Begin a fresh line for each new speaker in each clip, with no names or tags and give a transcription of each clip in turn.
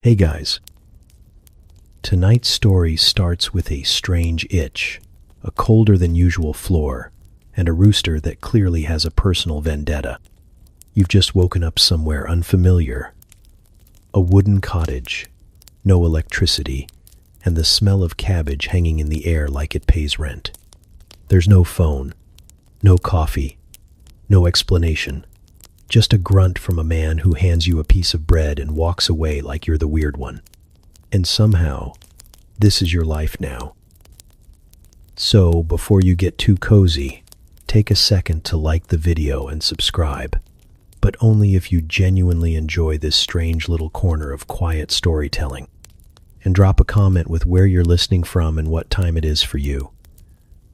Hey guys, tonight's story starts with a strange itch, a colder than usual floor, and a rooster that clearly has a personal vendetta. You've just woken up somewhere unfamiliar. A wooden cottage, no electricity, and the smell of cabbage hanging in the air like it pays rent. There's no phone, no coffee, no explanation. Just a grunt from a man who hands you a piece of bread and walks away like you're the weird one. And somehow, this is your life now. So, before you get too cozy, take a second to like the video and subscribe. But only if you genuinely enjoy this strange little corner of quiet storytelling. And drop a comment with where you're listening from and what time it is for you.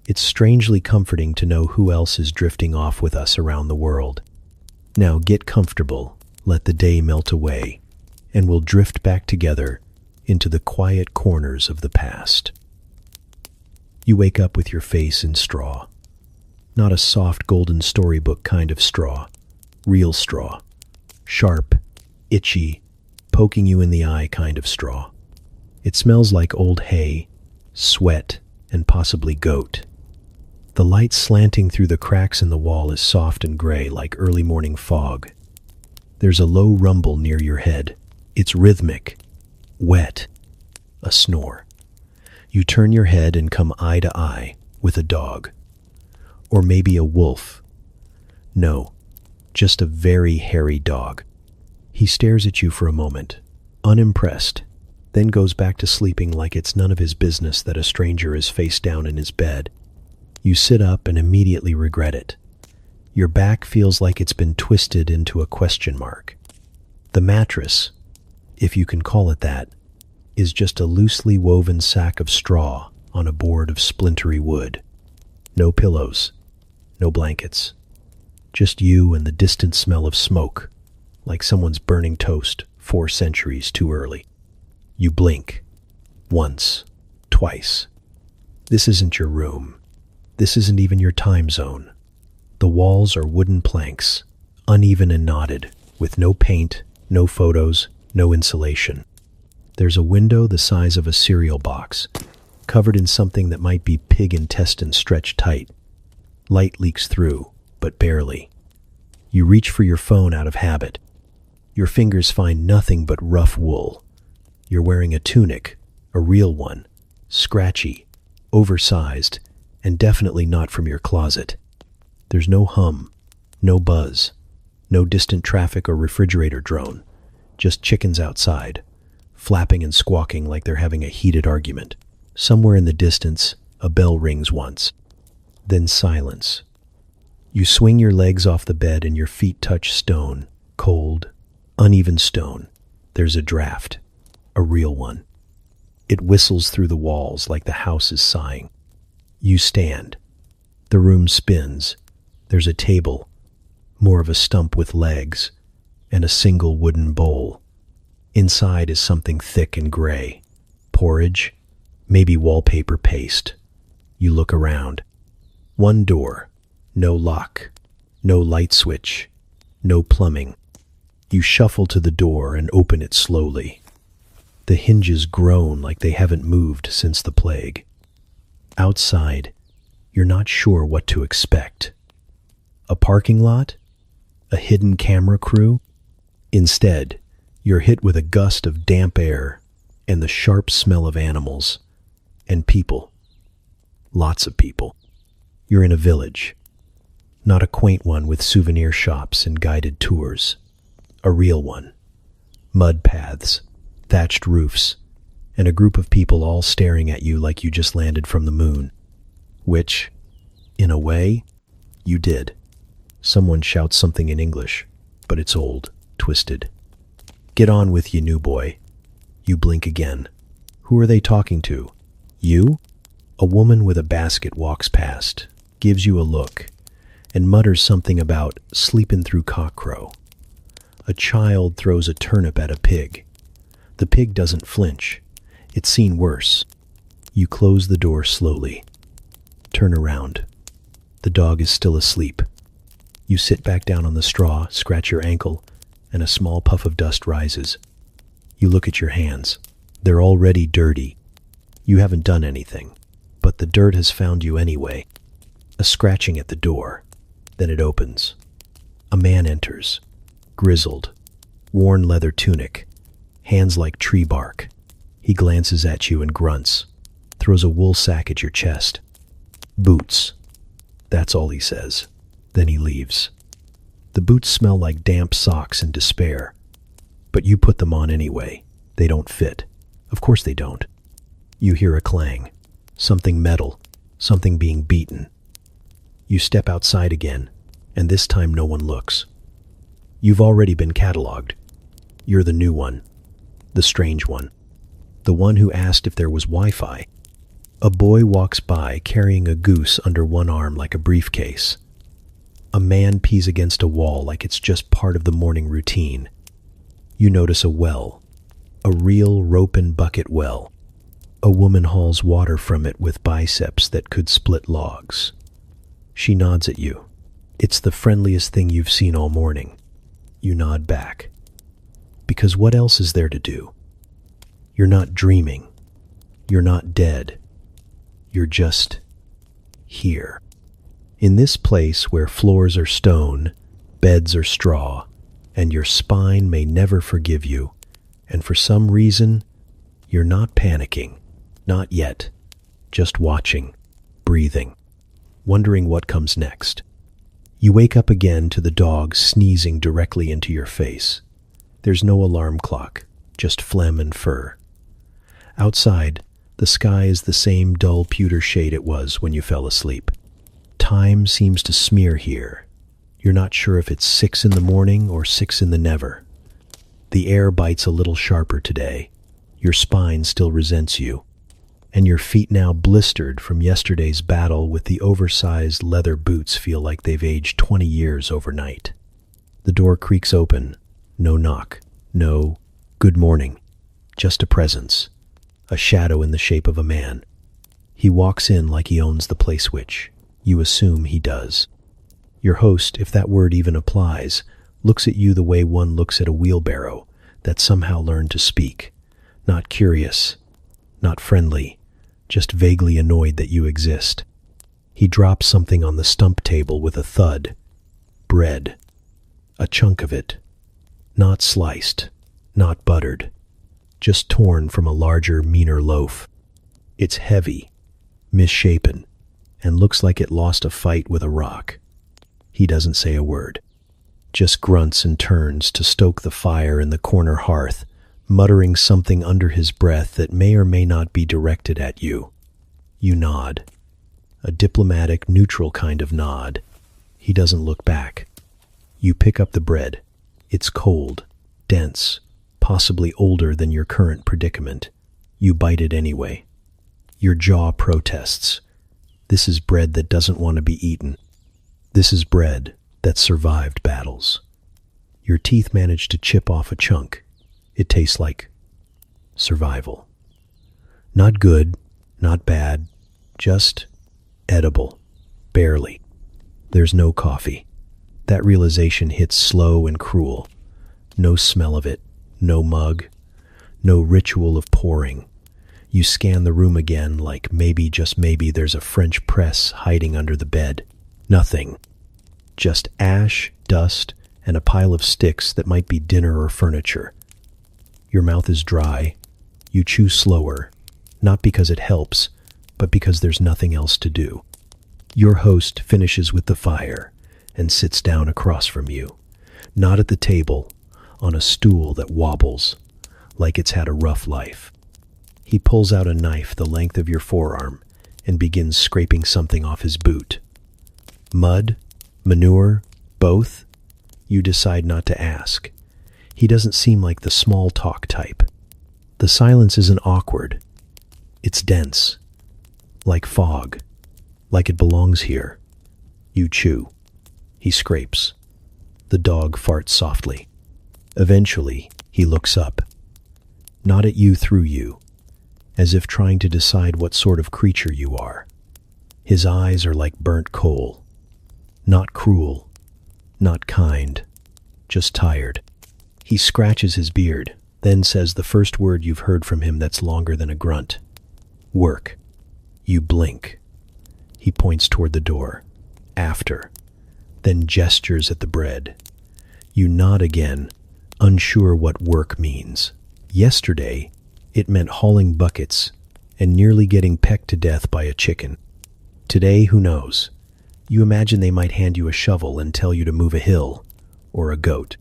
It's strangely comforting to know who else is drifting off with us around the world. Now get comfortable, let the day melt away, and we'll drift back together into the quiet corners of the past. You wake up with your face in straw. Not a soft golden storybook kind of straw. Real straw. Sharp, itchy, poking you in the eye kind of straw. It smells like old hay, sweat, and possibly goat. The light slanting through the cracks in the wall is soft and gray like early morning fog. There's a low rumble near your head. It's rhythmic, wet, a snore. You turn your head and come eye to eye with a dog. Or maybe a wolf. No, just a very hairy dog. He stares at you for a moment, unimpressed, then goes back to sleeping like it's none of his business that a stranger is face down in his bed. You sit up and immediately regret it. Your back feels like it's been twisted into a question mark. The mattress, if you can call it that, is just a loosely woven sack of straw on a board of splintery wood. No pillows, no blankets. Just you and the distant smell of smoke, like someone's burning toast 4 centuries too early. You blink. Once. Twice. This isn't your room. This isn't even your time zone. The walls are wooden planks, uneven and knotted, with no paint, no photos, no insulation. There's a window the size of a cereal box, covered in something that might be pig intestine stretched tight. Light leaks through, but barely. You reach for your phone out of habit. Your fingers find nothing but rough wool. You're wearing a tunic, a real one, scratchy, oversized, and definitely not from your closet. There's no hum, no buzz, no distant traffic or refrigerator drone, just chickens outside, flapping and squawking like they're having a heated argument. Somewhere in the distance, a bell rings once. Then silence. You swing your legs off the bed and your feet touch stone, cold, uneven stone. There's a draft, a real one. It whistles through the walls like the house is sighing. You stand. The room spins. There's a table, more of a stump with legs, and a single wooden bowl. Inside is something thick and gray. Porridge, maybe wallpaper paste. You look around. One door, no lock, no light switch, no plumbing. You shuffle to the door and open it slowly. The hinges groan like they haven't moved since the plague. Outside, you're not sure what to expect. A parking lot? A hidden camera crew? Instead, you're hit with a gust of damp air and the sharp smell of animals and people. Lots of people. You're in a village. Not a quaint one with souvenir shops and guided tours. A real one. Mud paths, thatched roofs, and a group of people all staring at you like you just landed from the moon. Which, in a way, you did. Someone shouts something in English, but it's old, twisted. Get on with you, new boy. You blink again. Who are they talking to? You? A woman with a basket walks past, gives you a look, and mutters something about sleeping through cockcrow. A child throws a turnip at a pig. The pig doesn't flinch. It's seen worse. You close the door slowly. Turn around. The dog is still asleep. You sit back down on the straw, scratch your ankle, and a small puff of dust rises. You look at your hands. They're already dirty. You haven't done anything, but the dirt has found you anyway. A scratching at the door. Then it opens. A man enters, grizzled, worn leather tunic, hands like tree bark. He glances at you and grunts, throws a wool sack at your chest. Boots. That's all he says. Then he leaves. The boots smell like damp socks and despair. But you put them on anyway. They don't fit. Of course they don't. You hear a clang. Something metal. Something being beaten. You step outside again, and this time no one looks. You've already been cataloged. You're the new one. The strange one. The one who asked if there was Wi-Fi. A boy walks by carrying a goose under one arm like a briefcase. A man pees against a wall like it's just part of the morning routine. You notice a well. A real rope and bucket well. A woman hauls water from it with biceps that could split logs. She nods at you. It's the friendliest thing you've seen all morning. You nod back. Because what else is there to do? You're not dreaming. You're not dead. You're just here. In this place where floors are stone, beds are straw, and your spine may never forgive you, and for some reason, you're not panicking. Not yet. Just watching, breathing, wondering what comes next. You wake up again to the dog sneezing directly into your face. There's no alarm clock, just phlegm and fur. Outside, the sky is the same dull pewter shade it was when you fell asleep. Time seems to smear here. You're not sure if it's 6 in the morning or 6 in the never. The air bites a little sharper today. Your spine still resents you. And your feet now blistered from yesterday's battle with the oversized leather boots feel like they've aged 20 years overnight. The door creaks open. No knock. No good morning. Just a presence. A shadow in the shape of a man. He walks in like he owns the play switch. You assume he does. Your host, if that word even applies, looks at you the way one looks at a wheelbarrow that somehow learned to speak. Not curious, not friendly, just vaguely annoyed that you exist. He drops something on the stump table with a thud. Bread. A chunk of it. Not sliced, not buttered. Just torn from a larger, meaner loaf. It's heavy, misshapen, and looks like it lost a fight with a rock. He doesn't say a word, just grunts and turns to stoke the fire in the corner hearth, muttering something under his breath that may or may not be directed at you. You nod. A diplomatic, neutral kind of nod. He doesn't look back. You pick up the bread. It's cold, dense, possibly older than your current predicament. You bite it anyway. Your jaw protests. This is bread that doesn't want to be eaten. This is bread that survived battles. Your teeth manage to chip off a chunk. It tastes like survival. Not good, not bad, just edible. Barely. There's no coffee. That realization hits slow and cruel. No smell of it. No mug, no ritual of pouring. You scan the room again like maybe, just maybe, there's a French press hiding under the bed. Nothing. Just ash, dust, and a pile of sticks that might be dinner or furniture. Your mouth is dry. You chew slower, not because it helps, but because there's nothing else to do. Your host finishes with the fire and sits down across from you, not at the table, on a stool that wobbles, like it's had a rough life. He pulls out a knife the length of your forearm and begins scraping something off his boot. Mud? Manure? Both? You decide not to ask. He doesn't seem like the small talk type. The silence isn't awkward. It's dense. Like fog. Like it belongs here. You chew. He scrapes. The dog farts softly. Eventually, he looks up. Not at you, through you, as if trying to decide what sort of creature you are. His eyes are like burnt coal. Not cruel, not kind, just tired. He scratches his beard, then says the first word you've heard from him that's longer than a grunt. Work. You blink. He points toward the door. After. Then gestures at the bread. You nod again, unsure what work means. Yesterday, it meant hauling buckets and nearly getting pecked to death by a chicken. Today, who knows? You imagine they might hand you a shovel and tell you to move a hill or a goat.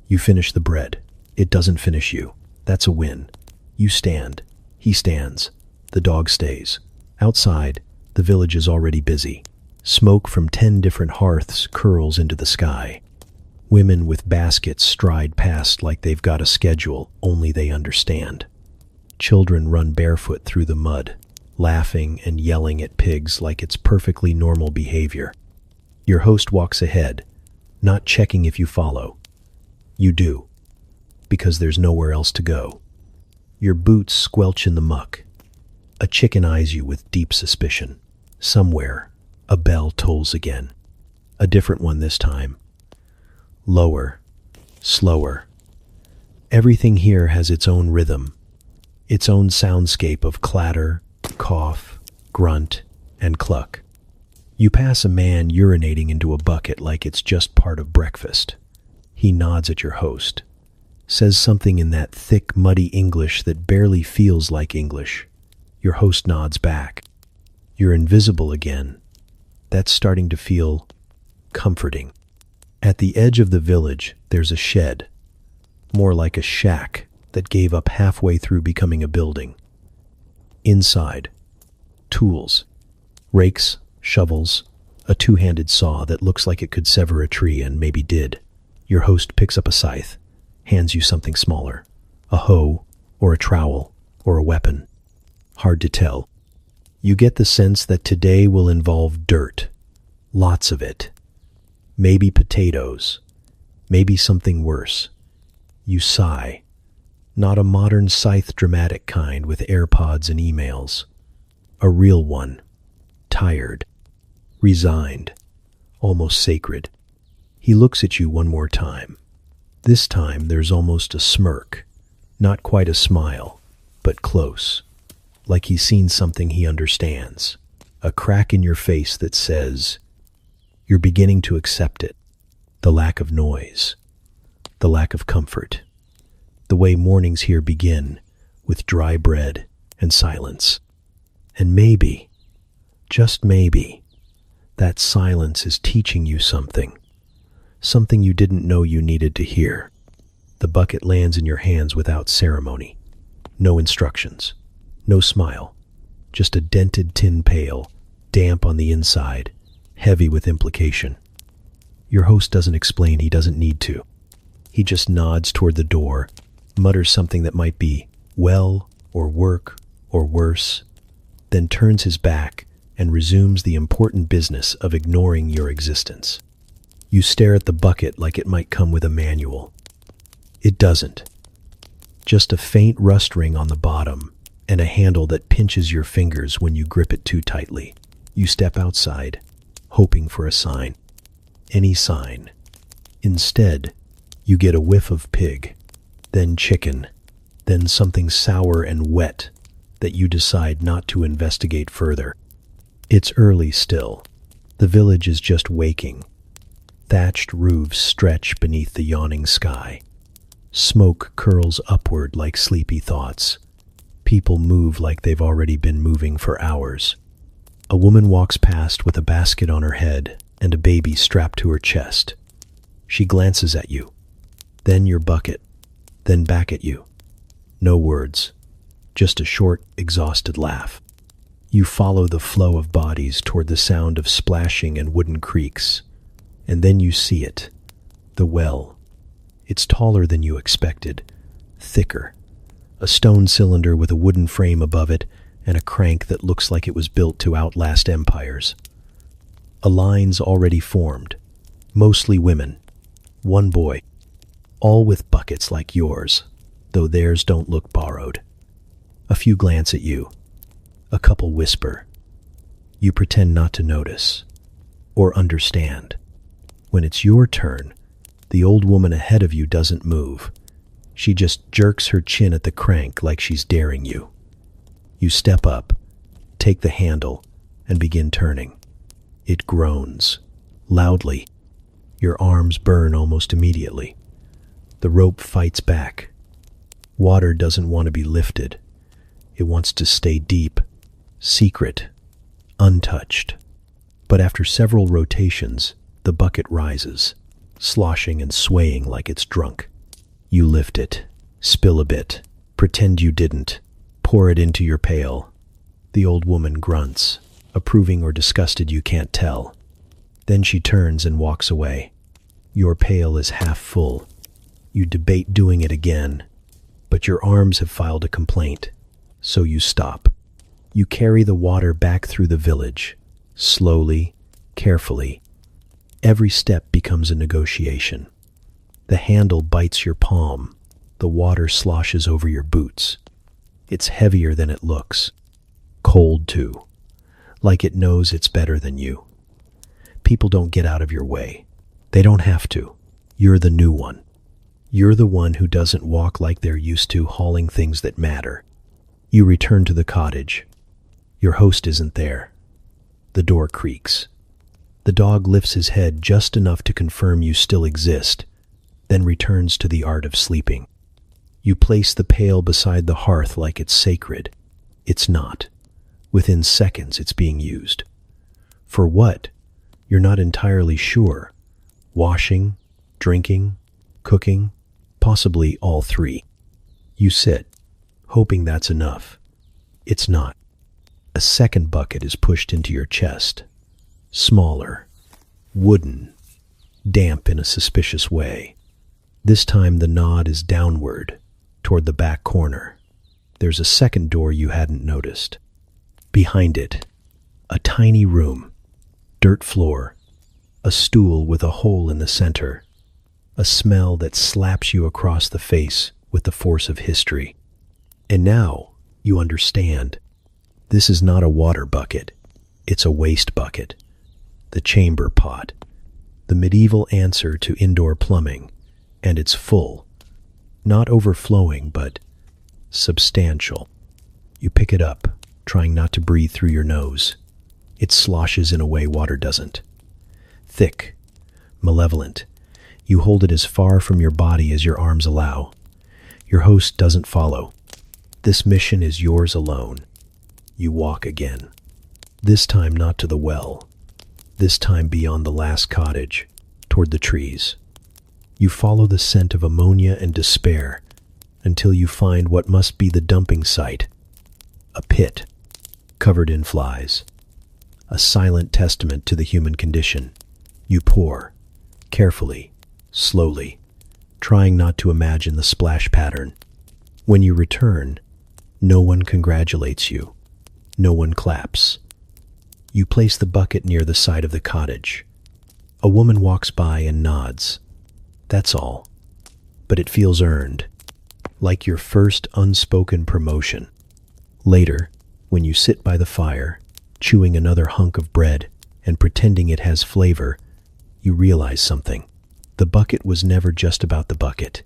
You finish the bread. It doesn't finish you. That's a win. You stand. He stands. The dog stays. Outside, the village is already busy. Smoke from 10 different hearths curls into the sky. Women with baskets stride past like they've got a schedule, only they understand. Children run barefoot through the mud, laughing and yelling at pigs like it's perfectly normal behavior. Your host walks ahead, not checking if you follow. You do, because there's nowhere else to go. Your boots squelch in the muck. A chicken eyes you with deep suspicion. Somewhere, a bell tolls again. A different one this time. Lower, slower. Everything here has its own rhythm, its own soundscape of clatter, cough, grunt, and cluck. You pass a man urinating into a bucket like it's just part of breakfast. He nods at your host, says something in that thick, muddy English that barely feels like English. Your host nods back. You're invisible again. That's starting to feel comforting. At the edge of the village, there's a shed, more like a shack that gave up halfway through becoming a building. Inside, tools, rakes, shovels, a two-handed saw that looks like it could sever a tree and maybe did. Your host picks up a scythe, hands you something smaller, a hoe or a trowel or a weapon. Hard to tell. You get the sense that today will involve dirt, lots of it. Maybe potatoes, maybe something worse. You sigh, not a modern scythe dramatic kind with AirPods and emails. A real one, tired, resigned, almost sacred. He looks at you one more time. This time there's almost a smirk, not quite a smile, but close, like he's seen something he understands. A crack in your face that says, you're beginning to accept it. The lack of noise, the lack of comfort, the way mornings here begin with dry bread and silence. And maybe, just maybe, that silence is teaching you something you didn't know you needed to hear. The bucket lands in your hands without ceremony. No instructions, no smile, just a dented tin pail, damp on the inside, heavy with implication. Your host doesn't explain, he doesn't need to. He just nods toward the door, mutters something that might be well or work or worse, then turns his back and resumes the important business of ignoring your existence. You stare at the bucket like it might come with a manual. It doesn't. Just a faint rust ring on the bottom and a handle that pinches your fingers when you grip it too tightly. You step outside, hoping for a sign. Any sign. Instead, you get a whiff of pig, then chicken, then something sour and wet that you decide not to investigate further. It's early still. The village is just waking. Thatched roofs stretch beneath the yawning sky. Smoke curls upward like sleepy thoughts. People move like they've already been moving for hours. A woman walks past with a basket on her head and a baby strapped to her chest. She glances at you, then your bucket, then back at you. No words, just a short, exhausted laugh. You follow the flow of bodies toward the sound of splashing and wooden creaks, and then you see it, the well. It's taller than you expected, thicker, a stone cylinder with a wooden frame above it and a crank that looks like it was built to outlast empires. A line's already formed, mostly women, one boy, all with buckets like yours, though theirs don't look borrowed. A few glance at you, a couple whisper. You pretend not to notice or understand. When it's your turn, the old woman ahead of you doesn't move. She just jerks her chin at the crank like she's daring you. You step up, take the handle, and begin turning. It groans, loudly. Your arms burn almost immediately. The rope fights back. Water doesn't want to be lifted. It wants to stay deep, secret, untouched. But after several rotations, the bucket rises, sloshing and swaying like it's drunk. You lift it, spill a bit, pretend you didn't, pour it into your pail. The old woman grunts, approving or disgusted you can't tell. Then she turns and walks away. Your pail is half full. You debate doing it again, but your arms have filed a complaint, so you stop. You carry the water back through the village, slowly, carefully. Every step becomes a negotiation. The handle bites your palm. The water sloshes over your boots. It's heavier than it looks. Cold, too. Like it knows it's better than you. People don't get out of your way. They don't have to. You're the new one. You're the one who doesn't walk like they're used to, hauling things that matter. You return to the cottage. Your host isn't there. The door creaks. The dog lifts his head just enough to confirm you still exist, then returns to the art of sleeping. You place the pail beside the hearth like it's sacred. It's not. Within seconds, it's being used. For what? You're not entirely sure. Washing, drinking, cooking, possibly all three. You sit, hoping that's enough. It's not. A second bucket is pushed into your chest. Smaller, wooden, damp in a suspicious way. This time the nod is downward, toward the back corner. There's a second door you hadn't noticed. Behind it, a tiny room, dirt floor, a stool with a hole in the center, a smell that slaps you across the face with the force of history. And now you understand. This is not a water bucket. It's a waste bucket. The chamber pot. The medieval answer to indoor plumbing. And it's full. Not overflowing, but substantial. You pick it up, trying not to breathe through your nose. It sloshes in a way water doesn't. Thick, malevolent. You hold it as far from your body as your arms allow. Your host doesn't follow. This mission is yours alone. You walk again. This time not to the well. This time beyond the last cottage, toward the trees. You follow the scent of ammonia and despair until you find what must be the dumping site. A pit, covered in flies. A silent testament to the human condition. You pour, carefully, slowly, trying not to imagine the splash pattern. When you return, no one congratulates you. No one claps. You place the bucket near the side of the cottage. A woman walks by and nods. That's all. But it feels earned, like your first unspoken promotion. Later, when you sit by the fire, chewing another hunk of bread and pretending it has flavor, you realize something. The bucket was never just about the bucket.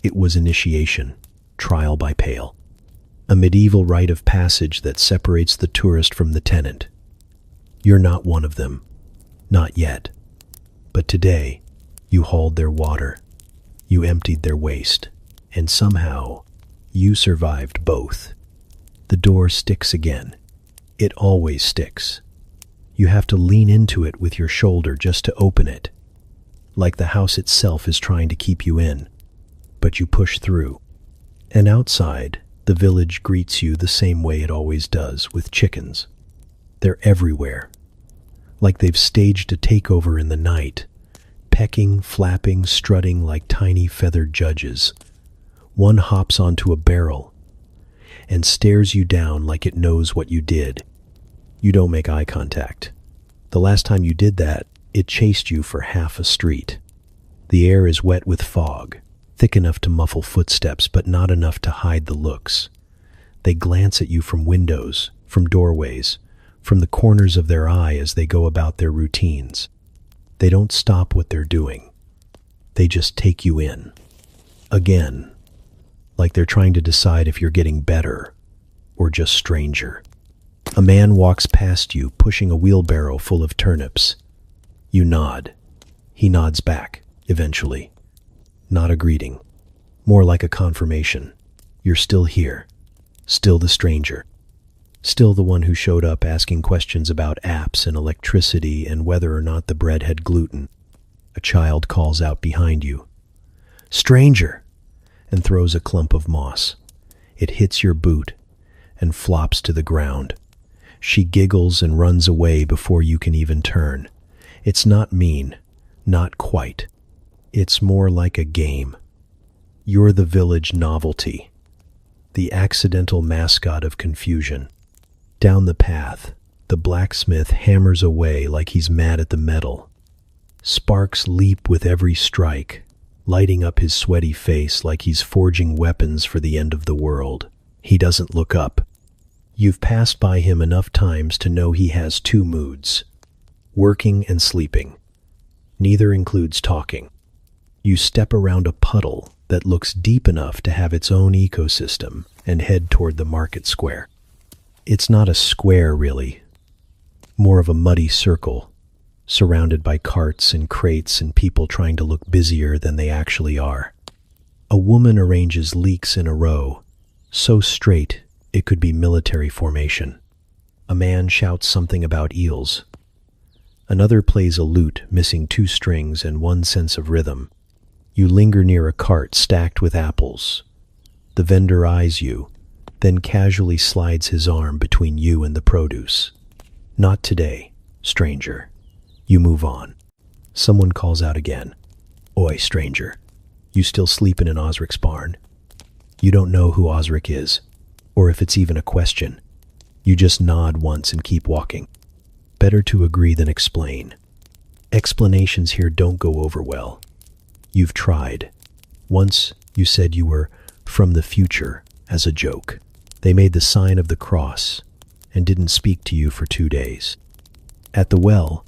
It was initiation, trial by pail. A medieval rite of passage that separates the tourist from the tenant. You're not one of them. Not yet. But today, you hauled their water. You emptied their waste. And somehow, you survived both. The door sticks again. It always sticks. You have to lean into it with your shoulder just to open it. Like the house itself is trying to keep you in. But you push through. And outside, the village greets you the same way it always does, with chickens. They're everywhere. Like they've staged a takeover in the night. Pecking, flapping, strutting like tiny feathered judges. One hops onto a barrel and stares you down like it knows what you did. You don't make eye contact. The last time you did that, it chased you for half a street. The air is wet with fog, thick enough to muffle footsteps, but not enough to hide the looks. They glance at you from windows, from doorways, from the corners of their eye as they go about their routines. They don't stop what they're doing. They just take you in. Again, like they're trying to decide if you're getting better or just stranger. A man walks past you, pushing a wheelbarrow full of turnips. You nod. He nods back, eventually. Not a greeting, more like a confirmation. You're still here, still the stranger, still the one who showed up asking questions about apps and electricity and whether or not the bread had gluten. A child calls out behind you, "Stranger!" and throws a clump of moss. It hits your boot and flops to the ground. She giggles and runs away before you can even turn. It's not mean, not quite. It's more like a game. You're the village novelty, the accidental mascot of confusion. Down the path, the blacksmith hammers away like he's mad at the metal. Sparks leap with every strike, lighting up his sweaty face like he's forging weapons for the end of the world. He doesn't look up. You've passed by him enough times to know he has two moods, working and sleeping. Neither includes talking. You step around a puddle that looks deep enough to have its own ecosystem and head toward the market square. It's not a square, really, more of a muddy circle, surrounded by carts and crates and people trying to look busier than they actually are. A woman arranges leeks in a row, so straight it could be military formation. A man shouts something about eels. Another plays a lute missing 2 strings and 1 sense of rhythm. You linger near a cart stacked with apples. The vendor eyes you, then casually slides his arm between you and the produce. "Not today, stranger." You move on. Someone calls out again. "Oi, stranger, you still sleeping in Osric's barn?" You don't know who Osric is, or if it's even a question. You just nod once and keep walking. Better to agree than explain. Explanations here don't go over well. You've tried. Once you said you were from the future as a joke. They made the sign of the cross and didn't speak to you for 2 days. At the well,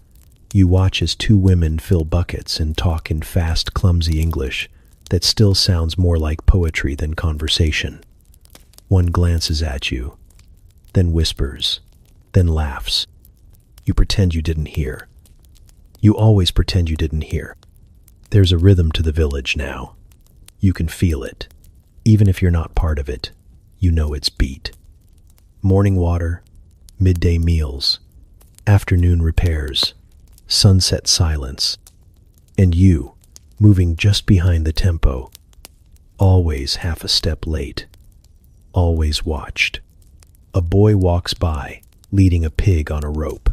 you watch as 2 women fill buckets and talk in fast, clumsy English that still sounds more like poetry than conversation. One glances at you, then whispers, then laughs. You pretend you didn't hear. You always pretend you didn't hear. There's a rhythm to the village now. You can feel it. Even if you're not part of it, you know its beat. Morning water, midday meals, afternoon repairs, sunset silence, and you, moving just behind the tempo, always half a step late, always watched. A boy walks by, leading a pig on a rope.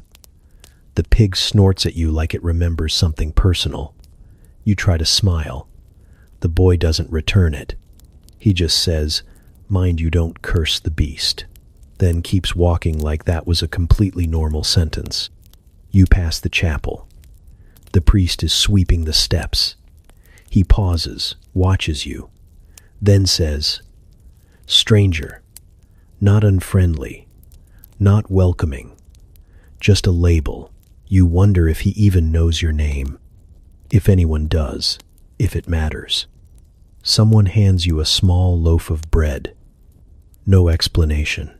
The pig snorts at you like it remembers something personal. You try to smile. The boy doesn't return it. He just says, "Mind you don't curse the beast," then keeps walking like that was a completely normal sentence. You pass the chapel. The priest is sweeping the steps. He pauses, watches you, then says, "Stranger, not unfriendly, not welcoming, just a label." You wonder if he even knows your name, if anyone does, if it matters. Someone hands you a small loaf of bread. No explanation,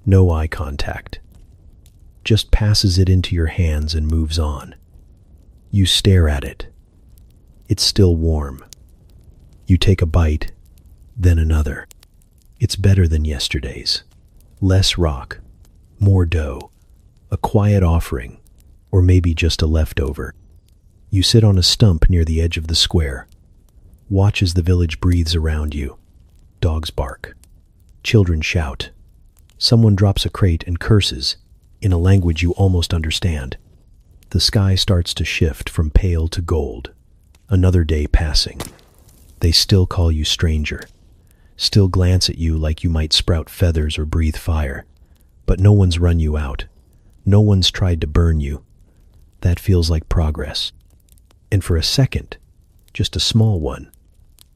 no eye contact. Just passes it into your hands and moves on. You stare at it. It's still warm. You take a bite, then another. It's better than yesterday's. Less rock, more dough, a quiet offering, or maybe just a leftover. You sit on a stump near the edge of the square. Watch as the village breathes around you. Dogs bark. Children shout. Someone drops a crate and curses, in a language you almost understand. The sky starts to shift from pale to gold. Another day passing. They still call you stranger. Still glance at you like you might sprout feathers or breathe fire. But no one's run you out. No one's tried to burn you. That feels like progress. And for a second, just a small one,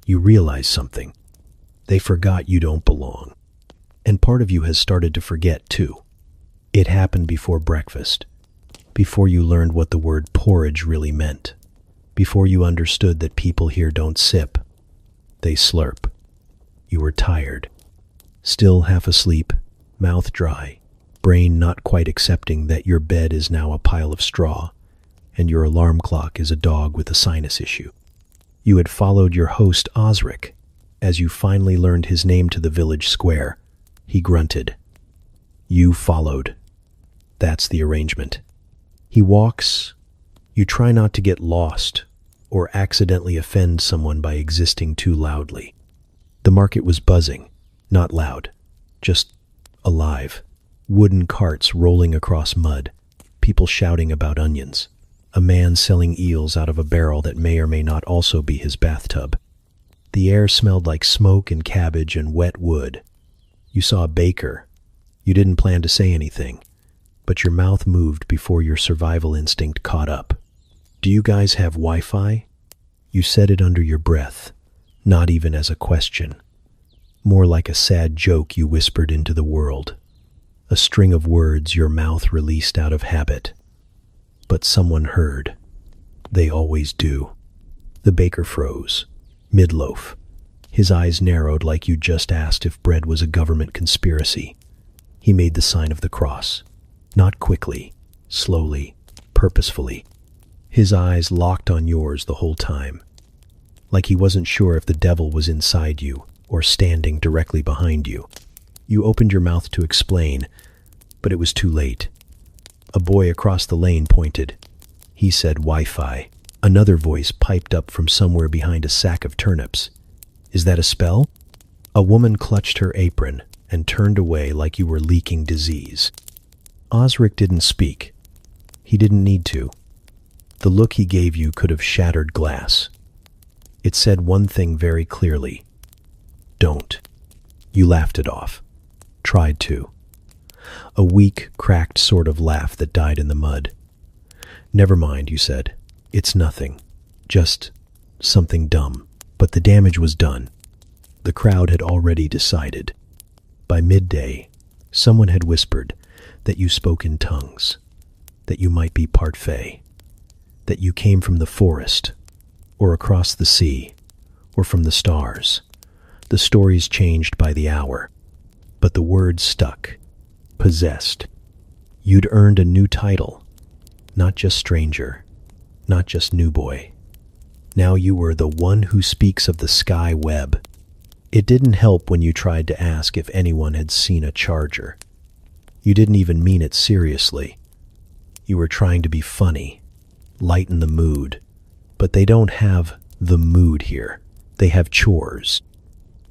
you realize something. They forgot you don't belong. And part of you has started to forget, too. It happened before breakfast, before you learned what the word porridge really meant, before you understood that people here don't sip, they slurp. You were tired, still half asleep, mouth dry, brain not quite accepting that your bed is now a pile of straw and your alarm clock is a dog with a sinus issue. You had followed your host Osric. As you finally learned his name to the village square, he grunted. You followed. That's the arrangement. He walks. You try not to get lost or accidentally offend someone by existing too loudly. The market was buzzing, not loud, just alive. Wooden carts rolling across mud, people shouting about onions, a man selling eels out of a barrel that may or may not also be his bathtub. The air smelled like smoke and cabbage and wet wood. You saw a baker. You didn't plan to say anything, but your mouth moved before your survival instinct caught up. Do you guys have Wi-Fi? You said it under your breath, not even as a question. More like a sad joke you whispered into the world. A string of words your mouth released out of habit. But someone heard. They always do. The baker froze, mid-loaf. His eyes narrowed like you just asked if bread was a government conspiracy. He made the sign of the cross. Not quickly, slowly, purposefully. His eyes locked on yours the whole time. Like he wasn't sure if the devil was inside you or standing directly behind you. You opened your mouth to explain, but it was too late. A boy across the lane pointed. He said Wi-Fi. Another voice piped up from somewhere behind a sack of turnips. Is that a spell? A woman clutched her apron and turned away like you were leaking disease. Osric didn't speak. He didn't need to. The look he gave you could have shattered glass. It said one thing very clearly. Don't. You laughed it off. Tried to. A weak, cracked sort of laugh that died in the mud. Never mind, you said. It's nothing. Just something dumb. But the damage was done. The crowd had already decided. By midday, someone had whispered that you spoke in tongues, that you might be part fae, that you came from the forest, or across the sea, or from the stars. The stories changed by the hour, but the words stuck. Possessed. You'd earned a new title, not just stranger, not just new boy. Now you were the one who speaks of the sky web. It didn't help when you tried to ask if anyone had seen a charger. You didn't even mean it seriously. You were trying to be funny, lighten the mood. But they don't have the mood here. They have chores.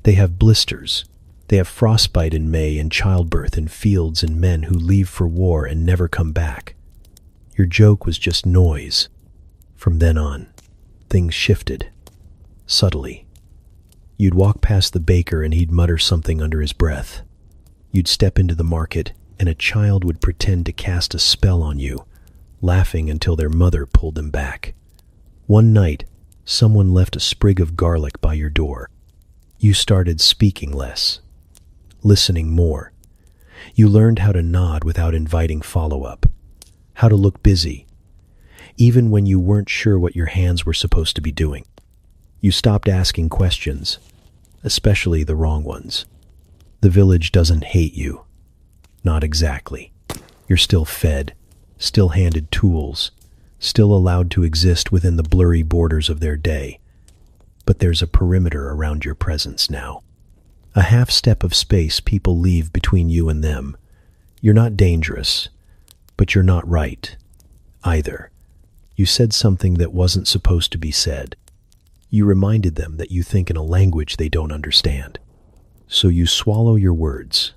They have blisters. They have frostbite in May and childbirth in fields and men who leave for war and never come back. Your joke was just noise. From then on, things shifted. Subtly. You'd walk past the baker and he'd mutter something under his breath. You'd step into the market and a child would pretend to cast a spell on you, laughing until their mother pulled them back. One night, someone left a sprig of garlic by your door. You started speaking less, listening more. You learned how to nod without inviting follow-up, how to look busy, even when you weren't sure what your hands were supposed to be doing. You stopped asking questions, especially the wrong ones. The village doesn't hate you. Not exactly. You're still fed, still handed tools, still allowed to exist within the blurry borders of their day. But there's a perimeter around your presence now. A half step of space people leave between you and them. You're not dangerous, but you're not right, either. You said something that wasn't supposed to be said. You reminded them that you think in a language they don't understand. So you swallow your words,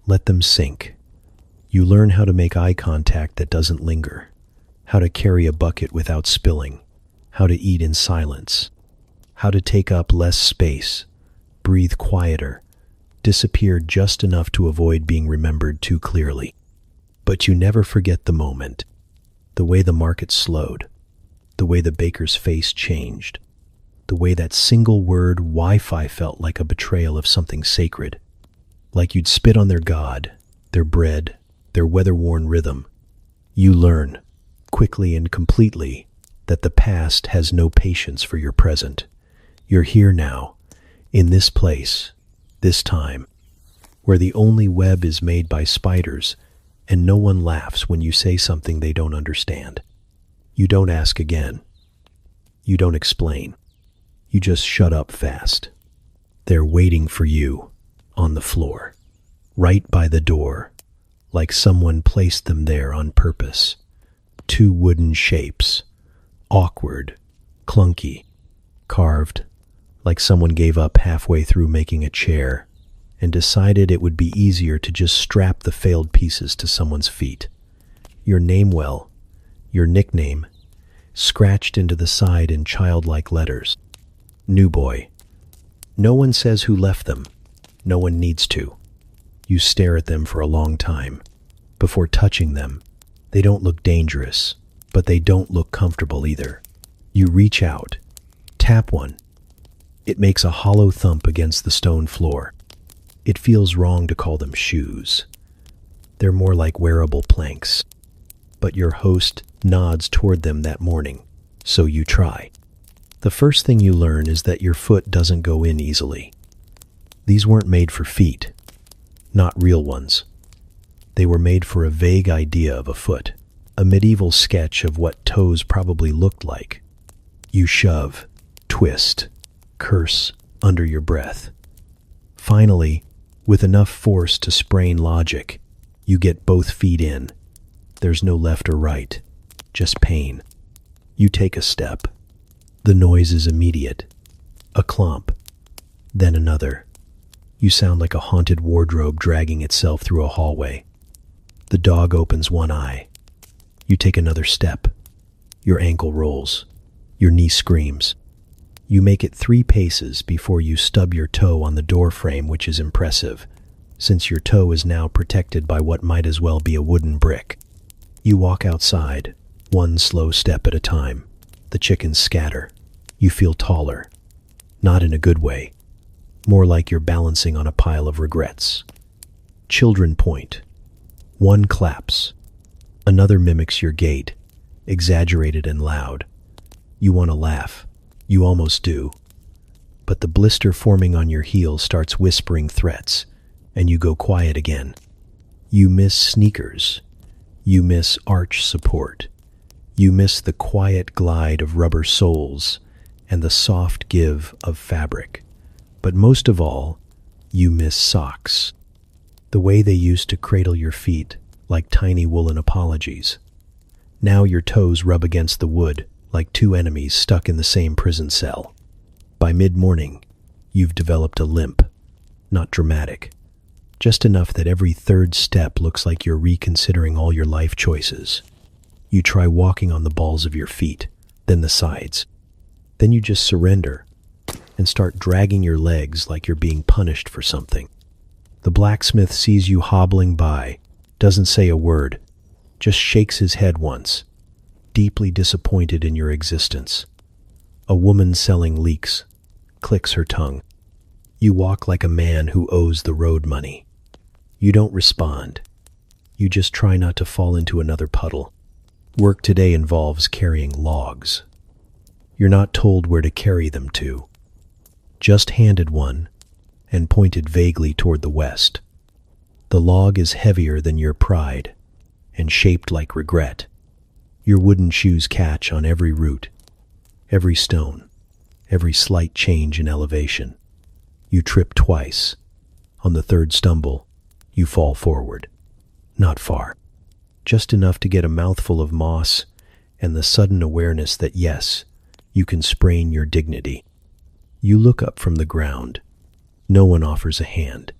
let them sink. You learn how to make eye contact that doesn't linger, how to carry a bucket without spilling, how to eat in silence, how to take up less space, breathe quieter, disappear just enough to avoid being remembered too clearly. But you never forget the moment, the way the market slowed, the way the baker's face changed, the way that single word Wi-Fi felt like a betrayal of something sacred, like you'd spit on their god, their bread, their weather-worn rhythm. You learn, quickly and completely, that the past has no patience for your present. You're here now, in this place, This time, where the only web is made by spiders and no one laughs when you say something they don't understand. You don't ask again. You don't explain. You just shut up fast. They're waiting for you on the floor, right by the door, like someone placed them there on purpose. Two wooden shapes, awkward, clunky, carved, like someone gave up halfway through making a chair and decided it would be easier to just strap the failed pieces to someone's feet. Your name, well, your nickname, scratched into the side in childlike letters. New boy. No one says who left them. No one needs to. You stare at them for a long time. Before touching them, they don't look dangerous, but they don't look comfortable either. You reach out, tap one. It makes a hollow thump against the stone floor. It feels wrong to call them shoes. They're more like wearable planks. But your host nods toward them that morning, so you try. The first thing you learn is that your foot doesn't go in easily. These weren't made for feet, not real ones. They were made for a vague idea of a foot, a medieval sketch of what toes probably looked like. You shove, twist, curse under your breath. Finally, with enough force to sprain logic, you get both feet in. There's no left or right, just pain. You take a step. The noise is immediate. A clomp, then another. You sound like a haunted wardrobe dragging itself through a hallway. The dog opens one eye. You take another step. Your ankle rolls. Your knee screams. You make it 3 paces before you stub your toe on the door frame, which is impressive, since your toe is now protected by what might as well be a wooden brick. You walk outside, one slow step at a time. The chickens scatter. You feel taller. Not in a good way. More like you're balancing on a pile of regrets. Children point. One claps. Another mimics your gait, exaggerated and loud. You want to laugh. You almost do. But the blister forming on your heel starts whispering threats, and you go quiet again. You miss sneakers. You miss arch support. You miss the quiet glide of rubber soles and the soft give of fabric. But most of all, you miss socks. The way they used to cradle your feet like tiny woolen apologies. Now your toes rub against the wood like 2 enemies stuck in the same prison cell. By mid-morning, you've developed a limp. Not dramatic. Just enough that every 3rd step looks like you're reconsidering all your life choices. You try walking on the balls of your feet, then the sides. Then you just surrender and start dragging your legs like you're being punished for something. The blacksmith sees you hobbling by, doesn't say a word, just shakes his head once, deeply disappointed in your existence. A woman selling leeks clicks her tongue. You walk like a man who owes the road money. You don't respond. You just try not to fall into another puddle. Work today involves carrying logs. You're not told where to carry them to. Just handed one and pointed vaguely toward the west. The log is heavier than your pride and shaped like regret. Your wooden shoes catch on every root, every stone, every slight change in elevation. You trip twice. On the 3rd stumble, you fall forward. Not far. Just enough to get a mouthful of moss and the sudden awareness that yes, you can sprain your dignity. You look up from the ground. No one offers a hand.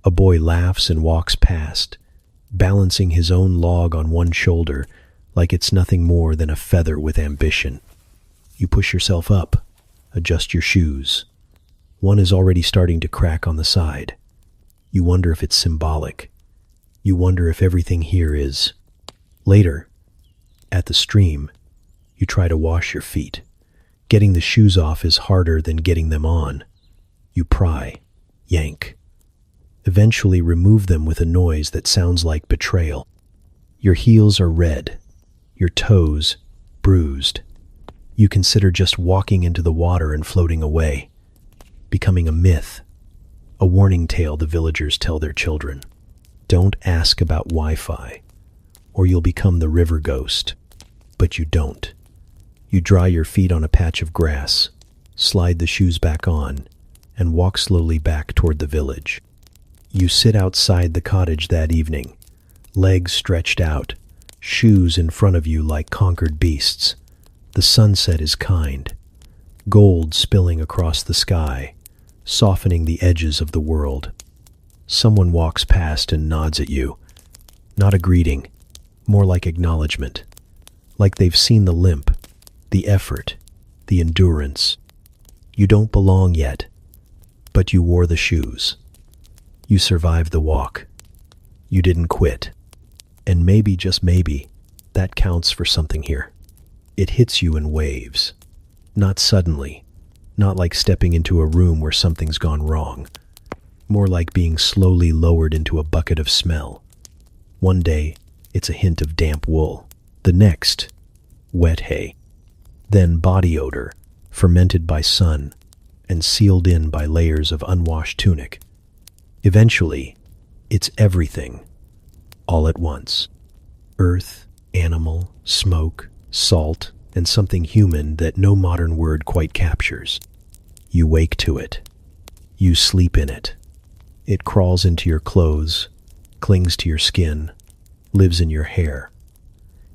A boy laughs and walks past, balancing his own log on one shoulder like it's nothing more than a feather with ambition. You push yourself up, adjust your shoes. One is already starting to crack on the side. You wonder if it's symbolic. You wonder if everything here is. Later, at the stream, you try to wash your feet. Getting the shoes off is harder than getting them on. You pry, yank. Eventually remove them with a noise that sounds like betrayal. Your heels are red, your toes bruised. You consider just walking into the water and floating away, becoming a myth, A warning tale the villagers tell their children. Don't ask about Wi-Fi, or you'll become the river ghost. But you don't. You dry your feet on a patch of grass, slide the shoes back on, and walk slowly back toward the village. You sit outside the cottage that evening, legs stretched out, shoes in front of you like conquered beasts. The sunset is kind, gold spilling across the sky, softening the edges of the world. Someone walks past and nods at you. Not a greeting, more like acknowledgement. Like they've seen the limp, the effort, the endurance. You don't belong yet, but you wore the shoes. You survived the walk. You didn't quit. And maybe, just maybe, that counts for something here. It hits you in waves. Not suddenly, not like stepping into a room where something's gone wrong. More like being slowly lowered into a bucket of smell. One day, it's a hint of damp wool. The next, wet hay. Then body odor, fermented by sun and sealed in by layers of unwashed tunic. Eventually, it's everything, all at once. Earth, animal, smoke, salt, and something human that no modern word quite captures. You wake to it. You sleep in it. It crawls into your clothes, clings to your skin, lives in your hair.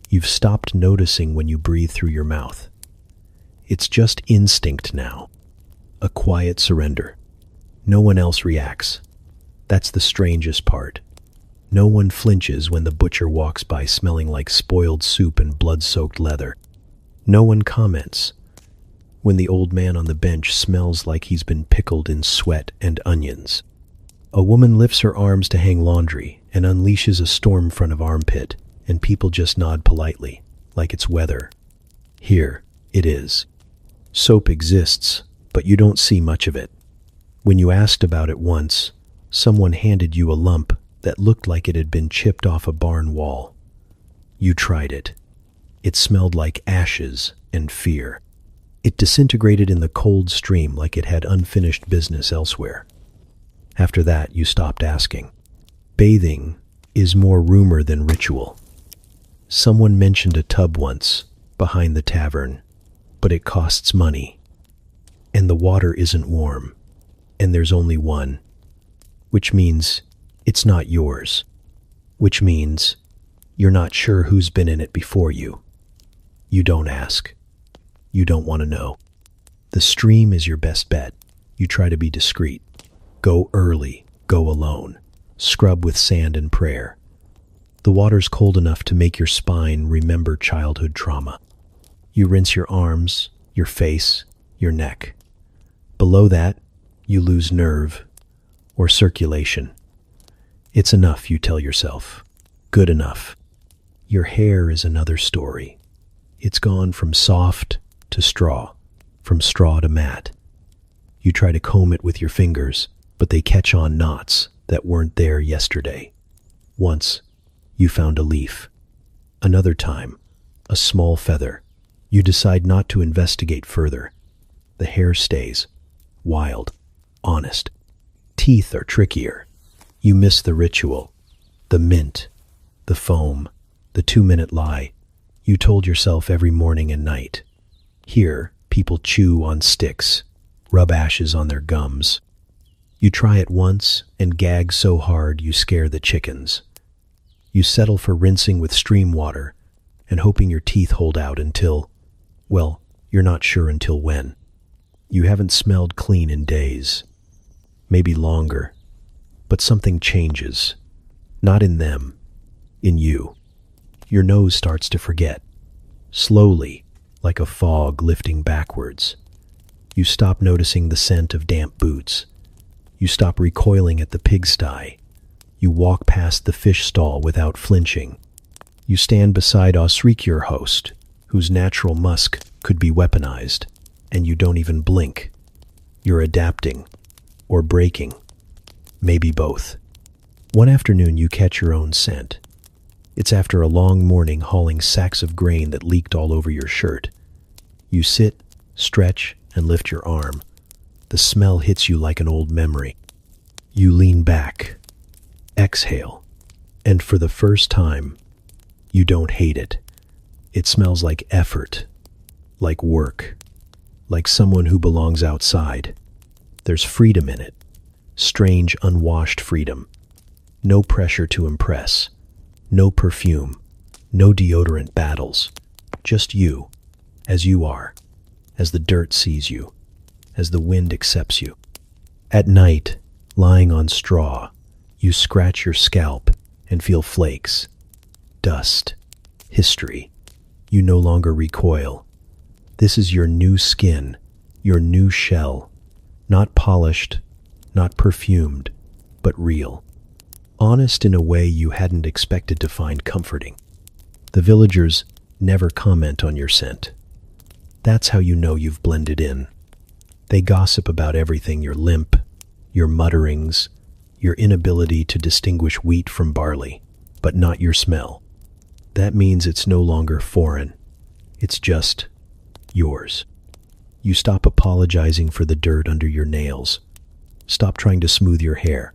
You've stopped noticing when you breathe through your mouth. It's just instinct now. A quiet surrender. No one else reacts. That's the strangest part. No one flinches when the butcher walks by smelling like spoiled soup and blood-soaked leather. No one comments when the old man on the bench smells like he's been pickled in sweat and onions. A woman lifts her arms to hang laundry and unleashes a storm front of armpit, and people just nod politely, like it's weather. Here, it is. Soap exists, but you don't see much of it. When you asked about it once, someone handed you a lump that looked like it had been chipped off a barn wall. You tried it. It smelled like ashes and fear. It disintegrated in the cold stream like it had unfinished business elsewhere. After that, you stopped asking. Bathing is more rumor than ritual. Someone mentioned a tub once, behind the tavern, but it costs money. And the water isn't warm, and there's only one. Which means it's not yours. Which means you're not sure who's been in it before you. You don't ask. You don't want to know. The stream is your best bet. You try to be discreet. Go early, go alone. Scrub with sand and prayer. The water's cold enough to make your spine remember childhood trauma. You rinse your arms, your face, your neck. Below that, you lose nerve or circulation. It's enough, you tell yourself. Good enough. Your hair is another story. It's gone from soft to straw, from straw to mat. You try to comb it with your fingers, but they catch on knots that weren't there yesterday. Once, you found a leaf. Another time, a small feather. You decide not to investigate further. The hair stays. Wild. Honest. Teeth are trickier. You miss the ritual. The mint. The foam. The 2-minute lie you told yourself every morning and night. Here, people chew on sticks, rub ashes on their gums. You try it once and gag so hard you scare the chickens. You settle for rinsing with stream water and hoping your teeth hold out until, well, you're not sure until when. You haven't smelled clean in days, maybe longer, but something changes. Not in them, in you. Your nose starts to forget. Slowly, like a fog lifting backwards. You stop noticing the scent of damp boots. You stop recoiling at the pigsty. You walk past the fish stall without flinching. You stand beside Osric, your host, whose natural musk could be weaponized, and you don't even blink. You're adapting, or breaking, maybe both. One afternoon you catch your own scent. It's after a long morning hauling sacks of grain that leaked all over your shirt. You sit, stretch, and lift your arm. The smell hits you like an old memory. You lean back, exhale, and for the first time, you don't hate it. It smells like effort, like work, like someone who belongs outside. There's freedom in it, strange, unwashed freedom. No pressure to impress, no perfume, no deodorant battles. Just you, as you are, as the dirt sees you, as the wind accepts you. At night, lying on straw, you scratch your scalp and feel flakes, dust, history. You no longer recoil. This is your new skin, your new shell, not polished, not perfumed, but real. Honest in a way you hadn't expected to find comforting. The villagers never comment on your scent. That's how you know you've blended in. They gossip about everything: your limp, your mutterings, your inability to distinguish wheat from barley, but not your smell. That means it's no longer foreign. It's just yours. You stop apologizing for the dirt under your nails. Stop trying to smooth your hair.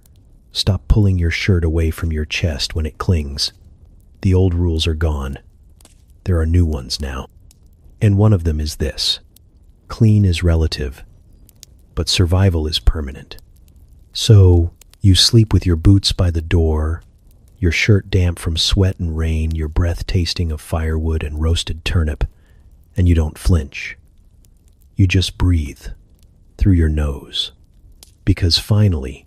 Stop pulling your shirt away from your chest when it clings. The old rules are gone. There are new ones now. And one of them is this: clean is relative, but survival is permanent. So, you sleep with your boots by the door, your shirt damp from sweat and rain, your breath tasting of firewood and roasted turnip, and you don't flinch. You just breathe through your nose. Because finally,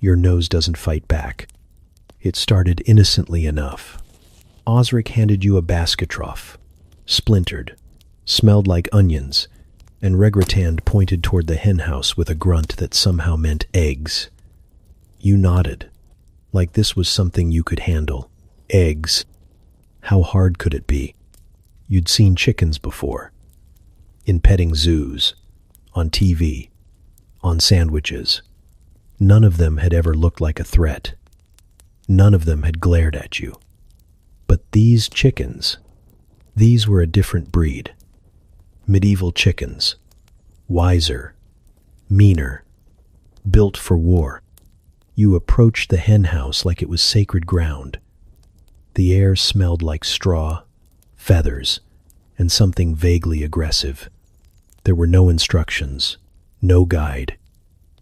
your nose doesn't fight back. It started innocently enough. Osric handed you a basket trough, splintered, smelled like onions, and Regratand pointed toward the henhouse with a grunt that somehow meant eggs. You nodded, like this was something you could handle. Eggs. How hard could it be? You'd seen chickens before. In petting zoos, on TV, on sandwiches. None of them had ever looked like a threat. None of them had glared at you. But these chickens, these were a different breed. Medieval chickens, wiser, meaner, built for war. You approached the henhouse like it was sacred ground. The air smelled like straw, feathers, and something vaguely aggressive. There were no instructions, no guide,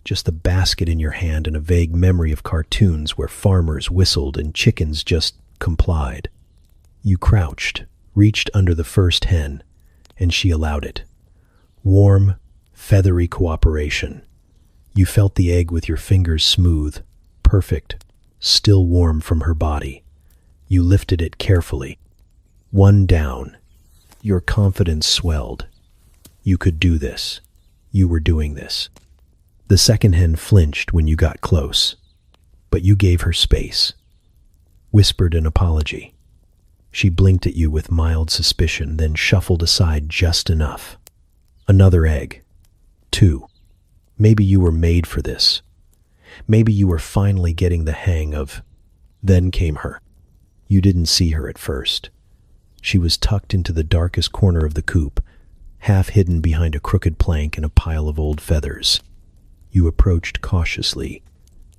just the basket in your hand and a vague memory of cartoons where farmers whistled and chickens just complied. You crouched, reached under the first hen, and she allowed it. Warm, feathery cooperation. You felt the egg with your fingers smooth, perfect, still warm from her body. You lifted it carefully. One down. Your confidence swelled. You could do this. You were doing this. The second hen flinched when you got close, but you gave her space. Whispered an apology. She blinked at you with mild suspicion, then shuffled aside just enough. Another egg. 2. Maybe you were made for this. Maybe you were finally getting the hang of... Then came her. You didn't see her at first. She was tucked into the darkest corner of the coop, half hidden behind a crooked plank and a pile of old feathers. You approached cautiously,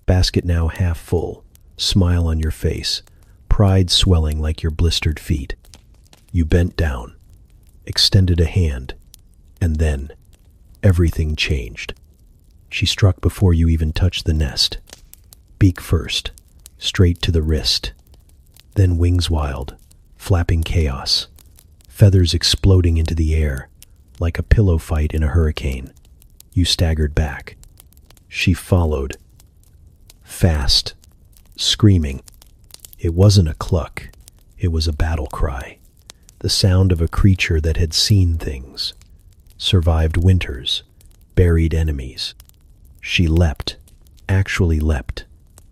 basket now half full, smile on your face, pride swelling like your blistered feet. You bent down, extended a hand, and then everything changed. She struck before you even touched the nest. Beak first, straight to the wrist, then wings wild, flapping chaos, feathers exploding into the air, like a pillow fight in a hurricane. You staggered back. She followed, fast, screaming. It wasn't a cluck, it was a battle cry, the sound of a creature that had seen things, survived winters, buried enemies. She leapt, actually leapt,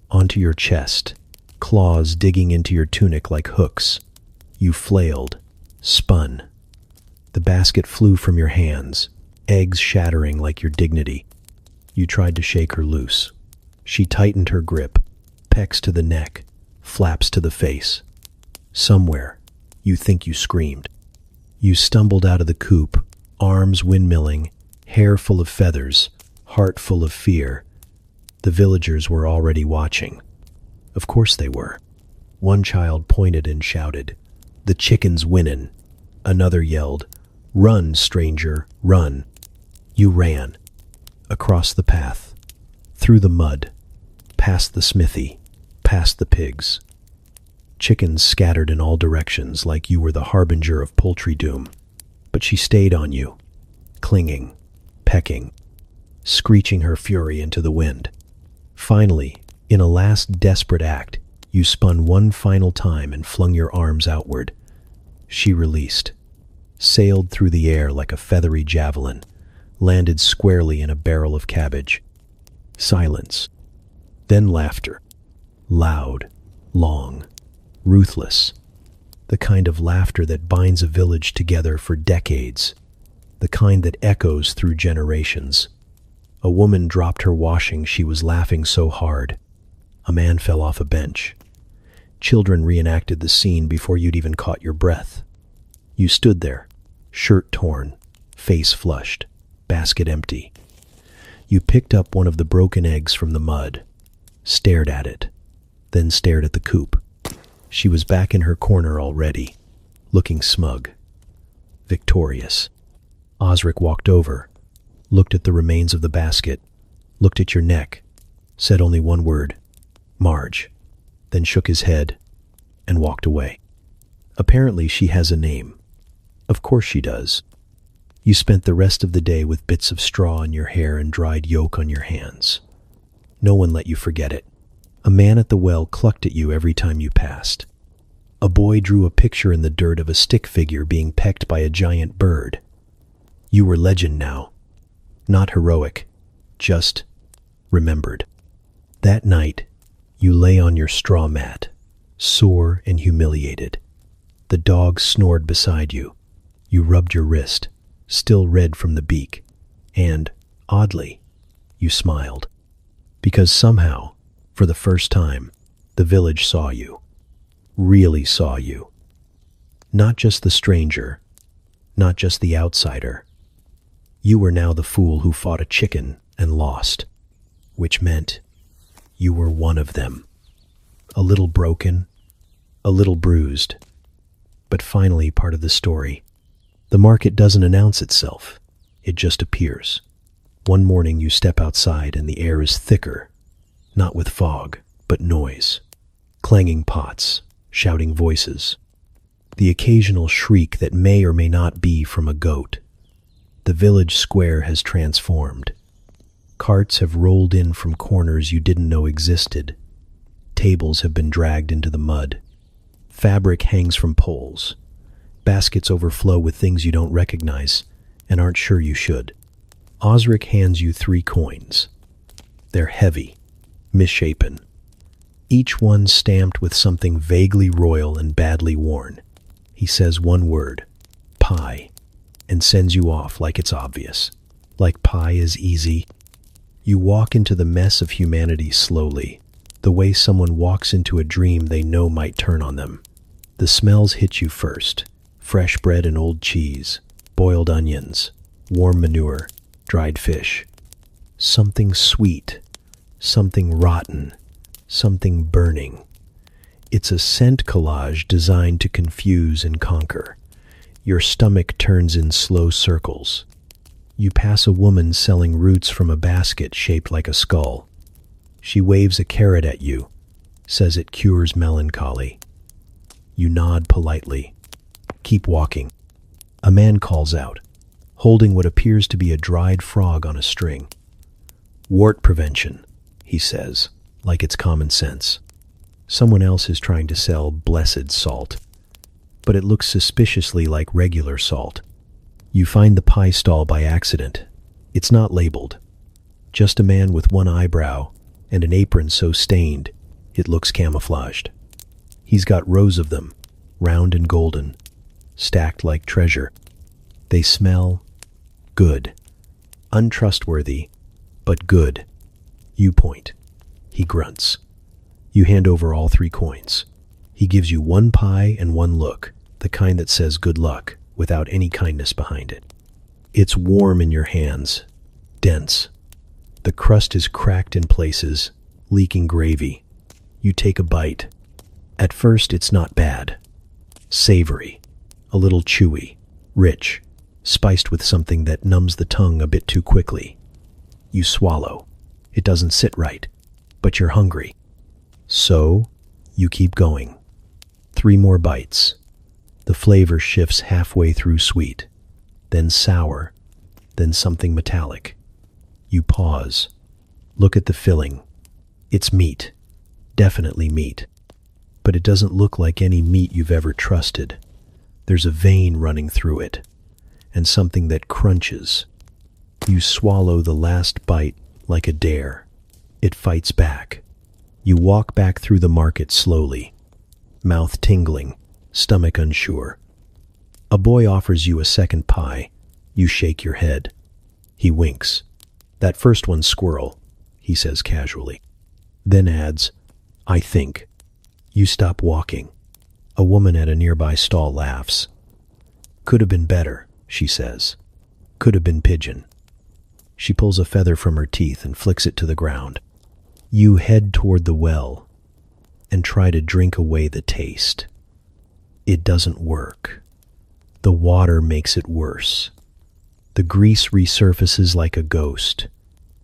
onto your chest, claws digging into your tunic like hooks. You flailed, spun. The basket flew from your hands, eggs shattering like your dignity. You tried to shake her loose. She tightened her grip, pecks to the neck, flaps to the face. Somewhere, you think you screamed. You stumbled out of the coop, arms windmilling, hair full of feathers, heart full of fear, The villagers were already watching. Of course they were. One child pointed and shouted, "The chicken's winnin'." Another yelled, "Run, stranger, run." You ran. Across the path. Through the mud. Past the smithy. Past the pigs. Chickens scattered in all directions like you were the harbinger of poultry doom. But she stayed on you, clinging, pecking, screeching her fury into the wind. Finally, in a last desperate act, you spun one final time and flung your arms outward. She released, sailed through the air like a feathery javelin, landed squarely in a barrel of cabbage. Silence. Then laughter. Loud, long, ruthless. The kind of laughter that binds a village together for decades. The kind that echoes through generations. A woman dropped her washing, she was laughing so hard. A man fell off a bench. Children reenacted the scene before you'd even caught your breath. You stood there, shirt torn, face flushed, basket empty. You picked up one of the broken eggs from the mud, stared at it, then stared at the coop. She was back in her corner already, looking smug, victorious. Osric walked over, looked at the remains of the basket, looked at your neck, said only one word, "Marge," then shook his head and walked away. Apparently she has a name. Of course she does. You spent the rest of the day with bits of straw in your hair and dried yolk on your hands. No one let you forget it. A man at the well clucked at you every time you passed. A boy drew a picture in the dirt of a stick figure being pecked by a giant bird. You were legend now. Not heroic, just remembered. That night, you lay on your straw mat, sore and humiliated. The dog snored beside you. You rubbed your wrist, still red from the beak, and, oddly, you smiled. Because somehow, for the first time, the village saw you. Really saw you. Not just the stranger, not just the outsider. You were now the fool who fought a chicken and lost, which meant you were one of them. A little broken, a little bruised, but finally part of the story. The market doesn't announce itself, it just appears. One morning you step outside and the air is thicker, not with fog, but noise. Clanging pots, shouting voices. The occasional shriek that may or may not be from a goat. The village square has transformed. Carts have rolled in from corners you didn't know existed. Tables have been dragged into the mud. Fabric hangs from poles. Baskets overflow with things you don't recognize and aren't sure you should. Osric hands you 3 coins. They're heavy, misshapen. Each one stamped with something vaguely royal and badly worn. He says one word, pie, and sends you off like it's obvious. Like pie is easy. You walk into the mess of humanity slowly, the way someone walks into a dream they know might turn on them. The smells hit you first. Fresh bread and old cheese, boiled onions, warm manure, dried fish. Something sweet, something rotten, something burning. It's a scent collage designed to confuse and conquer. Your stomach turns in slow circles. You pass a woman selling roots from a basket shaped like a skull. She waves a carrot at you, says it cures melancholy. You nod politely. Keep walking. A man calls out, holding what appears to be a dried frog on a string. Wart prevention, he says, like it's common sense. Someone else is trying to sell blessed salt, but it looks suspiciously like regular salt. You find the pie stall by accident. It's not labeled. Just a man with one eyebrow and an apron so stained it looks camouflaged. He's got rows of them, round and golden, stacked like treasure. They smell good. Untrustworthy, but good. You point. He grunts. You hand over all 3 coins. He gives you 1 pie and 1 look, the kind that says good luck, without any kindness behind it. It's warm in your hands, dense. The crust is cracked in places, leaking gravy. You take a bite. At first, it's not bad. Savory, a little chewy, rich, spiced with something that numbs the tongue a bit too quickly. You swallow. It doesn't sit right, but you're hungry. So, you keep going. 3 more bites. The flavor shifts halfway through sweet, then sour, then something metallic. You pause. Look at the filling. It's meat. Definitely meat. But it doesn't look like any meat you've ever trusted. There's a vein running through it, and something that crunches. You swallow the last bite like a dare. It fights back. You walk back through the market slowly, mouth tingling, stomach unsure. A boy offers you a second pie. You shake your head. He winks. "That first one's squirrel," he says casually. Then adds, "I think." You stop walking. A woman at a nearby stall laughs. "Could have been better," she says. "Could have been pigeon." She pulls a feather from her teeth and flicks it to the ground. You head toward the well and try to drink away the taste. It doesn't work. The water makes it worse. The grease resurfaces like a ghost.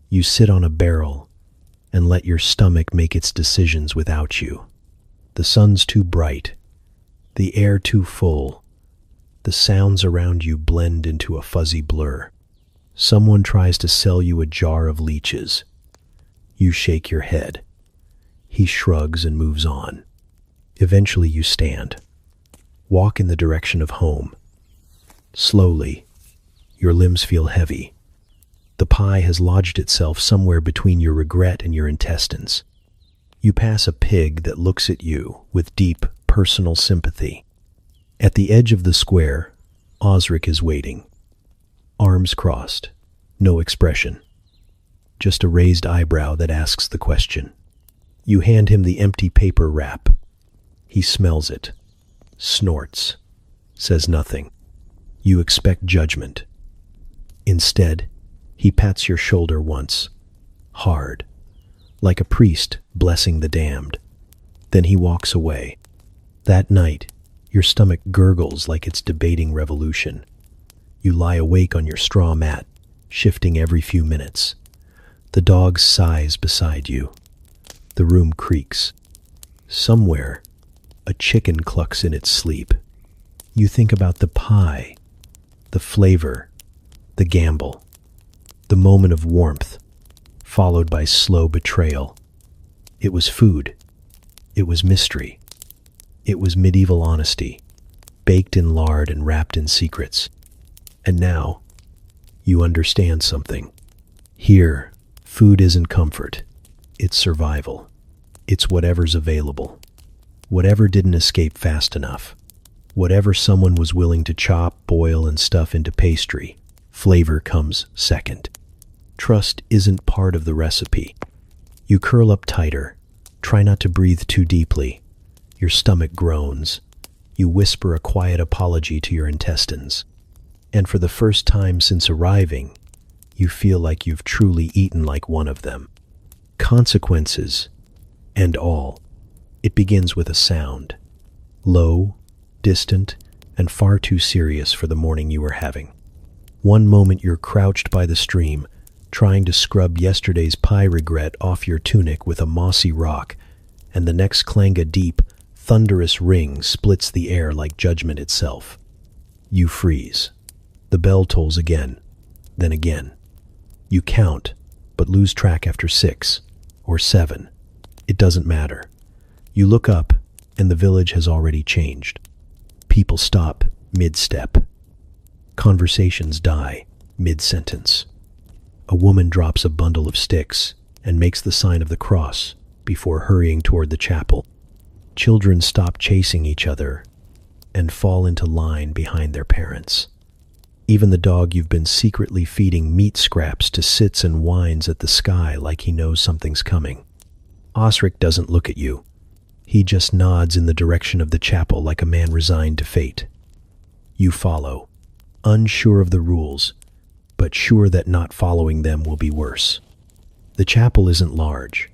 You sit on a barrel and let your stomach make its decisions without you. The sun's too bright, the air too full. The sounds around you blend into a fuzzy blur. Someone tries to sell you a jar of leeches. You shake your head. He shrugs and moves on. Eventually you stand. Walk in the direction of home. Slowly, your limbs feel heavy. The pie has lodged itself somewhere between your regret and your intestines. You pass a pig that looks at you with deep, personal sympathy. At the edge of the square, Osric is waiting. Arms crossed, no expression. Just a raised eyebrow that asks the question. You hand him the empty paper wrap. He smells it, snorts, says nothing. You expect judgment. Instead, he pats your shoulder once, hard, like a priest blessing the damned. Then he walks away. That night, your stomach gurgles like it's debating revolution. You lie awake on your straw mat, shifting every few minutes. The dog sighs beside you. The room creaks. Somewhere, a chicken clucks in its sleep. You think about the pie, the flavor, the gamble, the moment of warmth, followed by slow betrayal. It was food. It was mystery. It was medieval honesty, baked in lard and wrapped in secrets. And now, you understand something. Here, food isn't comfort. It's survival. It's whatever's available. Whatever didn't escape fast enough. Whatever someone was willing to chop, boil, and stuff into pastry. Flavor comes second. Trust isn't part of the recipe. You curl up tighter. Try not to breathe too deeply. Your stomach groans. You whisper a quiet apology to your intestines. And for the first time since arriving, you feel like you've truly eaten like one of them. Consequences, and all. It begins with a sound. Low, distant, and far too serious for the morning you were having. One moment you're crouched by the stream, trying to scrub yesterday's pie regret off your tunic with a mossy rock, and the next clang a deep, thunderous ring splits the air like judgment itself. You freeze. The bell tolls again, then again. You count, but lose track after 6 or 7. It doesn't matter. You look up, and the village has already changed. People stop mid-step. Conversations die mid-sentence. A woman drops a bundle of sticks and makes the sign of the cross before hurrying toward the chapel. Children stop chasing each other and fall into line behind their parents. Even the dog you've been secretly feeding meat scraps to sits and whines at the sky like he knows something's coming. Osric doesn't look at you. He just nods in the direction of the chapel like a man resigned to fate. You follow, unsure of the rules, but sure that not following them will be worse. The chapel isn't large,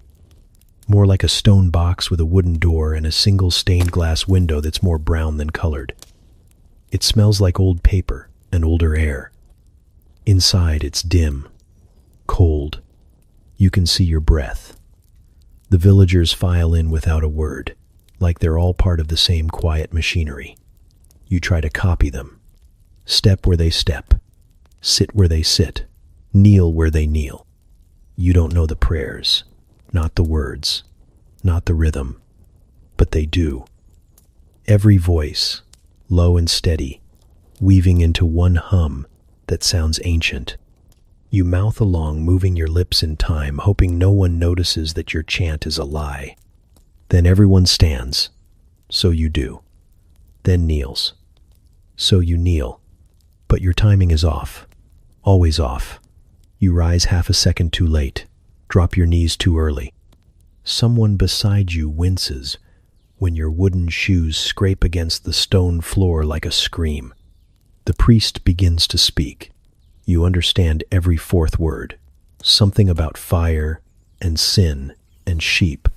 more like a stone box with a wooden door and a single stained glass window that's more brown than colored. It smells like old paper and older air. Inside, it's dim, cold. You can see your breath. The villagers file in without a word, like they're all part of the same quiet machinery. You try to copy them. Step where they step. Sit where they sit. Kneel where they kneel. You don't know the prayers, not the words, not the rhythm, but they do. Every voice, low and steady, weaving into one hum that sounds ancient. You mouth along, moving your lips in time, hoping no one notices that your chant is a lie. Then everyone stands. So you do. Then kneels. So you kneel. But your timing is off. Always off. You rise half a second too late. Drop your knees too early. Someone beside you winces when your wooden shoes scrape against the stone floor like a scream. The priest begins to speak. You understand every fourth word. Something about fire and sin and sheep.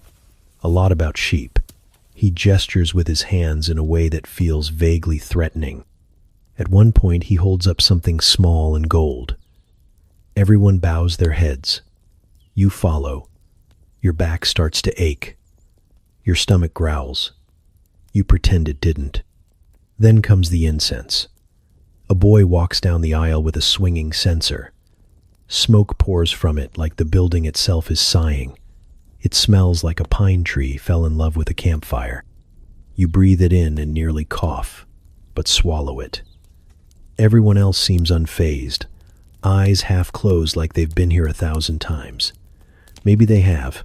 A lot about sheep. He gestures with his hands in a way that feels vaguely threatening. At one point, he holds up something small and gold. Everyone bows their heads. You follow. Your back starts to ache. Your stomach growls. You pretend it didn't. Then comes the incense. A boy walks down the aisle with a swinging censer. Smoke pours from it like the building itself is sighing. It smells like a pine tree fell in love with a campfire. You breathe it in and nearly cough, but swallow it. Everyone else seems unfazed, eyes half closed like they've been here 1,000 times. Maybe they have.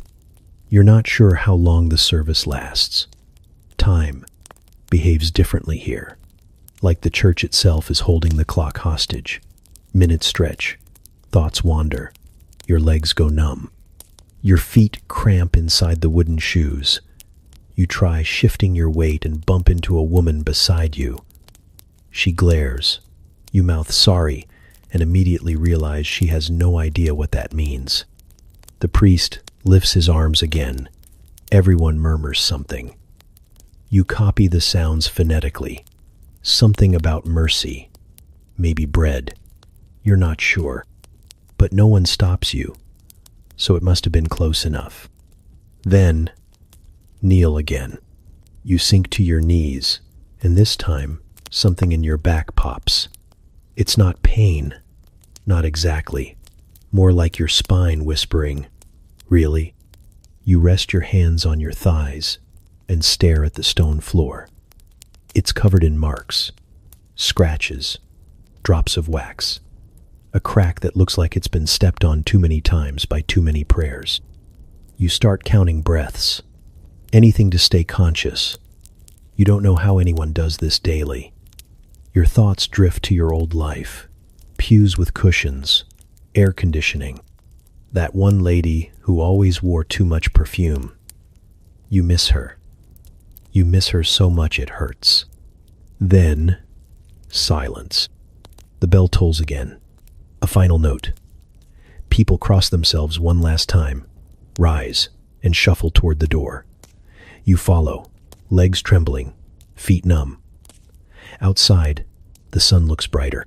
You're not sure how long the service lasts. Time behaves differently here, like the church itself is holding the clock hostage. Minutes stretch, thoughts wander, your legs go numb. Your feet cramp inside the wooden shoes. You try shifting your weight and bump into a woman beside you. She glares. You mouth sorry and immediately realize she has no idea what that means. The priest lifts his arms again. Everyone murmurs something. You copy the sounds phonetically. Something about mercy. Maybe bread. You're not sure. But no one stops you, so it must have been close enough. Then, kneel again. You sink to your knees, and this time, something in your back pops. It's not pain. Not exactly. More like your spine whispering, "Really?" You rest your hands on your thighs and stare at the stone floor. It's covered in marks, scratches, drops of wax, a crack that looks like it's been stepped on too many times by too many prayers. You start counting breaths, anything to stay conscious. You don't know how anyone does this daily. Your thoughts drift to your old life, pews with cushions, air conditioning, that one lady who always wore too much perfume. You miss her. You miss her so much it hurts. Then, silence. The bell tolls again. A final note. People cross themselves one last time, rise, and shuffle toward the door. You follow, legs trembling, feet numb. Outside, the sun looks brighter.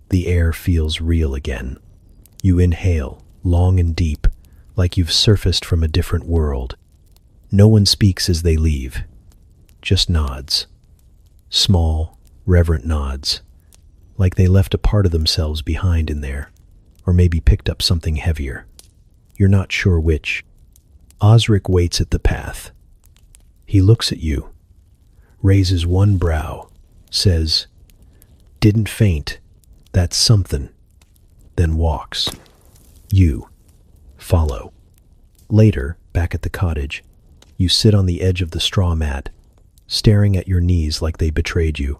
The air feels real again. You inhale, long and deep, like you've surfaced from a different world. No one speaks as they leave, just nods. Small, reverent nods, like they left a part of themselves behind in there, or maybe picked up something heavier. You're not sure which. Osric waits at the path. He looks at you, raises one brow, says, "Didn't faint, that's something," then walks. You follow. Later, back at the cottage, you sit on the edge of the straw mat, staring at your knees like they betrayed you.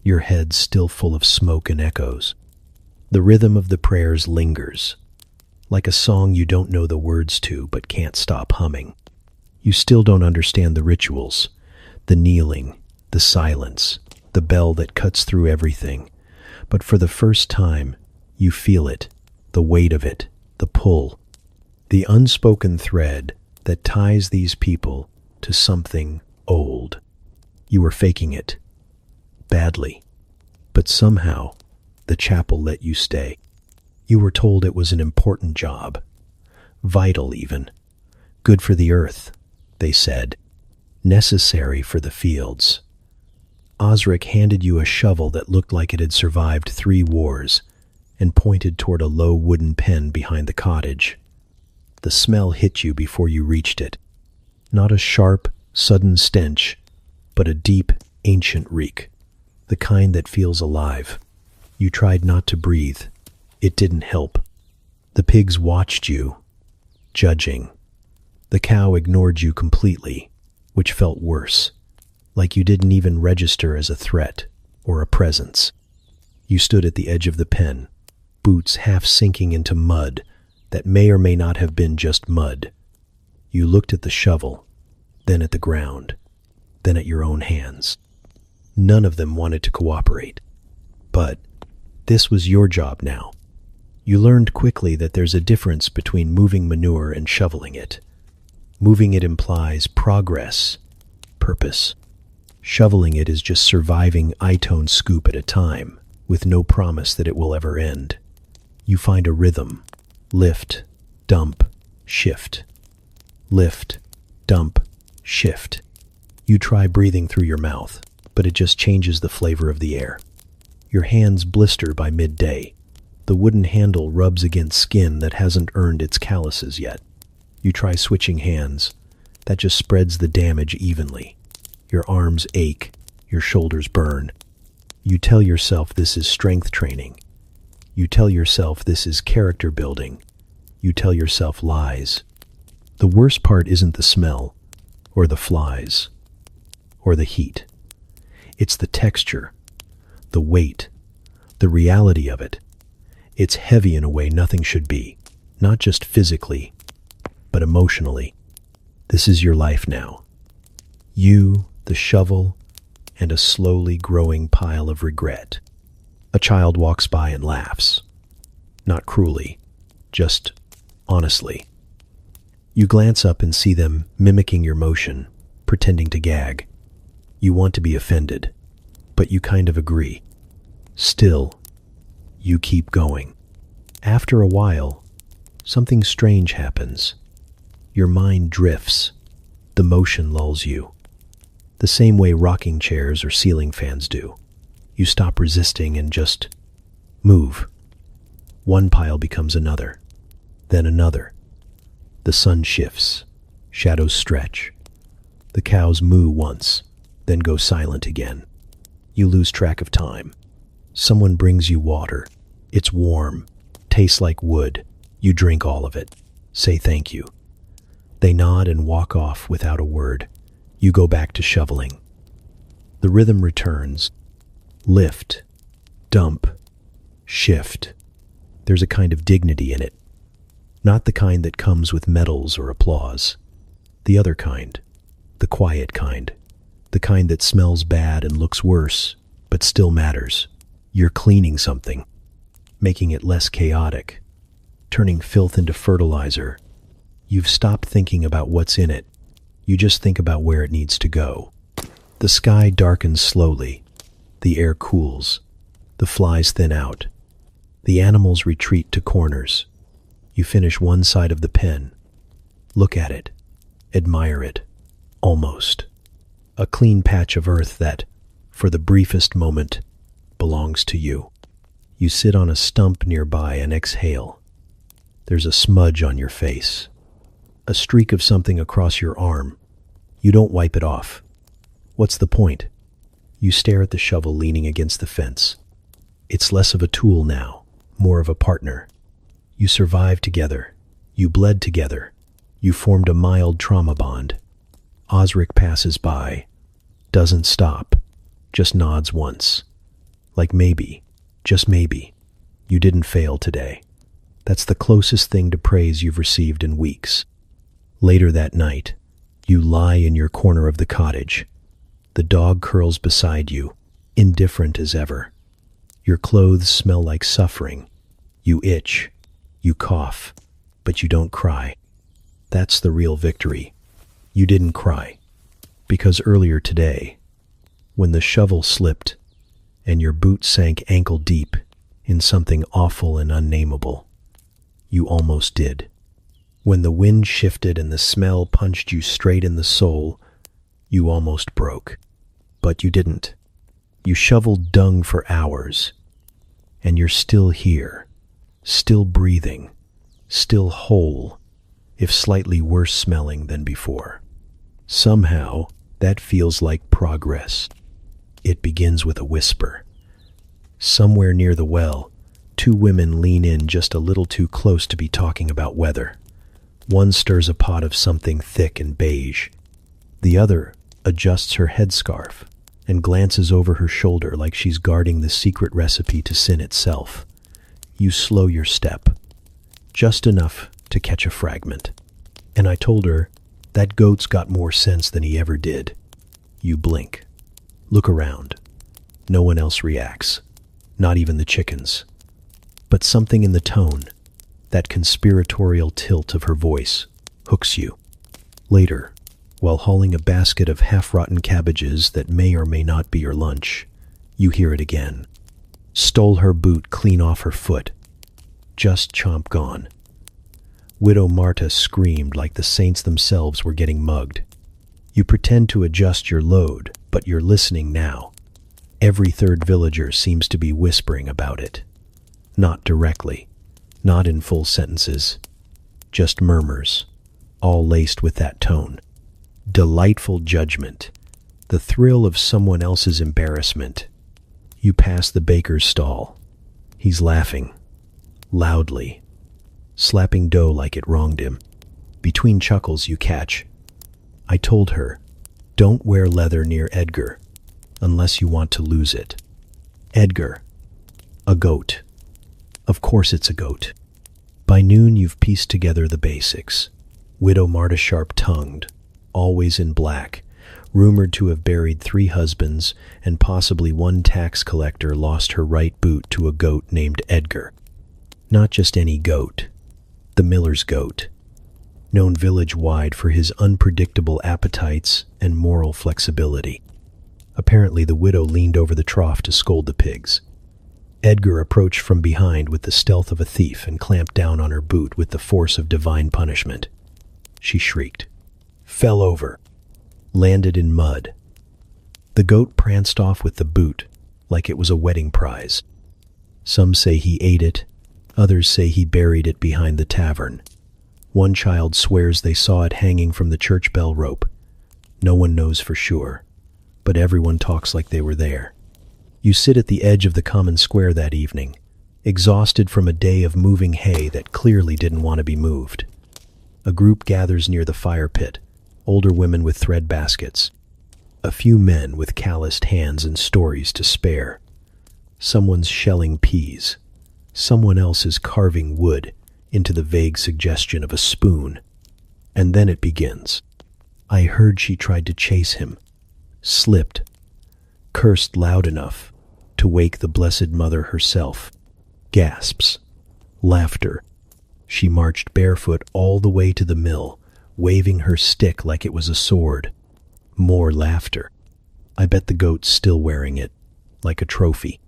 Your head still full of smoke and echoes. The rhythm of the prayers lingers, like a song you don't know the words to but can't stop humming. You still don't understand the rituals, the kneeling, the silence, the bell that cuts through everything. But for the first time, you feel it, the weight of it, the pull. The unspoken thread that ties these people to something old. You were faking it. Badly. But somehow, the chapel let you stay. You were told it was an important job. Vital, even. Good for the earth, they said. Necessary for the fields. Osric handed you a shovel that looked like it had survived 3 wars and pointed toward a low wooden pen behind the cottage. The smell hit you before you reached it. Not a sharp, sudden stench, but a deep, ancient reek. The kind that feels alive. You tried not to breathe. It didn't help. The pigs watched you, judging. The cow ignored you completely, which felt worse, like you didn't even register as a threat or a presence. You stood at the edge of the pen, boots half sinking into mud that may or may not have been just mud. You looked at the shovel, then at the ground, then at your own hands. None of them wanted to cooperate. But this was your job now. You learned quickly that there's a difference between moving manure and shoveling it. Moving it implies progress, purpose. Shoveling it is just surviving I-tone scoop at a time, with no promise that it will ever end. You find a rhythm. Lift, dump, shift. Lift, dump, shift. You try breathing through your mouth, but it just changes the flavor of the air. Your hands blister by midday. The wooden handle rubs against skin that hasn't earned its calluses yet. You try switching hands. That just spreads the damage evenly. Your arms ache. Your shoulders burn. You tell yourself this is strength training. You tell yourself this is character building. You tell yourself lies. The worst part isn't the smell, or the flies, or the heat. It's the texture, the weight, the reality of it. It's heavy in a way nothing should be, not just physically, but emotionally. This is your life now. You, the shovel, and a slowly growing pile of regret. A child walks by and laughs. Not cruelly, just honestly. You glance up and see them mimicking your motion, pretending to gag. You want to be offended, but you kind of agree. Still, you keep going. After a while, something strange happens. Your mind drifts. The motion lulls you. The same way rocking chairs or ceiling fans do. You stop resisting and just move. One pile becomes another, then another. The sun shifts. Shadows stretch. The cows moo once, then go silent again. You lose track of time. Someone brings you water. It's warm, tastes like wood. You drink all of it. Say thank you. They nod and walk off without a word. You go back to shoveling. The rhythm returns. Lift, dump, shift. There's a kind of dignity in it. Not the kind that comes with medals or applause. The other kind. The quiet kind. The kind that smells bad and looks worse, but still matters. You're cleaning something, making it less chaotic, turning filth into fertilizer. You've stopped thinking about what's in it. You just think about where it needs to go. The sky darkens slowly. The air cools. The flies thin out. The animals retreat to corners. You finish one side of the pen. Look at it. Admire it. Almost. A clean patch of earth that, for the briefest moment, belongs to you. You sit on a stump nearby and exhale. There's a smudge on your face. A streak of something across your arm. You don't wipe it off. What's the point? You stare at the shovel leaning against the fence. It's less of a tool now, more of a partner. You survived together. You bled together. You formed a mild trauma bond. Osric passes by, doesn't stop, just nods once. Like maybe, just maybe, you didn't fail today. That's the closest thing to praise you've received in weeks. Later that night, you lie in your corner of the cottage. The dog curls beside you, indifferent as ever. Your clothes smell like suffering. You itch, you cough, but you don't cry. That's the real victory. You didn't cry. Because earlier today, when the shovel slipped and your boot sank ankle deep in something awful and unnameable, you almost did. When the wind shifted and the smell punched you straight in the soul, you almost broke. But you didn't. You shoveled dung for hours, and you're still here, still breathing, still whole, if slightly worse smelling than before. Somehow, that feels like progress. It begins with a whisper. Somewhere near the well, two women lean in just a little too close to be talking about weather. One stirs a pot of something thick and beige. The other adjusts her headscarf and glances over her shoulder like she's guarding the secret recipe to sin itself. You slow your step, just enough to catch a fragment. And I told her, that goat's got more sense than he ever did. You blink. Look around. No one else reacts. Not even the chickens. But something in the tone, that conspiratorial tilt of her voice, hooks you. Later, while hauling a basket of half-rotten cabbages that may or may not be your lunch, you hear it again. Stole her boot clean off her foot. Just chomp gone. Widow Marta screamed like the saints themselves were getting mugged. You pretend to adjust your load, but you're listening now. Every third villager seems to be whispering about it. Not directly, not in full sentences, just murmurs, all laced with that tone. Delightful judgment, the thrill of someone else's embarrassment. You pass the baker's stall. He's laughing, loudly, slapping dough like it wronged him. Between chuckles you catch, I told her, don't wear leather near Edgar, unless you want to lose it. Edgar, a goat. Of course it's a goat. By noon you've pieced together the basics. Widow Marta sharp-tongued, always in black, rumored to have buried 3 husbands, and possibly 1 tax collector lost her right boot to a goat named Edgar. Not just any goat, the miller's goat, known village-wide for his unpredictable appetites and moral flexibility. Apparently the widow leaned over the trough to scold the pigs. Edgar approached from behind with the stealth of a thief and clamped down on her boot with the force of divine punishment. She shrieked, fell over, landed in mud. The goat pranced off with the boot like it was a wedding prize. Some say he ate it, others say he buried it behind the tavern. One child swears they saw it hanging from the church bell rope. No one knows for sure, but everyone talks like they were there. You sit at the edge of the common square that evening, exhausted from a day of moving hay that clearly didn't want to be moved. A group gathers near the fire pit, older women with thread baskets, a few men with calloused hands and stories to spare. Someone's shelling peas, someone else is carving wood into the vague suggestion of a spoon. And then it begins. I heard she tried to chase him, slipped, cursed loud enough to wake the Blessed Mother herself. Gasps, laughter. She marched barefoot all the way to the mill, waving her stick like it was a sword. More laughter. I bet the goat's still wearing it, like a trophy.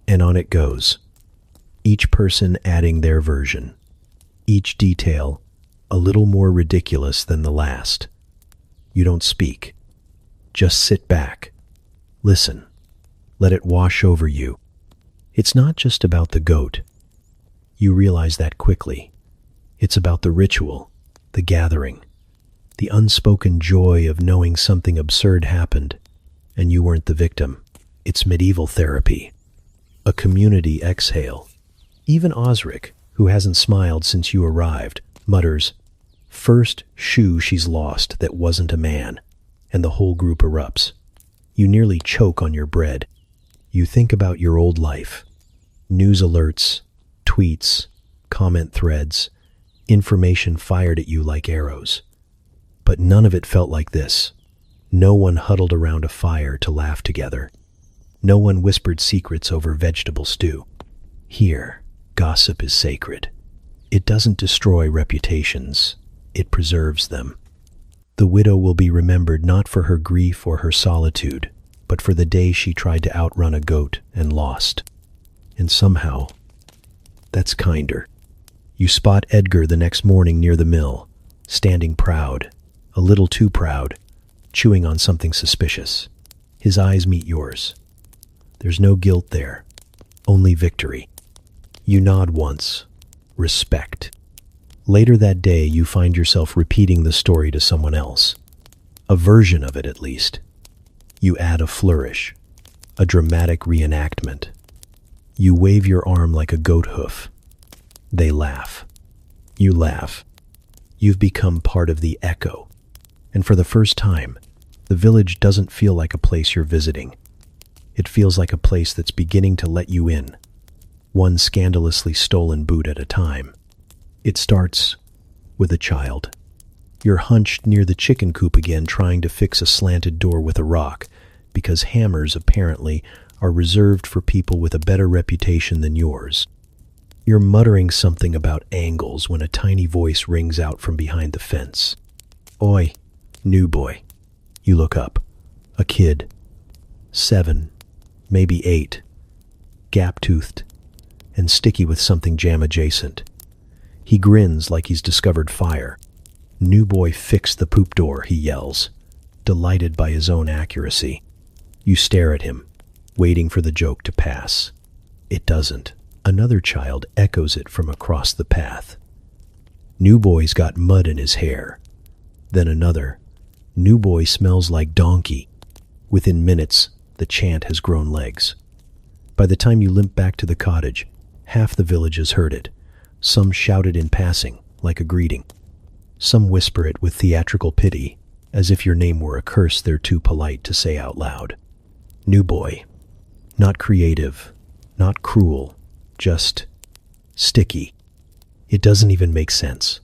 And on it goes. Each person adding their version. Each detail a little more ridiculous than the last. You don't speak. Just sit back. Listen. Let it wash over you. It's not just about the goat. You realize that quickly. It's about the ritual, the gathering, the unspoken joy of knowing something absurd happened, and you weren't the victim. It's medieval therapy. A community exhale. Even Osric, who hasn't smiled since you arrived, mutters, first shoe she's lost that wasn't a man, and the whole group erupts. You nearly choke on your bread. You think about your old life. News alerts, tweets, comment threads, information fired at you like arrows. But none of it felt like this. No one huddled around a fire to laugh together. No one whispered secrets over vegetable stew. Here, gossip is sacred. It doesn't destroy reputations. it preserves them. The widow will be remembered not for her grief or her solitude, but for the day she tried to outrun a goat and lost. And somehow, that's kinder. You spot Edgar the next morning near the mill, standing proud, a little too proud, chewing on something suspicious. His eyes meet yours. There's no guilt there, only victory. You nod once. Respect. Later that day, you find yourself repeating the story to someone else. A version of it, at least. You add a flourish, a dramatic reenactment. You wave your arm like a goat hoof. They laugh. You laugh. You've become part of the echo. And for the first time, the village doesn't feel like a place you're visiting. It feels like a place that's beginning to let you in, one scandalously stolen boot at a time. It starts with a child. You're hunched near the chicken coop again, trying to fix a slanted door with a rock, because hammers, apparently, are reserved for people with a better reputation than yours. You're muttering something about angles when a tiny voice rings out from behind the fence. Oi, new boy. You look up. A kid. 7, maybe 8. Gap-toothed and sticky with something jam-adjacent. He grins like he's discovered fire. New boy, fix the poop door, he yells, delighted by his own accuracy. You stare at him, waiting for the joke to pass. It doesn't. Another child echoes it from across the path. New boy's got mud in his hair. Then another. New boy smells like donkey. Within minutes, the chant has grown legs. By the time you limp back to the cottage, half the village has heard it. Some shout it in passing, like a greeting. Some whisper it with theatrical pity, as if your name were a curse they're too polite to say out loud. New boy. Not creative, not cruel, just sticky. It doesn't even make sense.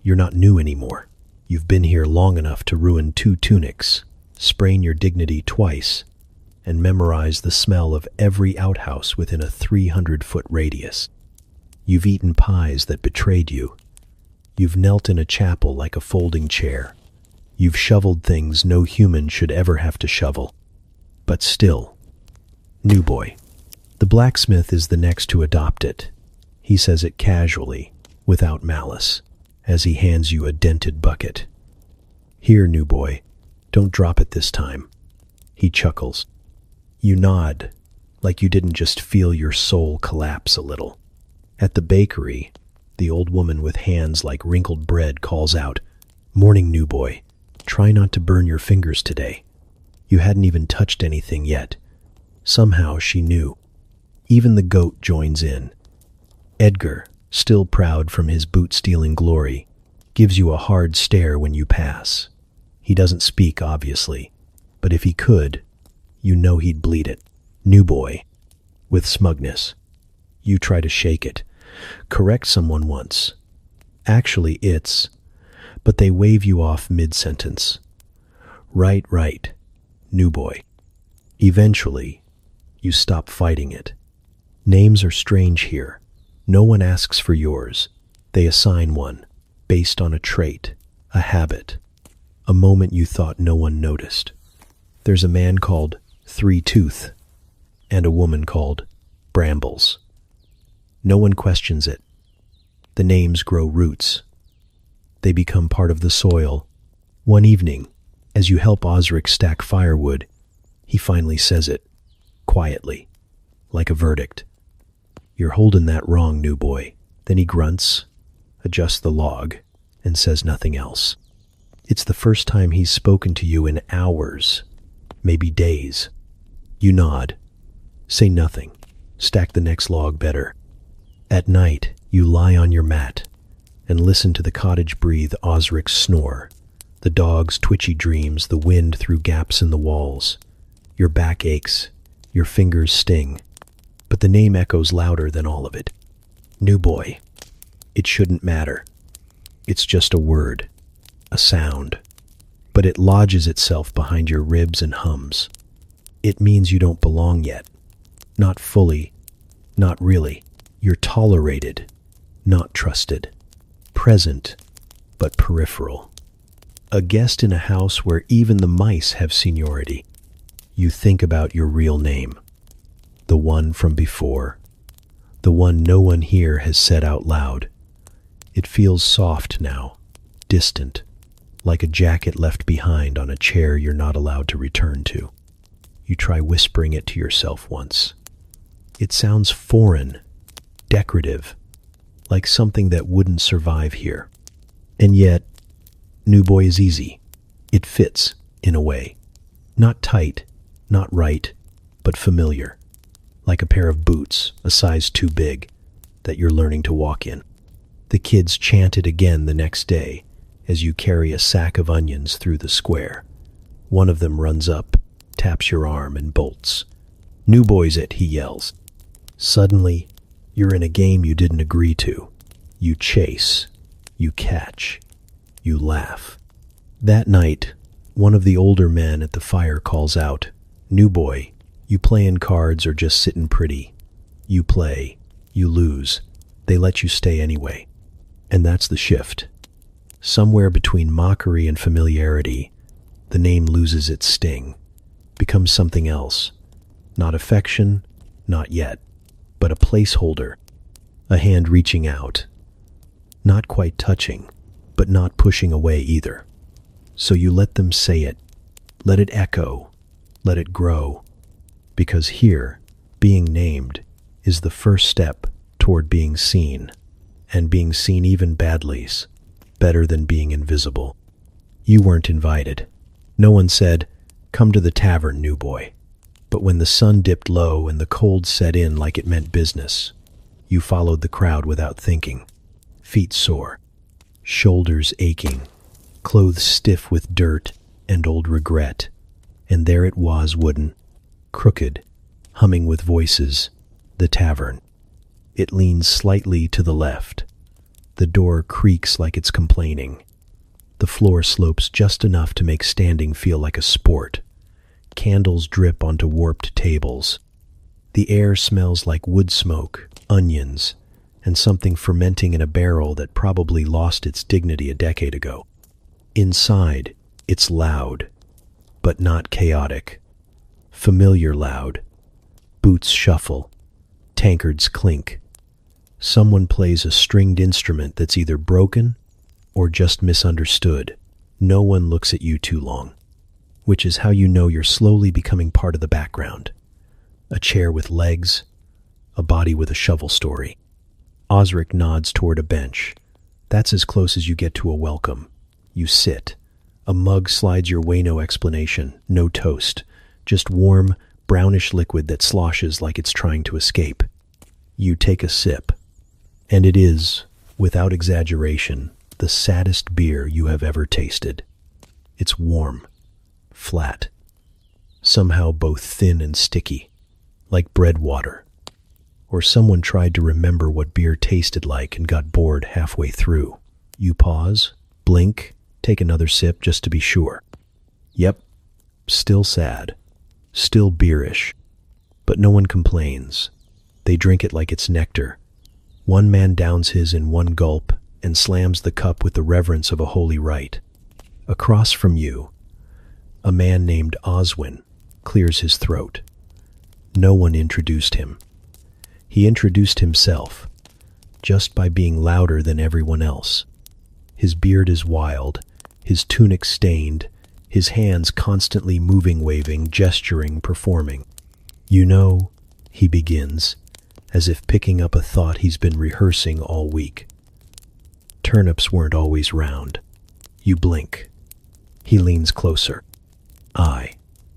You're not new anymore. You've been here long enough to ruin 2 tunics, sprain your dignity twice, and memorize the smell of every outhouse within a 300-foot radius. You've eaten pies that betrayed you. You've knelt in a chapel like a folding chair. You've shoveled things no human should ever have to shovel. But still, new boy. The blacksmith is the next to adopt it. He says it casually, without malice, as he hands you a dented bucket. Here, new boy, don't drop it this time. He chuckles. You nod, like you didn't just feel your soul collapse a little. At the bakery, the old woman with hands like wrinkled bread calls out, "Morning, new boy. Try not to burn your fingers today." You hadn't even touched anything yet. Somehow she knew. Even the goat joins in. Edgar, still proud from his boot-stealing glory, gives you a hard stare when you pass. He doesn't speak, obviously, but if he could, you know he'd bleed it. New boy, with smugness. You try to shake it, correct someone once. Actually, but they wave you off mid-sentence. Right, new boy. Eventually, you stop fighting it. Names are strange here. No one asks for yours. They assign one, based on a trait, a habit, a moment you thought no one noticed. There's a man called 3-Tooth, and a woman called Brambles. No one questions it. The names grow roots. They become part of the soil. One evening, as you help Osric stack firewood, he finally says it, quietly, like a verdict. You're holding that wrong, new boy. Then he grunts, adjusts the log, and says nothing else. It's the first time he's spoken to you in hours, maybe days. You nod, say nothing, stack the next log better. At night, you lie on your mat and listen to the cottage breathe Osric's snore, the dog's twitchy dreams, the wind through gaps in the walls. Your back aches, your fingers sting, but the name echoes louder than all of it. New boy. It shouldn't matter. It's just a word, a sound, but it lodges itself behind your ribs and hums. It means you don't belong yet. Not fully, not really. You're tolerated, not trusted. Present, but peripheral. A guest in a house where even the mice have seniority. You think about your real name. The one from before. The one no one here has said out loud. It feels soft now, distant, like a jacket left behind on a chair you're not allowed to return to. You try whispering it to yourself once. It sounds foreign, decorative, like something that wouldn't survive here. And yet, New Boy is easy. It fits, in a way. Not tight, not right, but familiar. Like a pair of boots, a size too big, that you're learning to walk in. The kids chant it again the next day as you carry a sack of onions through the square. One of them runs up, taps your arm, and bolts. New Boy's it, he yells. Suddenly, you're in a game you didn't agree to. You chase. You catch. You laugh. That night, one of the older men at the fire calls out, "New Boy, you playing cards or just sitting pretty? You play. You lose. They let you stay anyway." And that's the shift. Somewhere between mockery and familiarity, the name loses its sting, becomes something else. Not affection, not yet, but a placeholder, a hand reaching out. Not quite touching, but not pushing away either. So you let them say it, let it echo, let it grow. Because here, being named is the first step toward being seen, and being seen even badly's better than being invisible. You weren't invited. No one said, "Come to the tavern, New Boy." But when the sun dipped low and the cold set in like it meant business, you followed the crowd without thinking. Feet sore, shoulders aching, clothes stiff with dirt and old regret. And there it was, wooden, crooked, humming with voices, the tavern. It leans slightly to the left. The door creaks like it's complaining. The floor slopes just enough to make standing feel like a sport. Candles drip onto warped tables. The air smells like wood smoke, onions, and something fermenting in a barrel that probably lost its dignity a decade ago. Inside, it's loud, but not chaotic. Familiar loud. Boots shuffle. Tankards clink. Someone plays a stringed instrument that's either broken or just misunderstood. No one looks at you too long, which is how you know you're slowly becoming part of the background. A chair with legs, a body with a shovel story. Osric nods toward a bench. That's as close as you get to a welcome. You sit. A mug slides your way, no explanation, no toast, just warm, brownish liquid that sloshes like it's trying to escape. You take a sip, and it is, without exaggeration, the saddest beer you have ever tasted. It's warm, flat, somehow both thin and sticky, like bread water. Or someone tried to remember what beer tasted like and got bored halfway through. You pause, blink, take another sip just to be sure. Yep, still sad, still beerish, but no one complains. They drink it like it's nectar. One man downs his in one gulp and slams the cup with the reverence of a holy rite. Across from you, a man named Oswin clears his throat. No one introduced him. He introduced himself, just by being louder than everyone else. His beard is wild, his tunic stained, his hands constantly moving, waving, gesturing, performing. "You know," he begins, as if picking up a thought he's been rehearsing all week. "Turnips weren't always round." You blink. He leans closer. "I,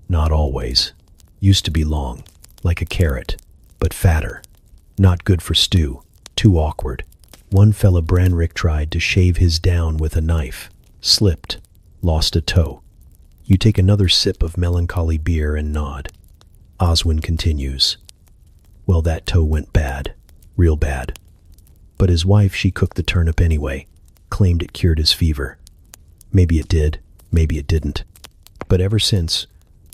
not always. Used to be long, like a carrot, but fatter. Not good for stew, too awkward. One fella Branrick tried to shave his down with a knife, slipped, lost a toe." You take another sip of melancholy beer and nod. Oswin continues. "Well, that toe went bad, real bad. But his wife, she cooked the turnip anyway, claimed it cured his fever. Maybe it did, maybe it didn't. But ever since,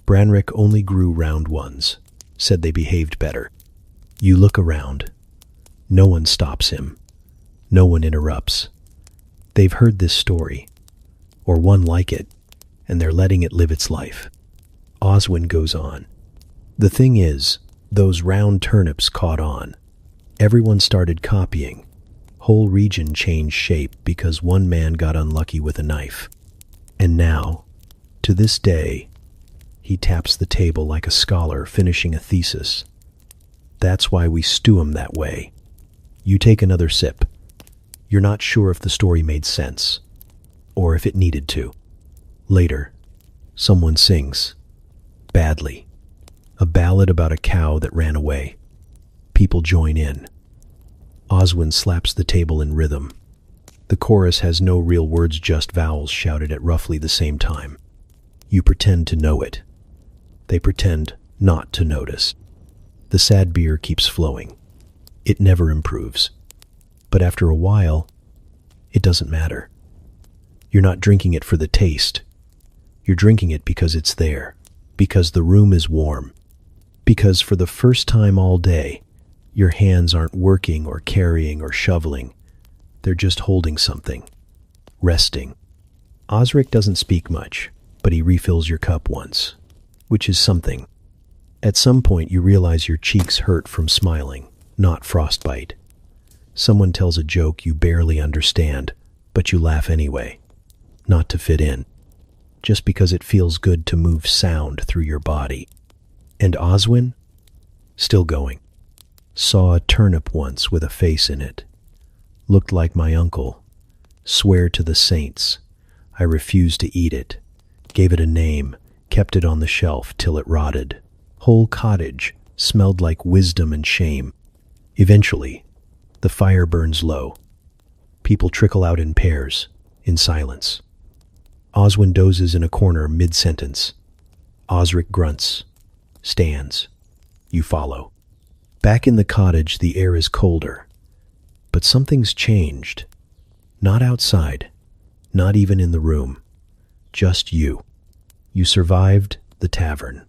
Branrick only grew round ones, said they behaved better." You look around. No one stops him. No one interrupts. They've heard this story, or one like it, and they're letting it live its life. Oswin goes on. The thing is, those round turnips caught on. Everyone started copying. Whole region changed shape because one man got unlucky with a knife. And now, to this day, he taps the table like a scholar finishing a thesis. That's why we stew 'em that way. You take another sip. You're not sure if the story made sense, or if it needed to. Later, someone sings, badly, a ballad about a cow that ran away. People join in. Oswin slaps the table in rhythm. The chorus has no real words, just vowels shouted at roughly the same time. You pretend to know it. They pretend not to notice. The sad beer keeps flowing. It never improves. But after a while, it doesn't matter. You're not drinking it for the taste. You're drinking it because it's there, because the room is warm, because for the first time all day, your hands aren't working or carrying or shoveling. They're just holding something, resting. Osric doesn't speak much, but he refills your cup once, which is something. At some point, you realize your cheeks hurt from smiling, not frostbite. Someone tells a joke you barely understand, but you laugh anyway, not to fit in, just because it feels good to move sound through your body. And Oswin, still going, saw a turnip once with a face in it. Looked like my uncle. Swear to the saints. I refused to eat it. Gave it a name, kept it on the shelf till it rotted. Whole cottage smelled like wisdom and shame. Eventually, the fire burns low. People trickle out in pairs, in silence. Oswin dozes in a corner mid-sentence. Osric grunts, stands. You follow. Back in the cottage, the air is colder. But something's changed. Not outside, not even in the room. Just you. You survived the tavern,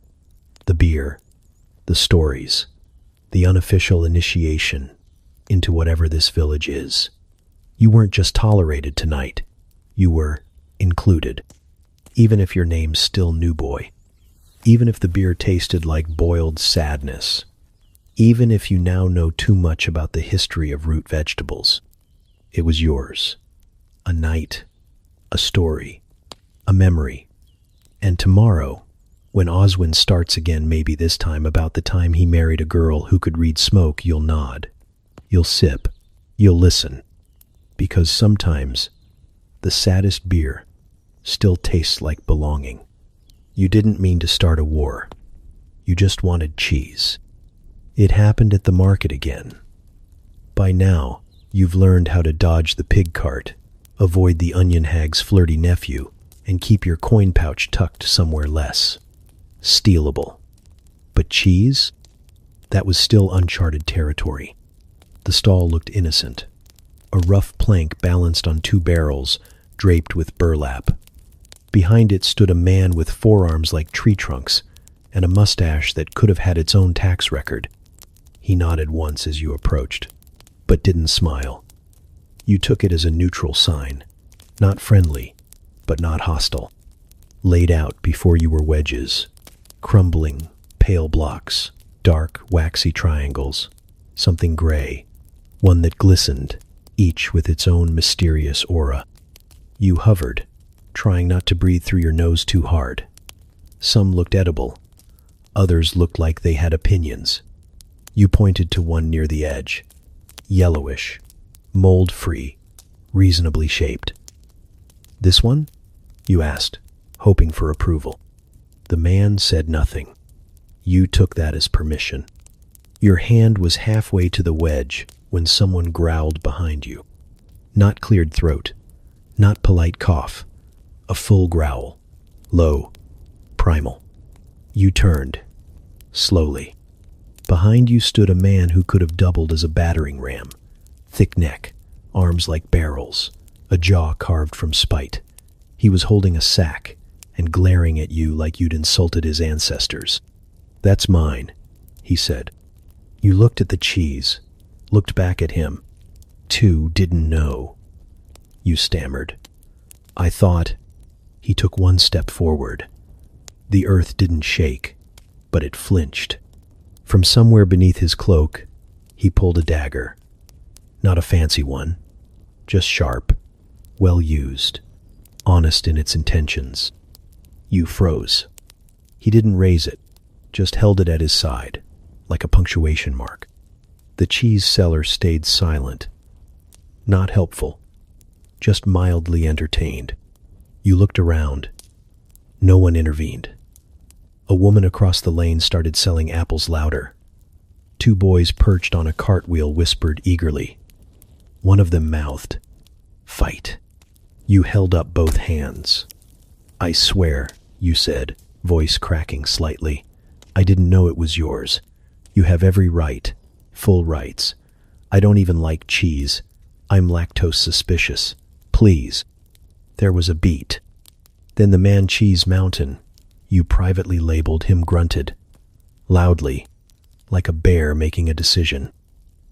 the beer, the stories, the unofficial initiation into whatever this village is. You weren't just tolerated tonight. You were included. Even if your name's still New Boy. Even if the beer tasted like boiled sadness. Even if you now know too much about the history of root vegetables. It was yours. A night, a story, a memory. And tomorrow, when Oswin starts again, maybe this time about the time he married a girl who could read smoke, you'll nod. You'll sip. You'll listen. Because sometimes, the saddest beer still tastes like belonging. You didn't mean to start a war. You just wanted cheese. It happened at the market again. By now, you've learned how to dodge the pig cart, avoid the onion hag's flirty nephew, and keep your coin pouch tucked somewhere less stealable. But cheese? That was still uncharted territory. The stall looked innocent. A rough plank balanced on two barrels, draped with burlap. Behind it stood a man with forearms like tree trunks, and a mustache that could have had its own tax record. He nodded once as you approached, but didn't smile. You took it as a neutral sign, not friendly, but not hostile. Laid out before you were wedges, crumbling, pale blocks, dark, waxy triangles, something gray, one that glistened, each with its own mysterious aura. You hovered, trying not to breathe through your nose too hard. Some looked edible, others looked like they had opinions. You pointed to one near the edge, yellowish, mold-free, reasonably shaped. This one? You asked, hoping for approval. The man said nothing. You took that as permission. Your hand was halfway to the wedge when someone growled behind you. Not cleared throat, not polite cough, a full growl, low, primal. You turned, slowly. Behind you stood a man who could have doubled as a battering ram. Thick neck, arms like barrels, a jaw carved from spite. He was holding a sack and glaring at you like you'd insulted his ancestors. "That's mine," he said. You looked at the cheese, looked back at him. Two didn't know. you stammered. I thought. He took one step forward. The earth didn't shake, but it flinched. From somewhere beneath his cloak, he pulled a dagger. Not a fancy one, just sharp, well used, honest in its intentions. You froze. He didn't raise it, just held it at his side, like a punctuation mark. The cheese seller stayed silent. Not helpful, just mildly entertained. You looked around. No one intervened. A woman across the lane started selling apples louder. Two boys perched on a cartwheel whispered eagerly. One of them mouthed, "Fight." You held up both hands. "I swear," you said, voice cracking slightly, "I didn't know it was yours. You have every right, full rights. I don't even like cheese. I'm lactose suspicious. Please." There was a beat. Then the man Cheese Mountain, you privately labeled him, grunted. Loudly, like a bear making a decision.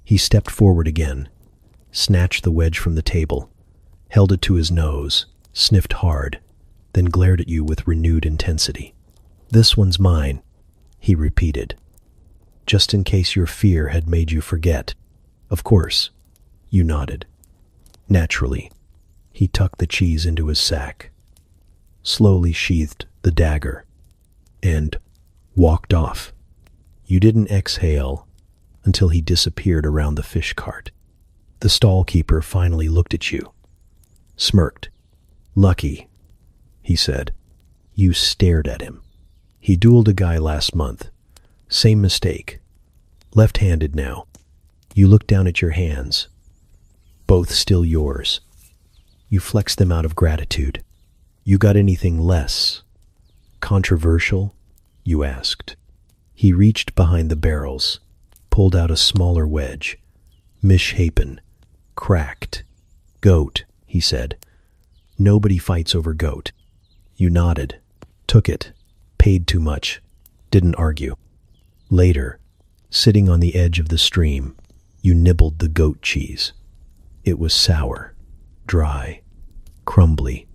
He stepped forward again, snatched the wedge from the table, held it to his nose, sniffed hard, then glared at you with renewed intensity. "This one's mine," he repeated, just in case your fear had made you forget. "Of course," you nodded. Naturally, he tucked the cheese into his sack, slowly sheathed the dagger, and walked off. You didn't exhale until he disappeared around the fish cart. The stall keeper finally looked at you, smirked. "Lucky," he said. You stared at him. He dueled a guy last month. Same mistake. Left-handed now. You looked down at your hands. Both still yours. You flexed them out of gratitude. "You got anything less controversial?" you asked. He reached behind the barrels, pulled out a smaller wedge. Misshapen, cracked. "Goat," he said. "Nobody fights over goat." You nodded, took it, paid too much, didn't argue. Later, sitting on the edge of the stream, you nibbled the goat cheese. It was sour, dry, crumbly,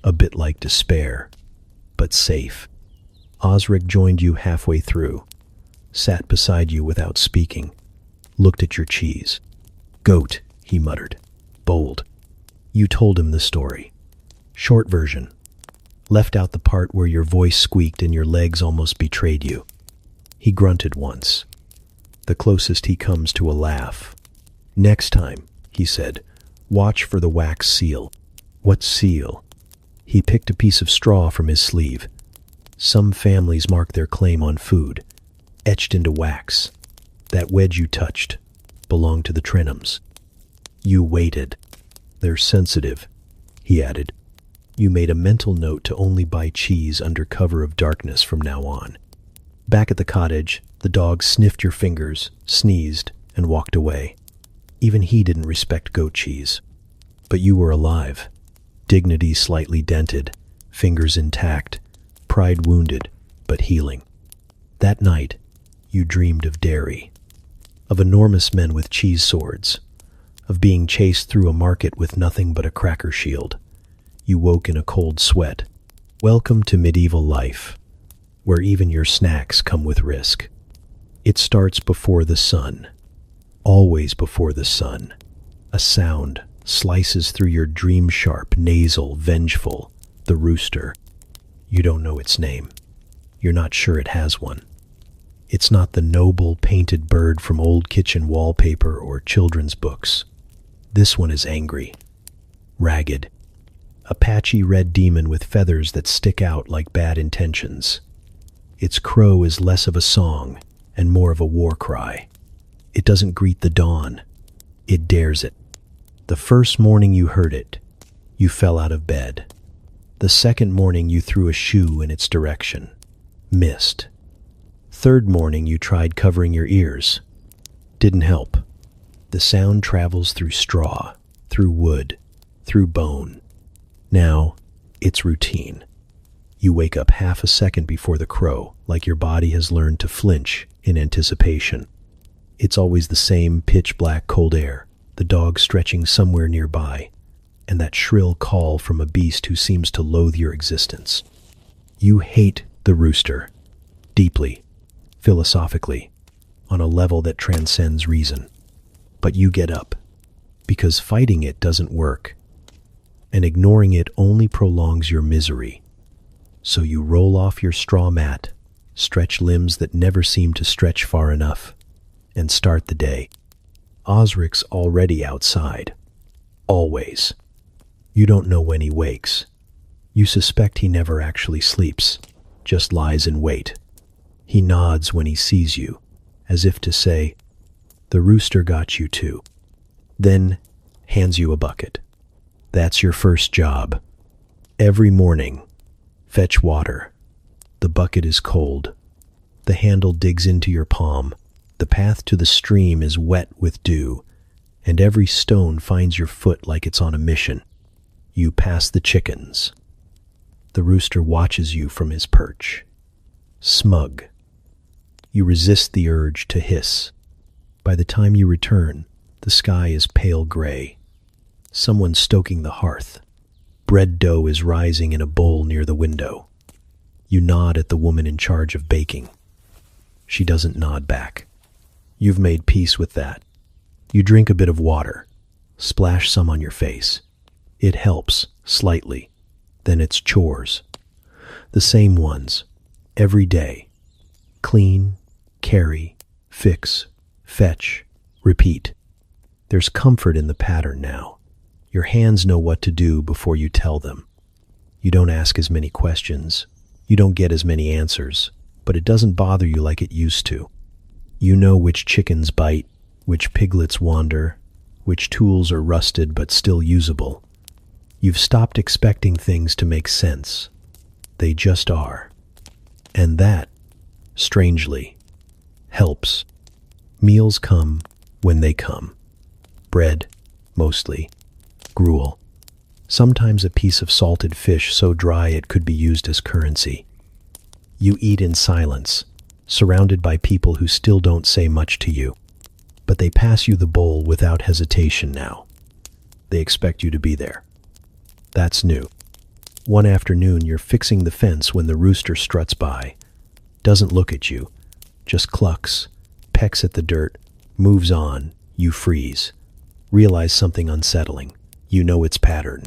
a bit like despair, but safe. Osric joined you halfway through, sat beside you without speaking, looked at your cheese. "Goat," he muttered, bold. You told him the story. Short version. Left out the part where your voice squeaked and your legs almost betrayed you. He grunted once, the closest he comes to a laugh. "Next time," he said, "watch for the wax seal." "What seal?" He picked a piece of straw from his sleeve. "Some families mark their claim on food, etched into wax. That wedge you touched belonged to the Trenhams." You waited. "They're sensitive," he added. You made a mental note to only buy cheese under cover of darkness from now on. Back at the cottage, the dog sniffed your fingers, sneezed, and walked away. Even he didn't respect goat cheese. But you were alive. Dignity slightly dented, fingers intact, pride wounded, but healing. That night, you dreamed of dairy, of enormous men with cheese swords, of being chased through a market with nothing but a cracker shield. You woke in a cold sweat. Welcome to medieval life, where even your snacks come with risk. It starts before the sun, always before the sun. A sound slices through your dream-sharp, nasal, vengeful, the rooster. You don't know its name. You're not sure it has one. It's not the noble, painted bird from old kitchen wallpaper or children's books. This one is angry, ragged, a patchy red demon with feathers that stick out like bad intentions. Its crow is less of a song and more of a war cry. It doesn't greet the dawn. It dares it. The first morning you heard it, you fell out of bed. The second morning you threw a shoe in its direction. Missed. Third morning you tried covering your ears. Didn't help. The sound travels through straw, through wood, through bone. Now, it's routine. You wake up half a second before the crow, like your body has learned to flinch in anticipation. It's always the same pitch-black cold air, the dog stretching somewhere nearby, and that shrill call from a beast who seems to loathe your existence. You hate the rooster, deeply, philosophically, on a level that transcends reason. But you get up, because fighting it doesn't work, and ignoring it only prolongs your misery. So you roll off your straw mat, stretch limbs that never seem to stretch far enough, and start the day. Osric's already outside. Always. You don't know when he wakes. You suspect he never actually sleeps, just lies in wait. He nods when he sees you, as if to say, "The rooster got you too." Then hands you a bucket. That's your first job. Every morning, fetch water. The bucket is cold. The handle digs into your palm. The path to the stream is wet with dew, and every stone finds your foot like it's on a mission. You pass the chickens. The rooster watches you from his perch. Smug. You resist the urge to hiss. By the time you return, the sky is pale gray. Someone's stoking the hearth. Bread dough is rising in a bowl near the window. You nod at the woman in charge of baking. She doesn't nod back. You've made peace with that. You drink a bit of water, splash some on your face. It helps, slightly. Then it's chores. The same ones, every day. Clean, carry, fix, fetch, repeat. There's comfort in the pattern now. Your hands know what to do before you tell them. You don't ask as many questions. You don't get as many answers, but it doesn't bother you like it used to. You know which chickens bite, which piglets wander, which tools are rusted but still usable. You've stopped expecting things to make sense. They just are. And that, strangely, helps. Meals come when they come. Bread, mostly. Gruel. Sometimes a piece of salted fish so dry it could be used as currency. You eat in silence, surrounded by people who still don't say much to you. But they pass you the bowl without hesitation now. They expect you to be there. That's new. One afternoon, you're fixing the fence when the rooster struts by. Doesn't look at you, just clucks, pecks at the dirt, moves on. You freeze. Realize something unsettling. You know its pattern,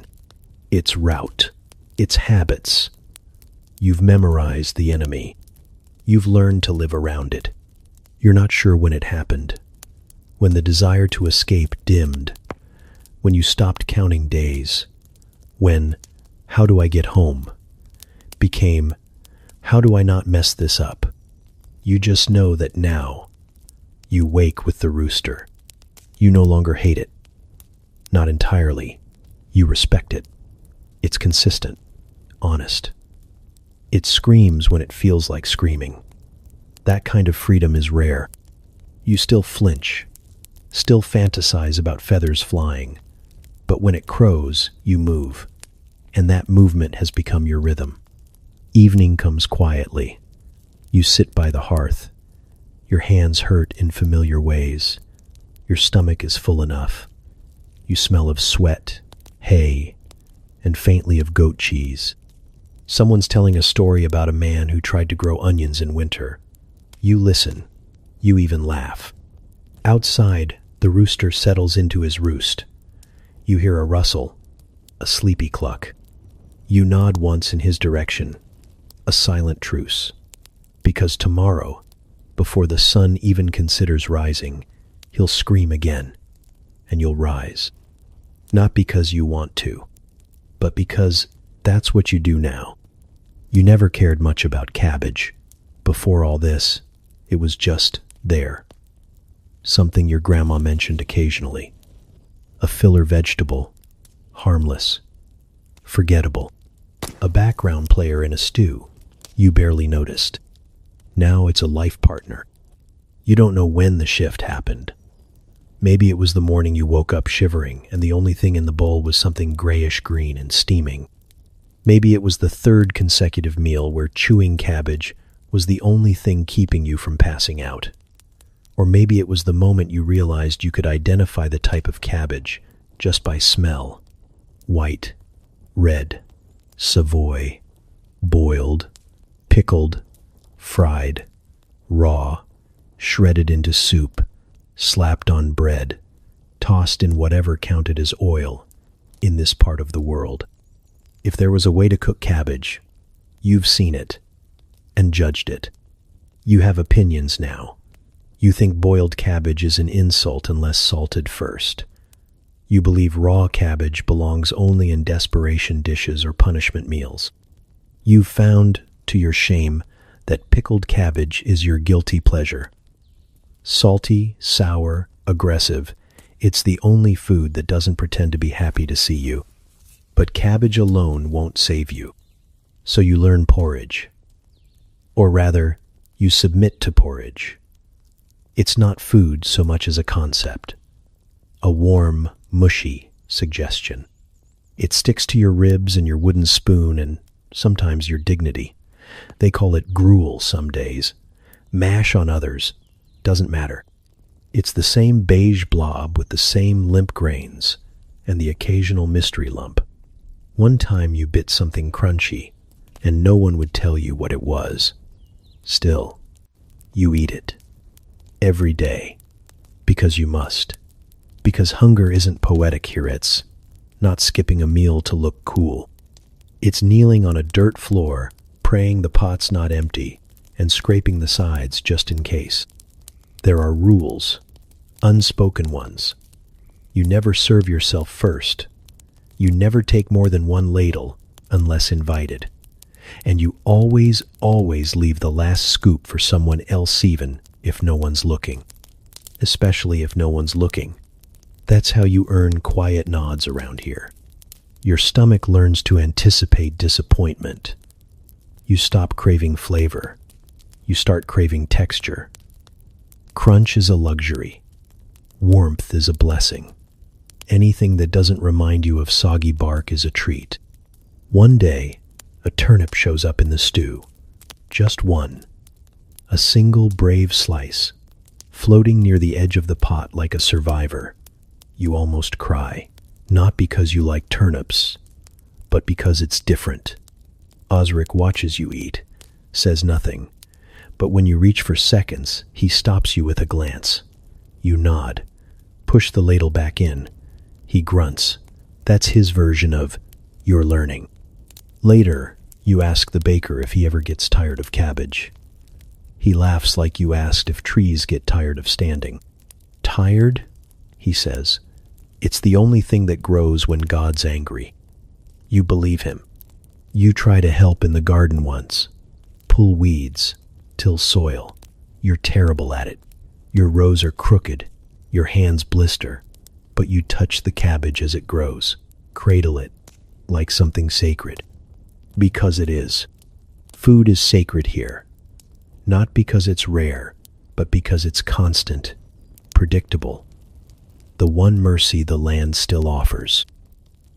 its route, its habits. You've memorized the enemy. You've learned to live around it. You're not sure when it happened. When the desire to escape dimmed. When you stopped counting days. When, "How do I get home?" became, "How do I not mess this up?" You just know that now. You wake with the rooster. You no longer hate it. Not entirely. You respect it. It's consistent, honest. It screams when it feels like screaming. That kind of freedom is rare. You still flinch, still fantasize about feathers flying, but when it crows, you move, and that movement has become your rhythm. Evening comes quietly. You sit by the hearth. Your hands hurt in familiar ways. Your stomach is full enough. You smell of sweat, hay, and faintly of goat cheese. Someone's telling a story about a man who tried to grow onions in winter. You listen. You even laugh. Outside, the rooster settles into his roost. You hear a rustle, a sleepy cluck. You nod once in his direction, a silent truce. Because tomorrow, before the sun even considers rising, he'll scream again, and you'll rise. Not because you want to, but because that's what you do now. You never cared much about cabbage. Before all this, it was just there. Something your grandma mentioned occasionally. A filler vegetable, harmless, forgettable. A background player in a stew you barely noticed. Now it's a life partner. You don't know when the shift happened. Maybe it was the morning you woke up shivering and the only thing in the bowl was something grayish-green and steaming. Maybe it was the third consecutive meal where chewing cabbage was the only thing keeping you from passing out. Or maybe it was the moment you realized you could identify the type of cabbage just by smell. white, red, Savoy, boiled, pickled, fried, raw, shredded into soup, slapped on bread, tossed in whatever counted as oil in this part of the world. If there was a way to cook cabbage, you've seen it and judged it. You have opinions now. You think boiled cabbage is an insult unless salted first. You believe raw cabbage belongs only in desperation dishes or punishment meals. You've found, to your shame, that pickled cabbage is your guilty pleasure. Salty, sour, aggressive, it's the only food that doesn't pretend to be happy to see you. But cabbage alone won't save you. So you learn porridge. Or rather, you submit to porridge. It's not food so much as a concept. A warm, mushy suggestion. It sticks to your ribs and your wooden spoon and sometimes your dignity. They call it gruel some days. Mash on others. Doesn't matter. It's the same beige blob with the same limp grains and the occasional mystery lump. One time you bit something crunchy and no one would tell you what it was. Still, you eat it. Every day. Because you must. Because hunger isn't poetic here, it's not skipping a meal to look cool. It's kneeling on a dirt floor, praying the pot's not empty, and scraping the sides just in case. There are rules, unspoken ones. You never serve yourself first. You never take more than one ladle unless invited. And you always leave the last scoop for someone else even if no one's looking. Especially if no one's looking. That's how you earn quiet nods around here. Your stomach learns to anticipate disappointment. You stop craving flavor. You start craving texture. Crunch is a luxury. Warmth is a blessing. Anything that doesn't remind you of soggy bark is a treat. One day, a turnip shows up in the stew. Just one. A single brave slice, floating near the edge of the pot like a survivor. You almost cry, not because you like turnips, but because it's different. Osric watches you eat, says nothing, but when you reach for seconds, he stops you with a glance. You nod, push the ladle back in. He grunts. That's his version of, "You're learning." Later, you ask the baker if he ever gets tired of cabbage. He laughs like you asked if trees get tired of standing. Tired? He says. It's the only thing that grows when God's angry. You believe him. You try to help in the garden once. Pull weeds, till soil. You're terrible at it. Your rows are crooked. Your hands blister. But you touch the cabbage as it grows. Cradle it, like something sacred. Because it is. Food is sacred here. Not because it's rare, but because it's constant, predictable. The one mercy the land still offers.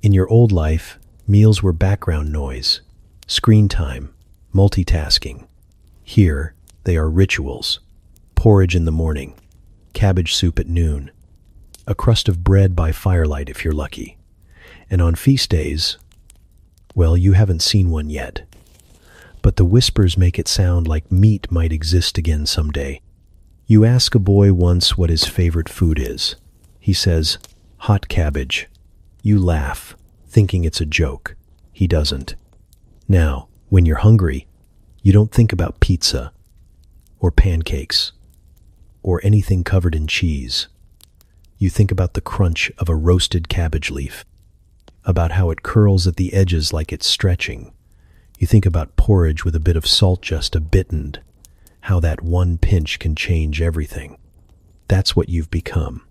In your old life, meals were background noise, screen time, multitasking. Here, they are rituals. Porridge in the morning, cabbage soup at noon, a crust of bread by firelight if you're lucky. And on feast days, well, you haven't seen one yet. But the whispers make it sound like meat might exist again someday. You ask a boy once what his favorite food is. He says, hot cabbage. You laugh, thinking it's a joke. He doesn't. Now, when you're hungry, you don't think about pizza, or pancakes, or anything covered in cheese. You think about the crunch of a roasted cabbage leaf, about how it curls at the edges like it's stretching. You think about porridge with a bit of salt just a bit, how that one pinch can change everything. That's what you've become.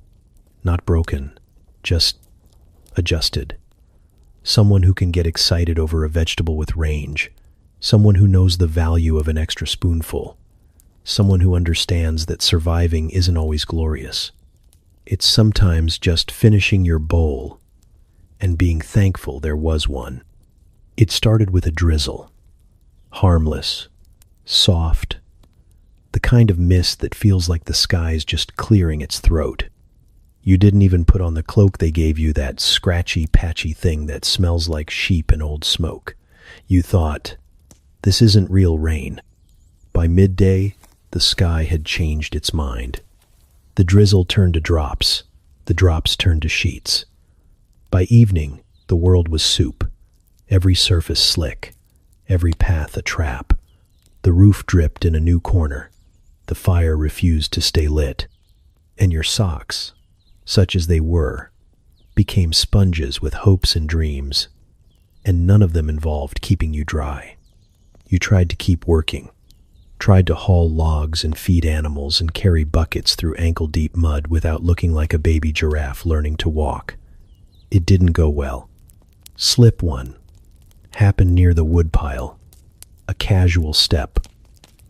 Not broken, just adjusted. Someone who can get excited over a vegetable with range. Someone who knows the value of an extra spoonful. Someone who understands that surviving isn't always glorious. It's sometimes just finishing your bowl and being thankful there was one. It started with a drizzle. Harmless, soft, the kind of mist that feels like the sky's just clearing its throat. You didn't even put on the cloak they gave you, that scratchy, patchy thing that smells like sheep and old smoke. You thought, this isn't real rain. By midday, the sky had changed its mind. The drizzle turned to drops. The drops turned to sheets. By evening, the world was soup. Every surface slick. Every path a trap. The roof dripped in a new corner. The fire refused to stay lit. And your socks, such as they were, became sponges with hopes and dreams. And none of them involved keeping you dry. You tried to keep working. Tried to haul logs and feed animals and carry buckets through ankle-deep mud without looking like a baby giraffe learning to walk. It didn't go well. Slip one happened near the woodpile. A casual step.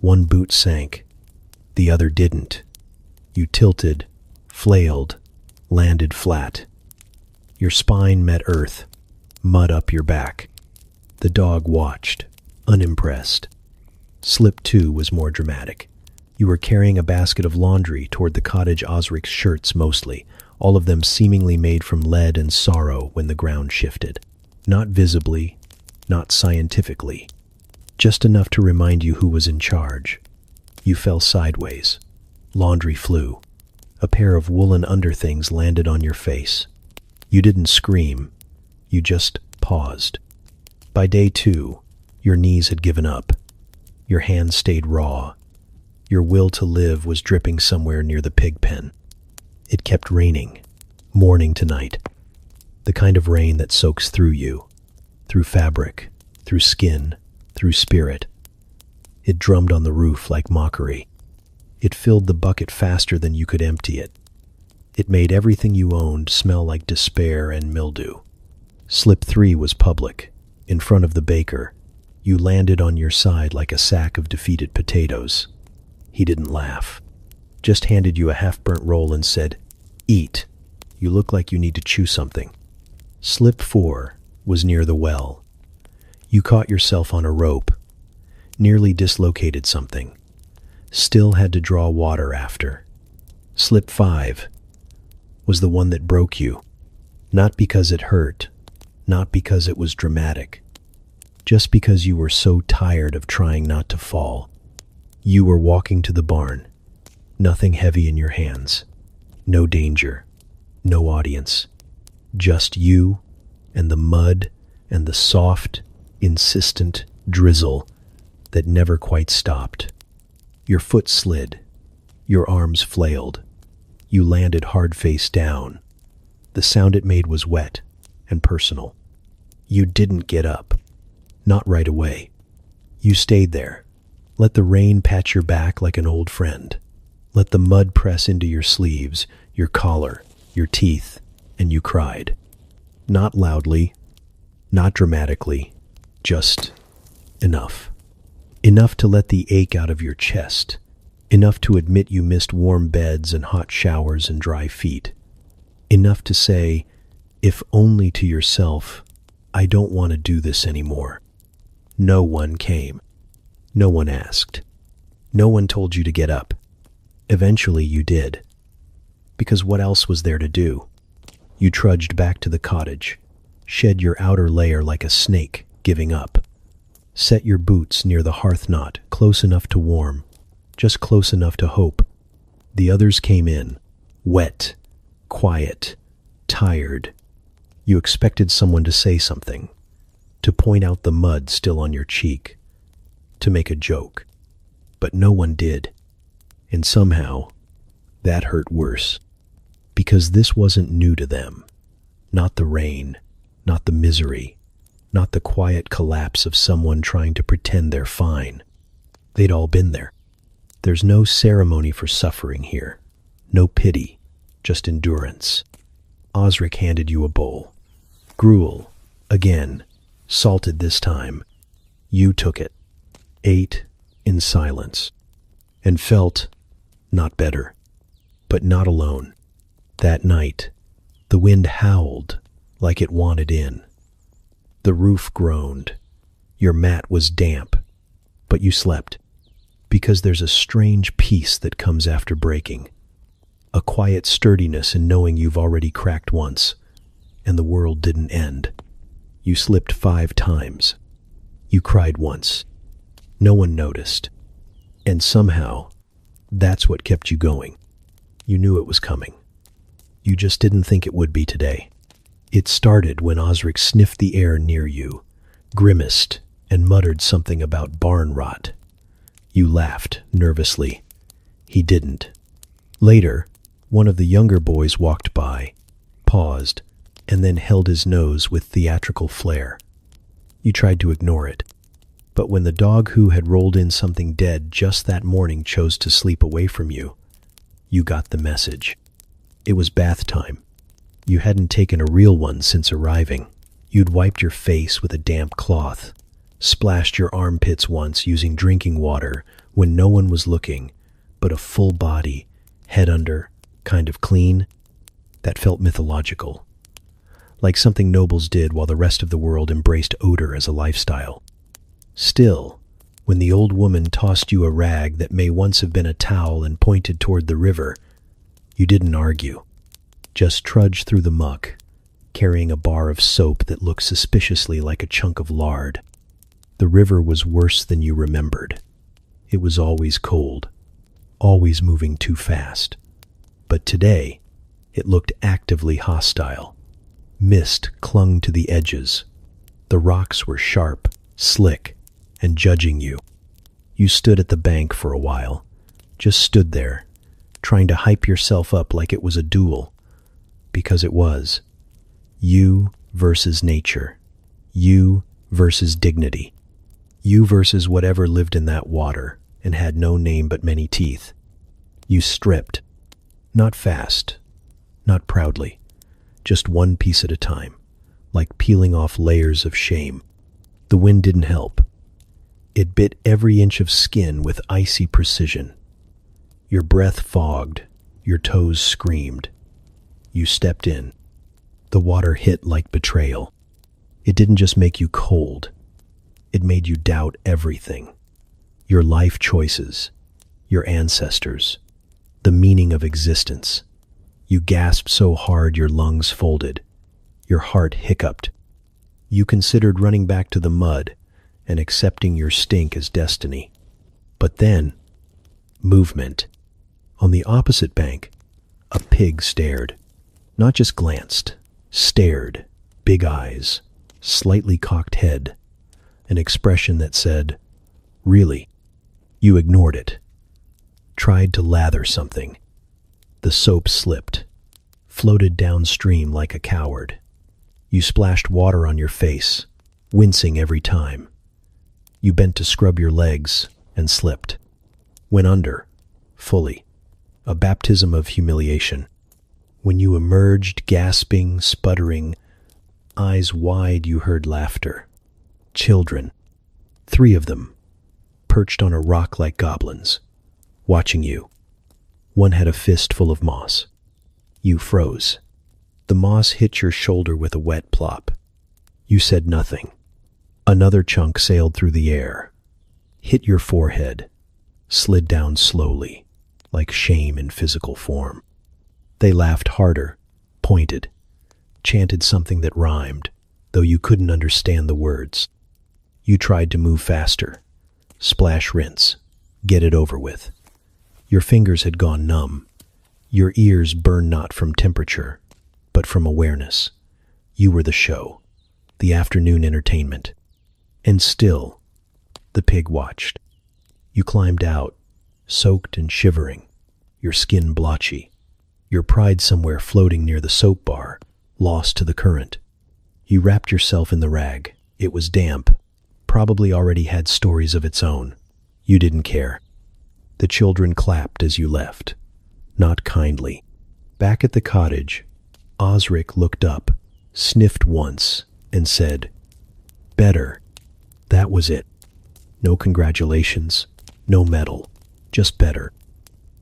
One boot sank. The other didn't. You tilted, flailed, landed flat. Your spine met earth, mud up your back. The dog watched, unimpressed. Slip two was more dramatic. You were carrying a basket of laundry toward the cottage Osric's shirts mostly, all of them seemingly made from lead and sorrow when the ground shifted. Not visibly, not scientifically. Just enough to remind you who was in charge. You fell sideways. Laundry flew. A pair of woolen underthings landed on your face. You didn't scream. You just paused. By day two, your knees had given up. Your hands stayed raw. Your will to live was dripping somewhere near the pig pen. It kept raining, morning to night. The kind of rain that soaks through you, through fabric, through skin, through spirit. It drummed on the roof like mockery. It filled the bucket faster than you could empty it. It made everything you owned smell like despair and mildew. Slip three was public, in front of the baker. You landed on your side like a sack of defeated potatoes. He didn't laugh, just handed you a half-burnt roll and said, "Eat. You look like you need to chew something." Slip four was near the well. You caught yourself on a rope, nearly dislocated something. Still had to draw water after. Slip five was the one that broke you, not because it hurt, not because it was dramatic, just because you were so tired of trying not to fall. You were walking to the barn, nothing heavy in your hands, no danger, no audience, just you and the mud and the soft, insistent drizzle that never quite stopped. Your foot slid, your arms flailed, you landed hard face down. The sound it made was wet and personal. You didn't get up. Not right away. You stayed there. Let the rain pat your back like an old friend. Let the mud press into your sleeves, your collar, your teeth, and you cried. Not loudly, not dramatically, just enough. Enough to let the ache out of your chest. Enough to admit you missed warm beds and hot showers and dry feet. Enough to say, if only to yourself, I don't want to do this anymore. No one came. No one asked. No one told you to get up. Eventually you did. Because what else was there to do? You trudged back to the cottage, shed your outer layer like a snake, giving up. Set your boots near the hearth knot, close enough to warm, just close enough to hope. The others came in, wet, quiet, tired. You expected someone to say something, to point out the mud still on your cheek, to make a joke. But no one did. And somehow, that hurt worse. Because this wasn't new to them. Not the rain, not the misery, not the quiet collapse of someone trying to pretend they're fine. They'd all been there. There's no ceremony for suffering here. No pity, just endurance. Osric handed you a bowl. Gruel, again, salted this time. You took it, ate in silence, and felt not better, but not alone. That night, the wind howled like it wanted in. The roof groaned. Your mat was damp, but you slept, because there's a strange peace that comes after breaking. A quiet sturdiness in knowing you've already cracked once, and the world didn't end. You slipped 5 times. You cried once. No one noticed. And somehow, that's what kept you going. You knew it was coming. You just didn't think it would be today. It started when Osric sniffed the air near you, grimaced, and muttered something about barn rot. You laughed nervously. He didn't. Later, one of the younger boys walked by, paused, and then held his nose with theatrical flair. You tried to ignore it. But when the dog who had rolled in something dead just that morning chose to sleep away from you, you got the message. It was bath time. You hadn't taken a real one since arriving. You'd wiped your face with a damp cloth, splashed your armpits once using drinking water when no one was looking, but a full body, head under, kind of clean. That felt mythological. Like something nobles did while the rest of the world embraced odor as a lifestyle. Still, when the old woman tossed you a rag that may once have been a towel and pointed toward the river, you didn't argue. Just trudged through the muck, carrying a bar of soap that looked suspiciously like a chunk of lard. The river was worse than you remembered. It was always cold, always moving too fast. But today, it looked actively hostile. Mist clung to the edges. The rocks were sharp, slick, and judging you. You stood at the bank for a while, just stood there, trying to hype yourself up like it was a duel. Because it was. You versus nature. You versus dignity. You versus whatever lived in that water and had no name but many teeth. You stripped. Not fast, not proudly, just one piece at a time, like peeling off layers of shame. The wind didn't help. It bit every inch of skin with icy precision. Your breath fogged, your toes screamed. You stepped in. The water hit like betrayal. It didn't just make you cold. It made you doubt everything. Your life choices, your ancestors, the meaning of existence. You gasped so hard your lungs folded. Your heart hiccuped. You considered running back to the mud and accepting your stink as destiny. But then, movement. On the opposite bank, a pig stared. Not just glanced, stared, big eyes, slightly cocked head, an expression that said, "Really?" You ignored it. Tried to lather something. The soap slipped, floated downstream like a coward. You splashed water on your face, wincing every time. You bent to scrub your legs and slipped. Went under, fully. A baptism of humiliation. When you emerged, gasping, sputtering, eyes wide, you heard laughter. Children, 3 of them, perched on a rock like goblins, watching you. One had a fist full of moss. You froze. The moss hit your shoulder with a wet plop. You said nothing. Another chunk sailed through the air, hit your forehead, slid down slowly, like shame in physical form. They laughed harder, pointed, chanted something that rhymed, though you couldn't understand the words. You tried to move faster, splash, rinse, get it over with. Your fingers had gone numb. Your ears burned not from temperature, but from awareness. You were the show, the afternoon entertainment. And still, the pig watched. You climbed out, soaked and shivering, your skin blotchy, your pride somewhere floating near the soap bar, lost to the current. You wrapped yourself in the rag. It was damp, probably already had stories of its own. You didn't care. The children clapped as you left, not kindly. Back at the cottage, Osric looked up, sniffed once, and said, "Better." That was it. No congratulations, no medal, just better.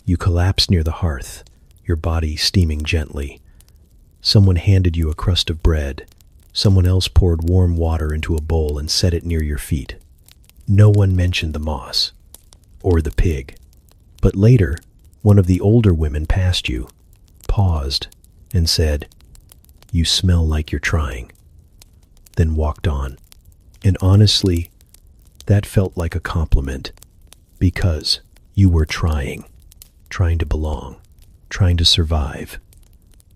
You collapsed near the hearth, your body steaming gently. Someone handed you a crust of bread. Someone else poured warm water into a bowl and set it near your feet. No one mentioned the moss, or the pig. But later, one of the older women passed you, paused and said, "You smell like you're trying," then walked on. And honestly, that felt like a compliment, because you were trying to belong, trying to survive,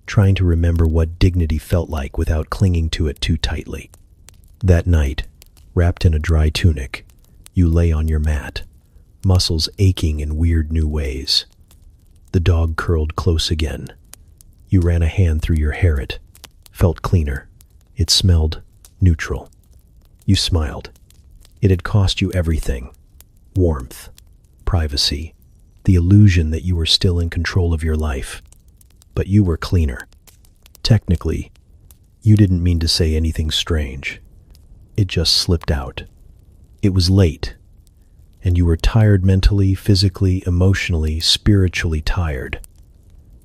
trying to remember what dignity felt like without clinging to it too tightly. That night, wrapped in a dry tunic, you lay on your mat, muscles aching in weird new ways. The dog curled close again. You ran a hand through your hair. It felt cleaner. It smelled neutral. You smiled. It had cost you everything: warmth, privacy, the illusion that you were still in control of your life. But you were cleaner. Technically, you didn't mean to say anything strange. It just slipped out. It was late, and you were tired mentally, physically, emotionally, spiritually tired.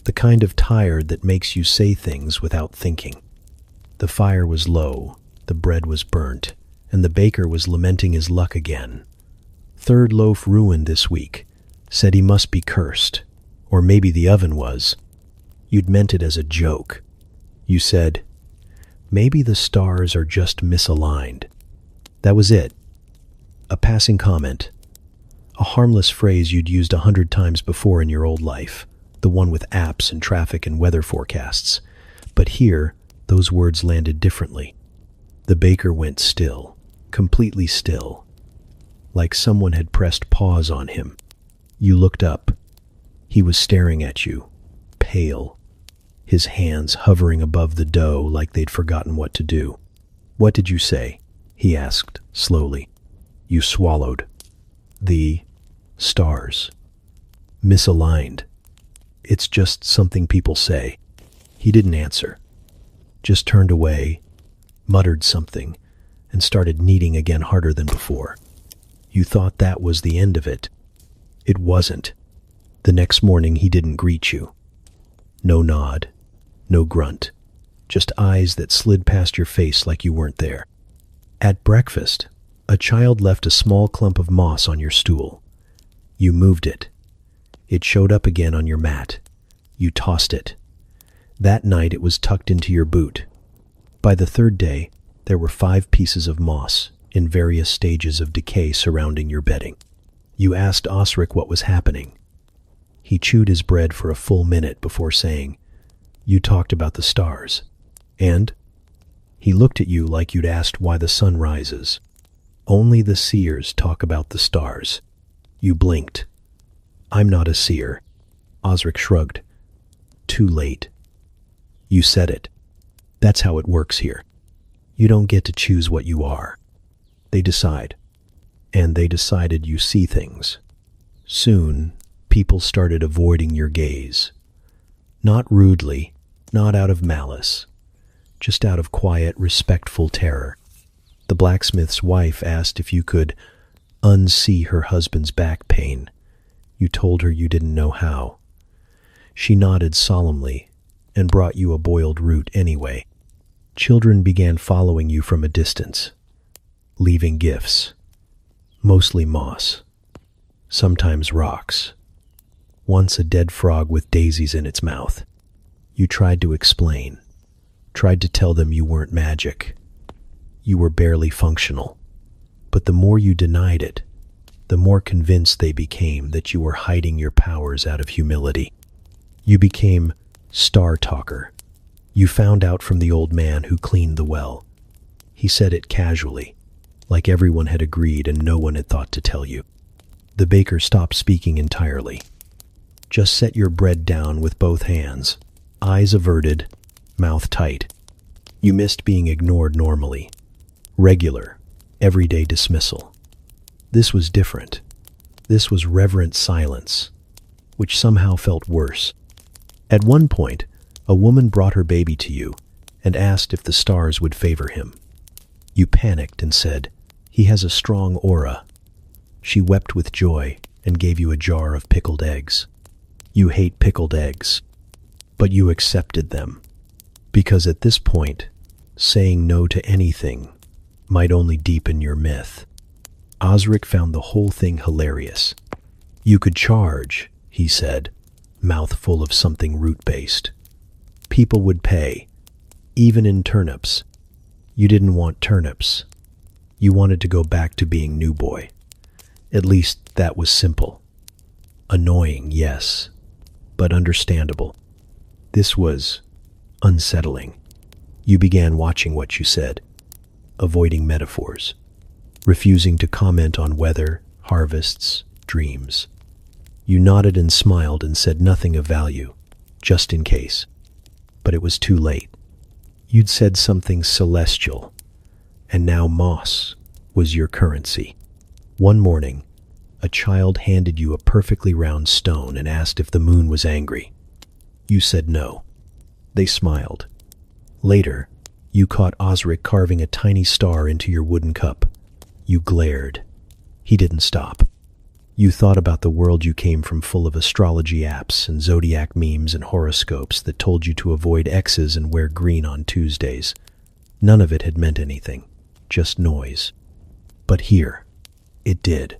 The kind of tired that makes you say things without thinking. The fire was low, the bread was burnt, and the baker was lamenting his luck again. Third loaf ruined this week. Said he must be cursed. Or maybe the oven was. You'd meant it as a joke. You said, "Maybe the stars are just misaligned." That was it. A passing comment. A harmless phrase you'd used 100 times before in your old life, the one with apps and traffic and weather forecasts. But here, those words landed differently. The baker went still, completely still, like someone had pressed pause on him. You looked up. He was staring at you, pale, his hands hovering above the dough like they'd forgotten what to do. "What did you say?" he asked slowly. You swallowed. "The stars. Misaligned. It's just something people say." He didn't answer, just turned away, muttered something, and started kneading again harder than before. You thought that was the end of it. It wasn't. The next morning he didn't greet you. No nod, no grunt, just eyes that slid past your face like you weren't there. At breakfast, a child left a small clump of moss on your stool. You moved it. It showed up again on your mat. You tossed it. That night it was tucked into your boot. By the third day, there were 5 pieces of moss in various stages of decay surrounding your bedding. You asked Osric what was happening. He chewed his bread for a full minute before saying, "You talked about the stars." And he looked at you like you'd asked why the sun rises. "Only the seers talk about the stars." You blinked. "I'm not a seer." Osric shrugged. "Too late." You said it. That's how it works here. You don't get to choose what you are. They decide. And they decided you see things. Soon, people started avoiding your gaze. Not rudely, not out of malice, just out of quiet, respectful terror. The blacksmith's wife asked if you could unsee her husband's back pain. You told her you didn't know how. She nodded solemnly and brought you a boiled root anyway. Children began following you from a distance, leaving gifts, mostly moss, sometimes rocks. Once a dead frog with daisies in its mouth. You tried to explain, tried to tell them you weren't magic. You were barely functional. But the more you denied it, the more convinced they became that you were hiding your powers out of humility. You became star talker. You found out from the old man who cleaned the well. He said it casually, like everyone had agreed and no one had thought to tell you. The baker stopped speaking entirely. Just set your bread down with both hands, eyes averted, mouth tight. You missed being ignored normally. Regular, everyday dismissal. This was different. This was reverent silence, which somehow felt worse. At one point, a woman brought her baby to you and asked if the stars would favor him. You panicked and said, "He has a strong aura." She wept with joy and gave you a jar of pickled eggs. You hate pickled eggs, but you accepted them, because at this point, saying no to anything might only deepen your myth. Osric found the whole thing hilarious. "You could charge," he said, mouth full of something root-based. People would pay, even in turnips. You didn't want turnips. You wanted to go back to being new boy. At least that was simple. Annoying, yes, but understandable. This was unsettling. You began watching what you said, avoiding metaphors, refusing to comment on weather, harvests, dreams. You nodded and smiled and said nothing of value, just in case. But it was too late. You'd said something celestial, and now moss was your currency. One morning, a child handed you a perfectly round stone and asked if the moon was angry. You said no. They smiled. Later, you caught Osric carving a tiny star into your wooden cup. You glared. He didn't stop. You thought about the world you came from, full of astrology apps and zodiac memes and horoscopes that told you to avoid X's and wear green on Tuesdays. None of it had meant anything, just noise. But here, it did.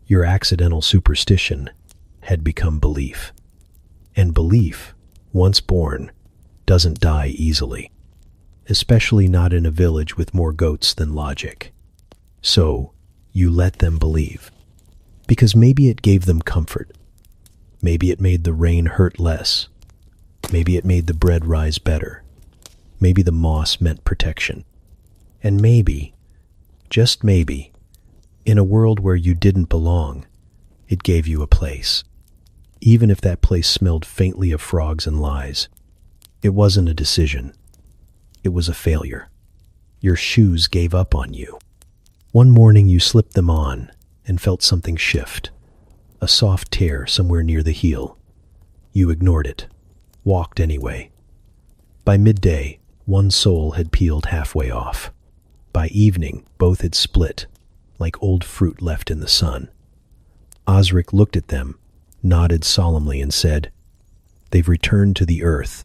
Your accidental superstition had become belief. And belief, once born, doesn't die easily, especially not in a village with more goats than logic. So, you let them believe. Because maybe it gave them comfort. Maybe it made the rain hurt less. Maybe it made the bread rise better. Maybe the moss meant protection. And maybe, just maybe, in a world where you didn't belong, it gave you a place. Even if that place smelled faintly of frogs and lies. It wasn't a decision. It was a failure. Your shoes gave up on you. One morning you slipped them on and felt something shift, a soft tear somewhere near the heel. You ignored it, walked anyway. By midday, one sole had peeled halfway off. By evening, both had split, like old fruit left in the sun. Osric looked at them, nodded solemnly, and said, "They've returned to the earth,"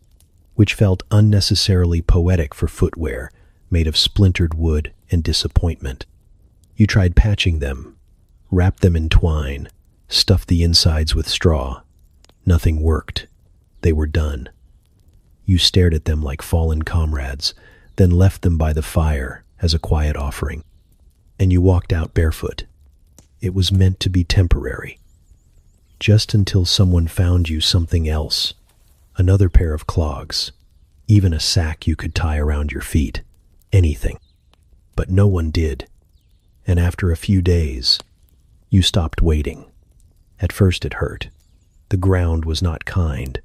which felt unnecessarily poetic for footwear made of splintered wood and disappointment. You tried patching them, wrapped them in twine, stuffed the insides with straw. Nothing worked. They were done. You stared at them like fallen comrades, then left them by the fire as a quiet offering. And you walked out barefoot. It was meant to be temporary. Just until someone found you something else, another pair of clogs, even a sack you could tie around your feet, anything. But no one did. And after a few days, you stopped waiting. At first it hurt. The ground was not kind.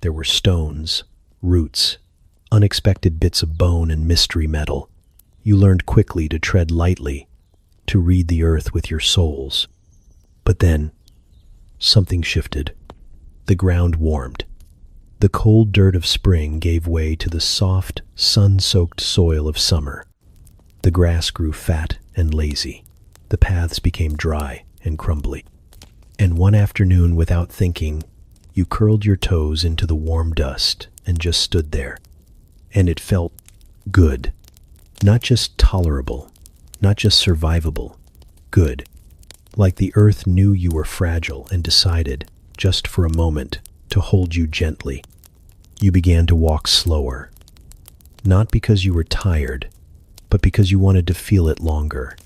There were stones, roots, unexpected bits of bone and mystery metal. You learned quickly to tread lightly, to read the earth with your soles. But then, something shifted. The ground warmed. The cold dirt of spring gave way to the soft, sun-soaked soil of summer. The grass grew fat and lazy. The paths became dry and crumbly. And one afternoon, without thinking, you curled your toes into the warm dust and just stood there. And it felt good. Not just tolerable, not just survivable. Good. Like the earth knew you were fragile and decided, just for a moment, to hold you gently. You began to walk slower. Not because you were tired, but because you wanted to feel it longer.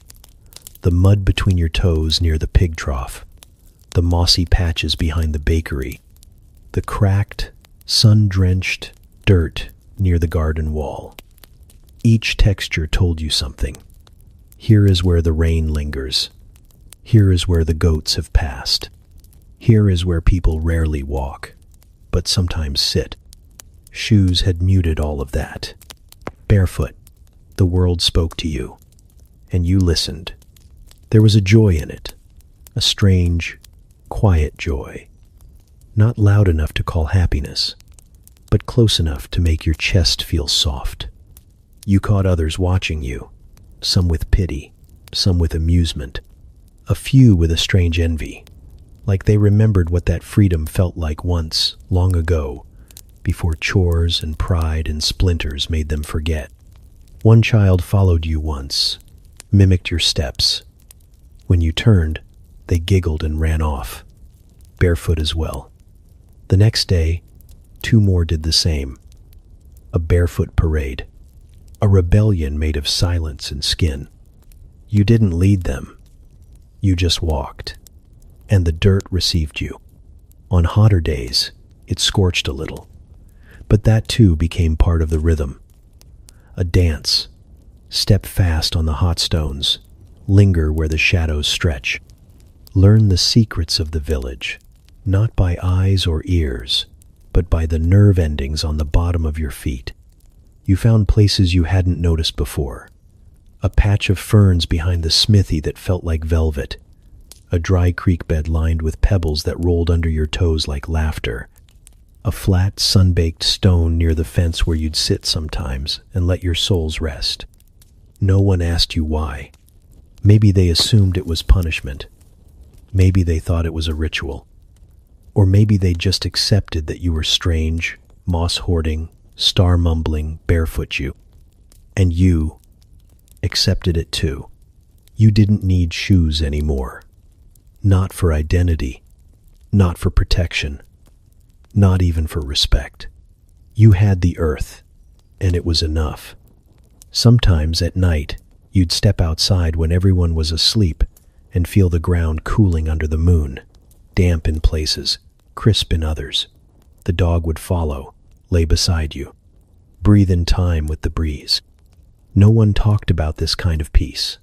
The mud between your toes near the pig trough, the mossy patches behind the bakery, the cracked, sun-drenched dirt near the garden wall. Each texture told you something. Here is where the rain lingers. Here is where the goats have passed. Here is where people rarely walk, but sometimes sit. Shoes had muted all of that. Barefoot, the world spoke to you, and you listened. There was a joy in it, a strange, quiet joy. Not loud enough to call happiness, but close enough to make your chest feel soft. You caught others watching you, some with pity, some with amusement, a few with a strange envy, like they remembered what that freedom felt like once, long ago, before chores and pride and splinters made them forget. One child followed you once, mimicked your steps. When you turned, they giggled and ran off, barefoot as well. The next day, two more did the same, a barefoot parade, a rebellion made of silence and skin. You didn't lead them, you just walked, and the dirt received you. On hotter days, it scorched a little, but that too became part of the rhythm. A dance. Step fast on the hot stones, linger where the shadows stretch. Learn the secrets of the village, not by eyes or ears, but by the nerve endings on the bottom of your feet. You found places you hadn't noticed before. A patch of ferns behind the smithy that felt like velvet. A dry creek bed lined with pebbles that rolled under your toes like laughter. A flat, sun-baked stone near the fence where you'd sit sometimes and let your souls rest. No one asked you why. Maybe they assumed it was punishment. Maybe they thought it was a ritual. Or maybe they just accepted that you were strange, moss-hoarding, star-mumbling, barefoot you. And you accepted it too. You didn't need shoes anymore. Not for identity. Not for protection. Not even for respect. You had the earth, and it was enough. Sometimes at night, you'd step outside when everyone was asleep and feel the ground cooling under the moon, damp in places, crisp in others. The dog would follow, lay beside you, breathe in time with the breeze. No one talked about this kind of peace.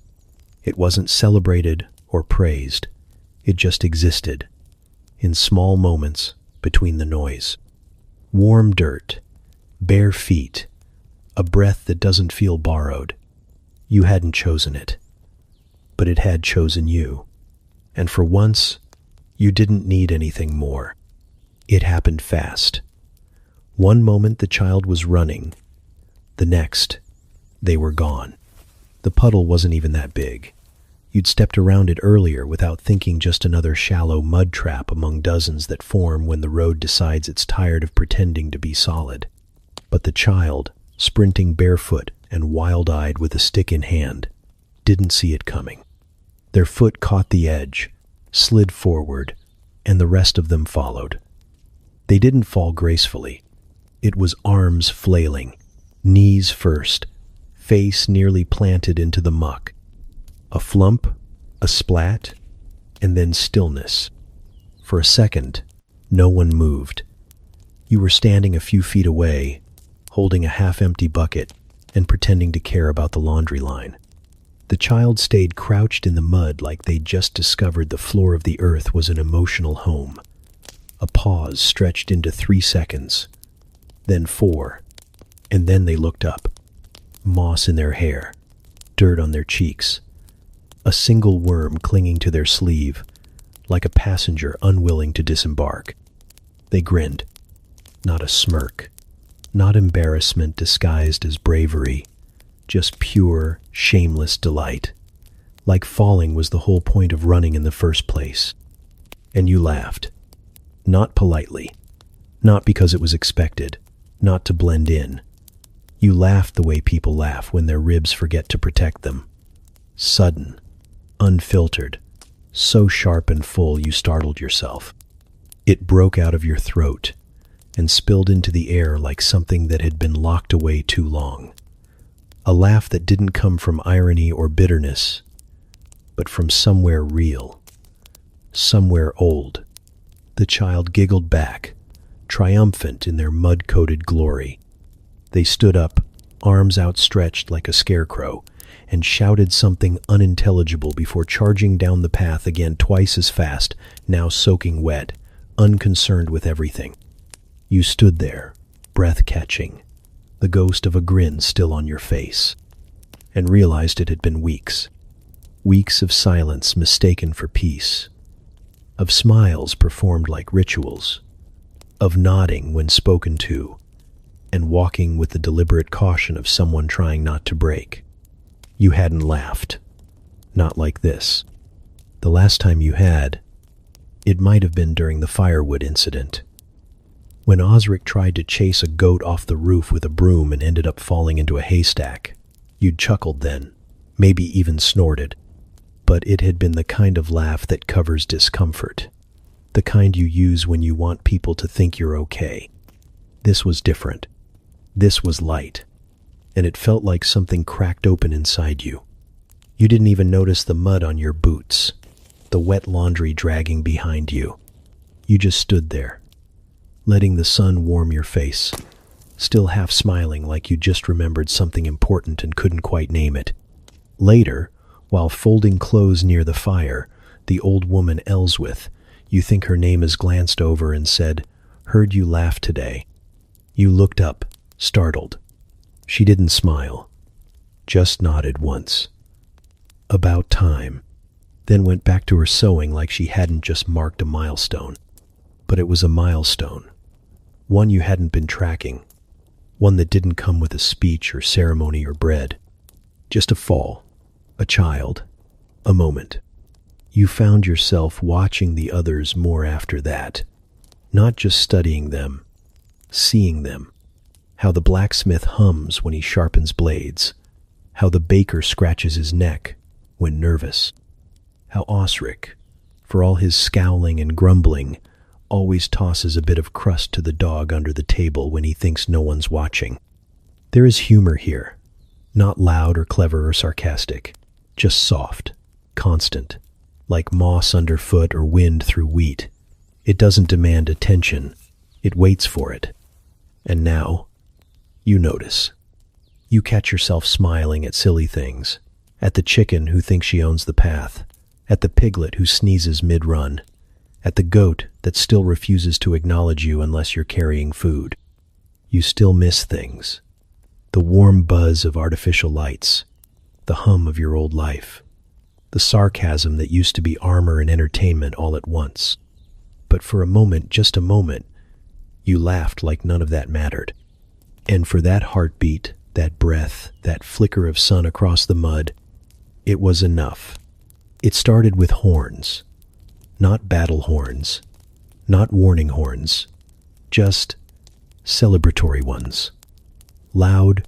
It wasn't celebrated or praised. It just existed, in small moments between the noise. Warm dirt, bare feet, a breath that doesn't feel borrowed. You hadn't chosen it, but it had chosen you. And for once, you didn't need anything more. It happened fast. One moment the child was running. The next, they were gone. The puddle wasn't even that big. You'd stepped around it earlier without thinking, just another shallow mud trap among dozens that form when the road decides it's tired of pretending to be solid. But the child, sprinting barefoot and wild-eyed with a stick in hand, didn't see it coming. Their foot caught the edge, slid forward, and the rest of them followed. They didn't fall gracefully. It was arms flailing, knees first, face nearly planted into the muck. A flump, a splat, and then stillness. For a second, no one moved. You were standing a few feet away, holding a half-empty bucket and pretending to care about the laundry line. The child stayed crouched in the mud like they'd just discovered the floor of the earth was an emotional home. A pause stretched into 3 seconds, then 4, and then they looked up. Moss in their hair, dirt on their cheeks, a single worm clinging to their sleeve, like a passenger unwilling to disembark. They grinned. Not a smirk, not embarrassment disguised as bravery, just pure, shameless delight. Like falling was the whole point of running in the first place. And you laughed. Not politely, not because it was expected, not to blend in. You laughed the way people laugh when their ribs forget to protect them. Sudden, unfiltered, so sharp and full you startled yourself. It broke out of your throat and spilled into the air like something that had been locked away too long. A laugh that didn't come from irony or bitterness, but from somewhere real, somewhere old. The child giggled back, triumphant in their mud-coated glory. They stood up, arms outstretched like a scarecrow, and shouted something unintelligible before charging down the path again twice as fast, now soaking wet, unconcerned with everything. You stood there, breath-catching, the ghost of a grin still on your face, and realized it had been weeks. Weeks of silence mistaken for peace, of smiles performed like rituals, of nodding when spoken to, and walking with the deliberate caution of someone trying not to break. You hadn't laughed. Not like this. The last time you had, it might have been during the firewood incident. When Osric tried to chase a goat off the roof with a broom and ended up falling into a haystack. You'd chuckled then, maybe even snorted. But it had been the kind of laugh that covers discomfort. The kind you use when you want people to think you're okay. This was different. This was light, and it felt like something cracked open inside you. You didn't even notice the mud on your boots, the wet laundry dragging behind you. You just stood there, letting the sun warm your face, still half smiling like you just remembered something important and couldn't quite name it. Later, while folding clothes near the fire, the old woman Ellsworth, you think her name is glanced over and said, "Heard you laugh today." You looked up, startled. She didn't smile, just nodded once. About time, then went back to her sewing like she hadn't just marked a milestone. But it was a milestone, one you hadn't been tracking, one that didn't come with a speech or ceremony or bread. Just a fall, a child, a moment. You found yourself watching the others more after that, not just studying them, seeing them. How the blacksmith hums when he sharpens blades, how the baker scratches his neck when nervous, how Osric, for all his scowling and grumbling, always tosses a bit of crust to the dog under the table when he thinks no one's watching. There is humor here, not loud or clever or sarcastic, just soft, constant, like moss underfoot or wind through wheat. It doesn't demand attention, it waits for it. And now, you notice. You catch yourself smiling at silly things, at the chicken who thinks she owns the path, at the piglet who sneezes mid-run, at the goat that still refuses to acknowledge you unless you're carrying food. You still miss things. The warm buzz of artificial lights, the hum of your old life, the sarcasm that used to be armor and entertainment all at once. But for a moment, just a moment, you laughed like none of that mattered. And for that heartbeat, that breath, that flicker of sun across the mud, it was enough. It started with horns. Not battle horns, not warning horns, just celebratory ones. Loud,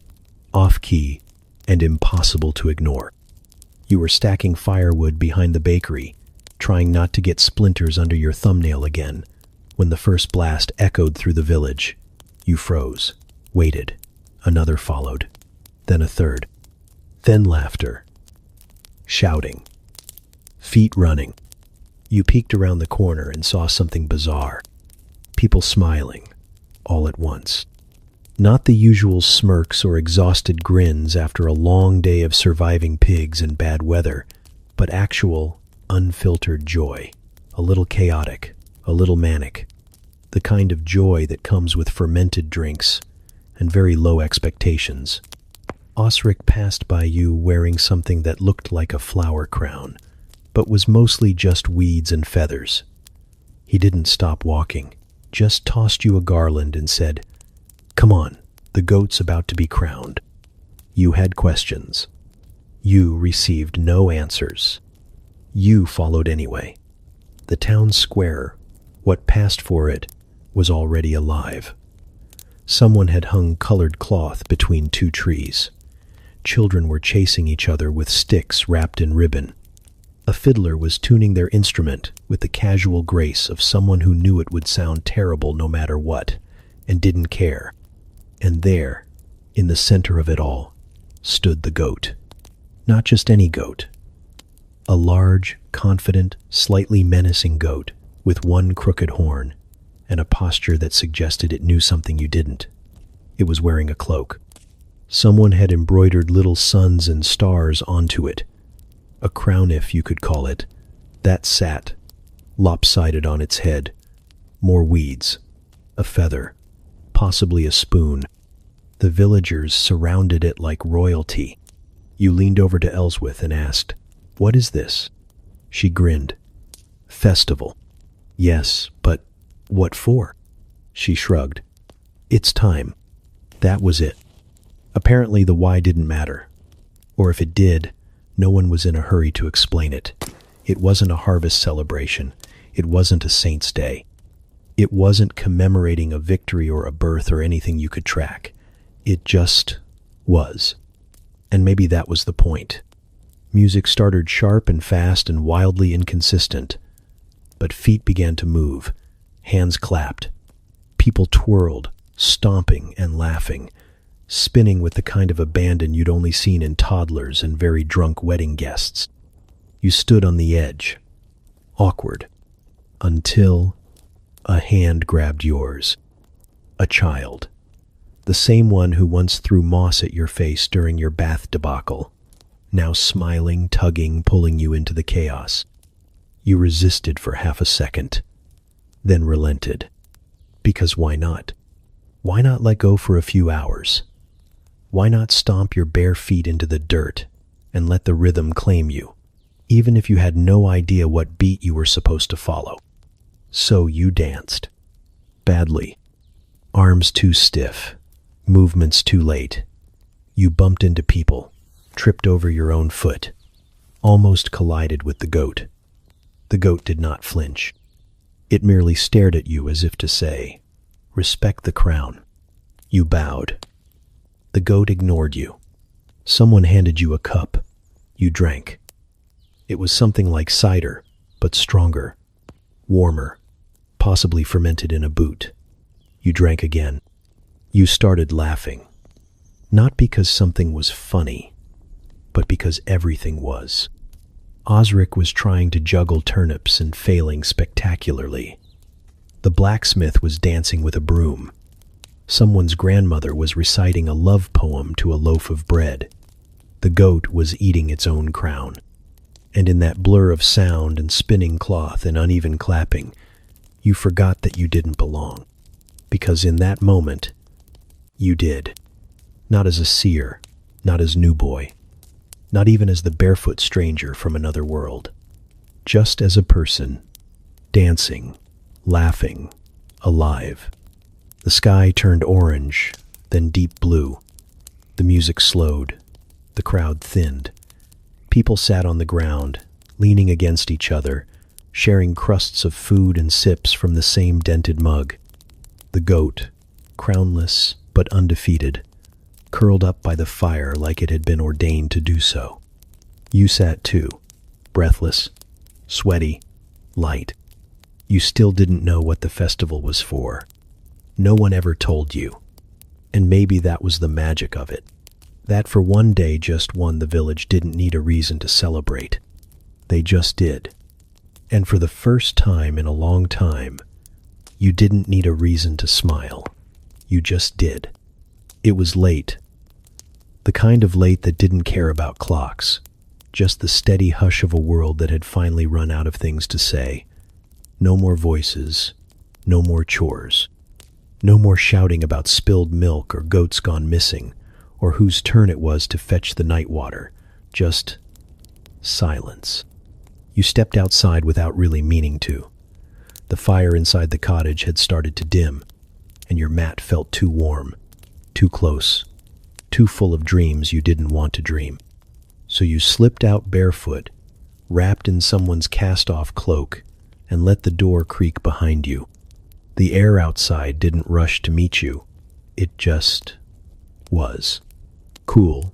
off-key, and impossible to ignore. You were stacking firewood behind the bakery, trying not to get splinters under your thumbnail again, when the first blast echoed through the village. You froze, waited. Another followed, then a third. Then laughter. Shouting. Feet running. You peeked around the corner and saw something bizarre. People smiling, all at once. Not the usual smirks or exhausted grins after a long day of surviving pigs and bad weather, but actual, unfiltered joy. A little chaotic, a little manic. The kind of joy that comes with fermented drinks and very low expectations. Osric passed by you wearing something that looked like a flower crown, but was mostly just weeds and feathers. He didn't stop walking, just tossed you a garland and said, "Come on, the goat's about to be crowned." You had questions. You received no answers. You followed anyway. The town square, what passed for it, was already alive. Someone had hung colored cloth between two trees. Children were chasing each other with sticks wrapped in ribbon. A fiddler was tuning their instrument with the casual grace of someone who knew it would sound terrible no matter what, and didn't care. And there, in the center of it all, stood the goat. Not just any goat. A large, confident, slightly menacing goat with one crooked horn and a posture that suggested it knew something you didn't. It was wearing a cloak. Someone had embroidered little suns and stars onto it. A crown, if you could call it, that sat, lopsided on its head. More weeds, a feather, possibly a spoon. The villagers surrounded it like royalty. You leaned over to Ellsworth and asked, "What is this?" She grinned. "Festival." "Yes, but what for?" She shrugged. "It's time." That was it. Apparently the why didn't matter. Or if it did, no one was in a hurry to explain it. It wasn't a harvest celebration. It wasn't a saint's day. It wasn't commemorating a victory or a birth or anything you could track. It just was. And maybe that was the point. Music started sharp and fast and wildly inconsistent. But feet began to move. Hands clapped. People twirled, stomping and laughing, spinning with the kind of abandon you'd only seen in toddlers and very drunk wedding guests. You stood on the edge, awkward, until a hand grabbed yours. A child. The same one who once threw moss at your face during your bath debacle, now smiling, tugging, pulling you into the chaos. You resisted for half a second, then relented. Because why not? Why not let go for a few hours? Why not stomp your bare feet into the dirt and let the rhythm claim you, even if you had no idea what beat you were supposed to follow? So you danced. Badly. Arms too stiff. Movements too late. You bumped into people, tripped over your own foot, almost collided with the goat. The goat did not flinch. It merely stared at you as if to say, "Respect the crown." You bowed. The goat ignored you. Someone handed you a cup. You drank. It was something like cider, but stronger, warmer, possibly fermented in a boot. You drank again. You started laughing. Not because something was funny, but because everything was. Osric was trying to juggle turnips and failing spectacularly. The blacksmith was dancing with a broom. Someone's grandmother was reciting a love poem to a loaf of bread. The goat was eating its own crown. And in that blur of sound and spinning cloth and uneven clapping, you forgot that you didn't belong. Because in that moment, you did. Not as a seer, not as new boy, not even as the barefoot stranger from another world. Just as a person, dancing, laughing, alive. The sky turned orange, then deep blue. The music slowed. The crowd thinned. People sat on the ground, leaning against each other, sharing crusts of food and sips from the same dented mug. The goat, crownless but undefeated, curled up by the fire like it had been ordained to do so. You sat too, breathless, sweaty, light. You still didn't know what the festival was for. No one ever told you. And maybe that was the magic of it. That for one day just one the village didn't need a reason to celebrate. They just did. And for the first time in a long time, you didn't need a reason to smile. You just did. It was late. The kind of late that didn't care about clocks. Just the steady hush of a world that had finally run out of things to say. No more voices. No more chores. No more shouting about spilled milk or goats gone missing, or whose turn it was to fetch the night water. Just silence. You stepped outside without really meaning to. The fire inside the cottage had started to dim, and your mat felt too warm, too close, too full of dreams you didn't want to dream. So you slipped out barefoot, wrapped in someone's cast-off cloak, and let the door creak behind you. The air outside didn't rush to meet you. It just was. Cool,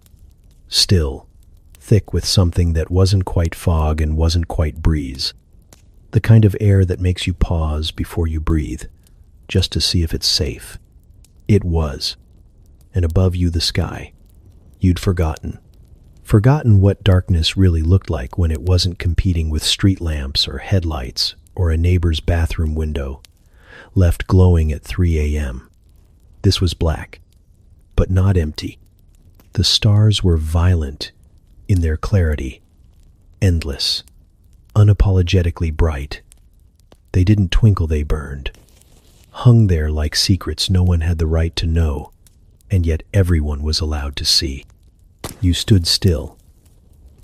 still, thick with something that wasn't quite fog and wasn't quite breeze. The kind of air that makes you pause before you breathe, just to see if it's safe. It was. And above you the sky. You'd forgotten. Forgotten what darkness really looked like when it wasn't competing with street lamps or headlights or a neighbor's bathroom window, left glowing at 3 a.m. This was black, but not empty. The stars were violent in their clarity, endless, unapologetically bright. They didn't twinkle, they burned. Hung there like secrets no one had the right to know, and yet everyone was allowed to see. You stood still.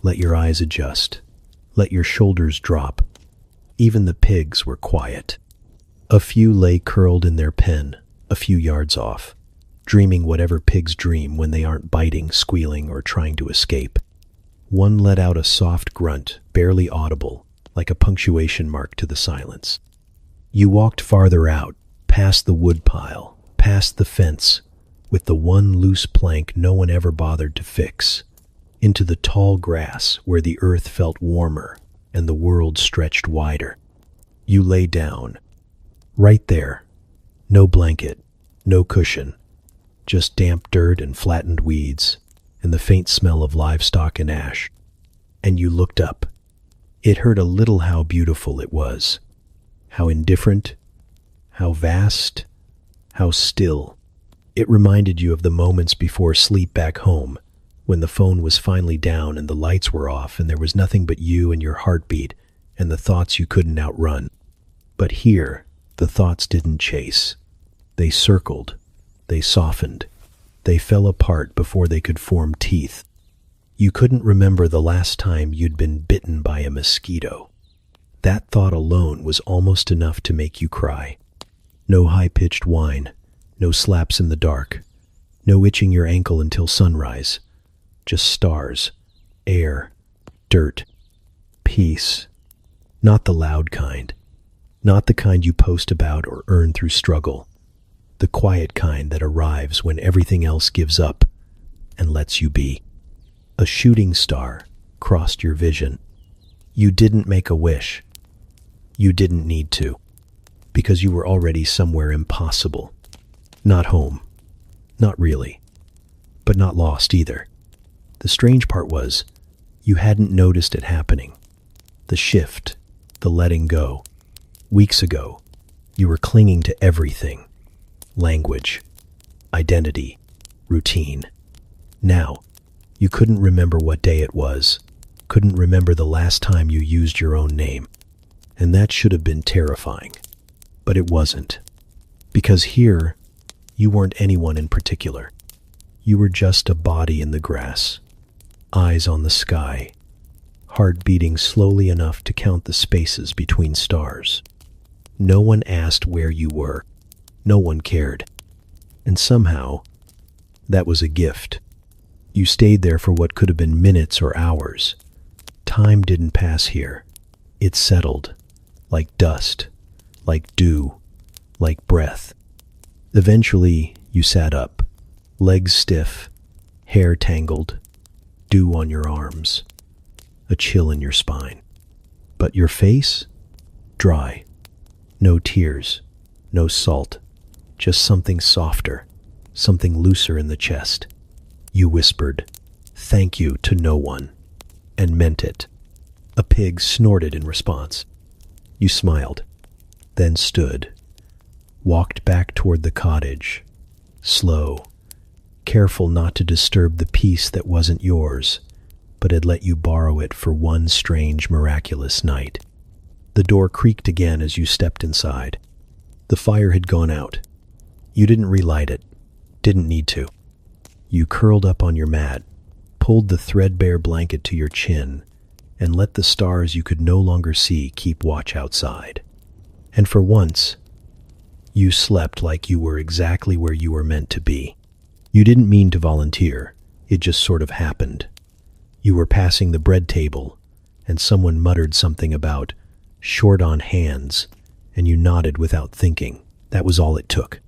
Let your eyes adjust. Let your shoulders drop. Even the pigs were quiet. A few lay curled in their pen, a few yards off, dreaming whatever pigs dream when they aren't biting, squealing, or trying to escape. One let out a soft grunt, barely audible, like a punctuation mark to the silence. You walked farther out, past the woodpile, past the fence, with the one loose plank no one ever bothered to fix, into the tall grass where the earth felt warmer and the world stretched wider. You lay down. Right there. No blanket, no cushion. just damp dirt and flattened weeds, and the faint smell of livestock and ash. And you looked up. It hurt a little how beautiful it was, how indifferent, how vast, how still. It reminded you of the moments before sleep back home, when the phone was finally down and the lights were off and there was nothing but you and your heartbeat and the thoughts you couldn't outrun. But here, the thoughts didn't chase. They circled, they softened, they fell apart before they could form teeth. You couldn't remember the last time you'd been bitten by a mosquito. That thought alone was almost enough to make you cry. No high-pitched whine, no slaps in the dark, no itching your ankle until sunrise. Just stars, air, dirt, peace. Not the loud kind. Not the kind you post about or earn through struggle. The quiet kind that arrives when everything else gives up and lets you be. A shooting star crossed your vision. You didn't make a wish. You didn't need to, because you were already somewhere impossible. Not home. Not really. But not lost either. The strange part was, you hadn't noticed it happening. The shift, the letting go. Weeks ago, you were clinging to everything. Language, identity, routine. Now, you couldn't remember what day it was, couldn't remember the last time you used your own name. And that should have been terrifying. But it wasn't. Because here, you weren't anyone in particular. You were just a body in the grass. Eyes on the sky, heart beating slowly enough to count the spaces between stars. No one asked where you were. No one cared. And somehow, that was a gift. You stayed there for what could have been minutes or hours. Time didn't pass here. It settled, like dust, like dew, like breath. Eventually, you sat up, legs stiff, hair tangled, dew on your arms, a chill in your spine. But your face? Dry. No tears, no salt, just something softer, something looser in the chest. You whispered, "Thank you," to no one, and meant it. A pig snorted in response. You smiled, then stood, walked back toward the cottage, slow, careful not to disturb the peace that wasn't yours, but had let you borrow it for one strange, miraculous night. The door creaked again as you stepped inside. The fire had gone out. You didn't relight it, didn't need to. You curled up on your mat, pulled the threadbare blanket to your chin, and let the stars you could no longer see keep watch outside. And for once, you slept like you were exactly where you were meant to be. You didn't mean to volunteer, it just sort of happened. You were passing the bread table, and someone muttered something about short on hands, and you nodded without thinking. That was all it took.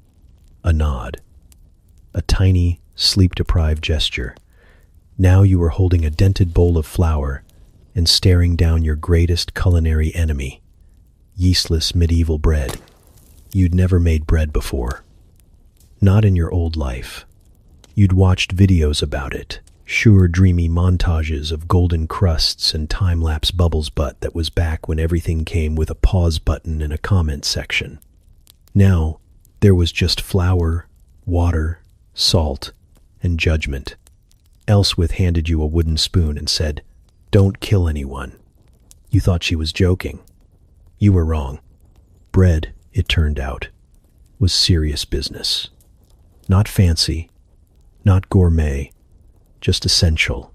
A nod. A tiny, sleep-deprived gesture. Now you were holding a dented bowl of flour and staring down your greatest culinary enemy, yeastless medieval bread. You'd never made bread before. Not in your old life. You'd watched videos about it, sure dreamy montages of golden crusts and time-lapse bubbles, but that was back when everything came with a pause button and a comment section. Now, there was just flour, water, salt, and judgment. Elswith handed you a wooden spoon and said, "Don't kill anyone." You thought she was joking. You were wrong. Bread, it turned out, was serious business. Not fancy, not gourmet, just essential,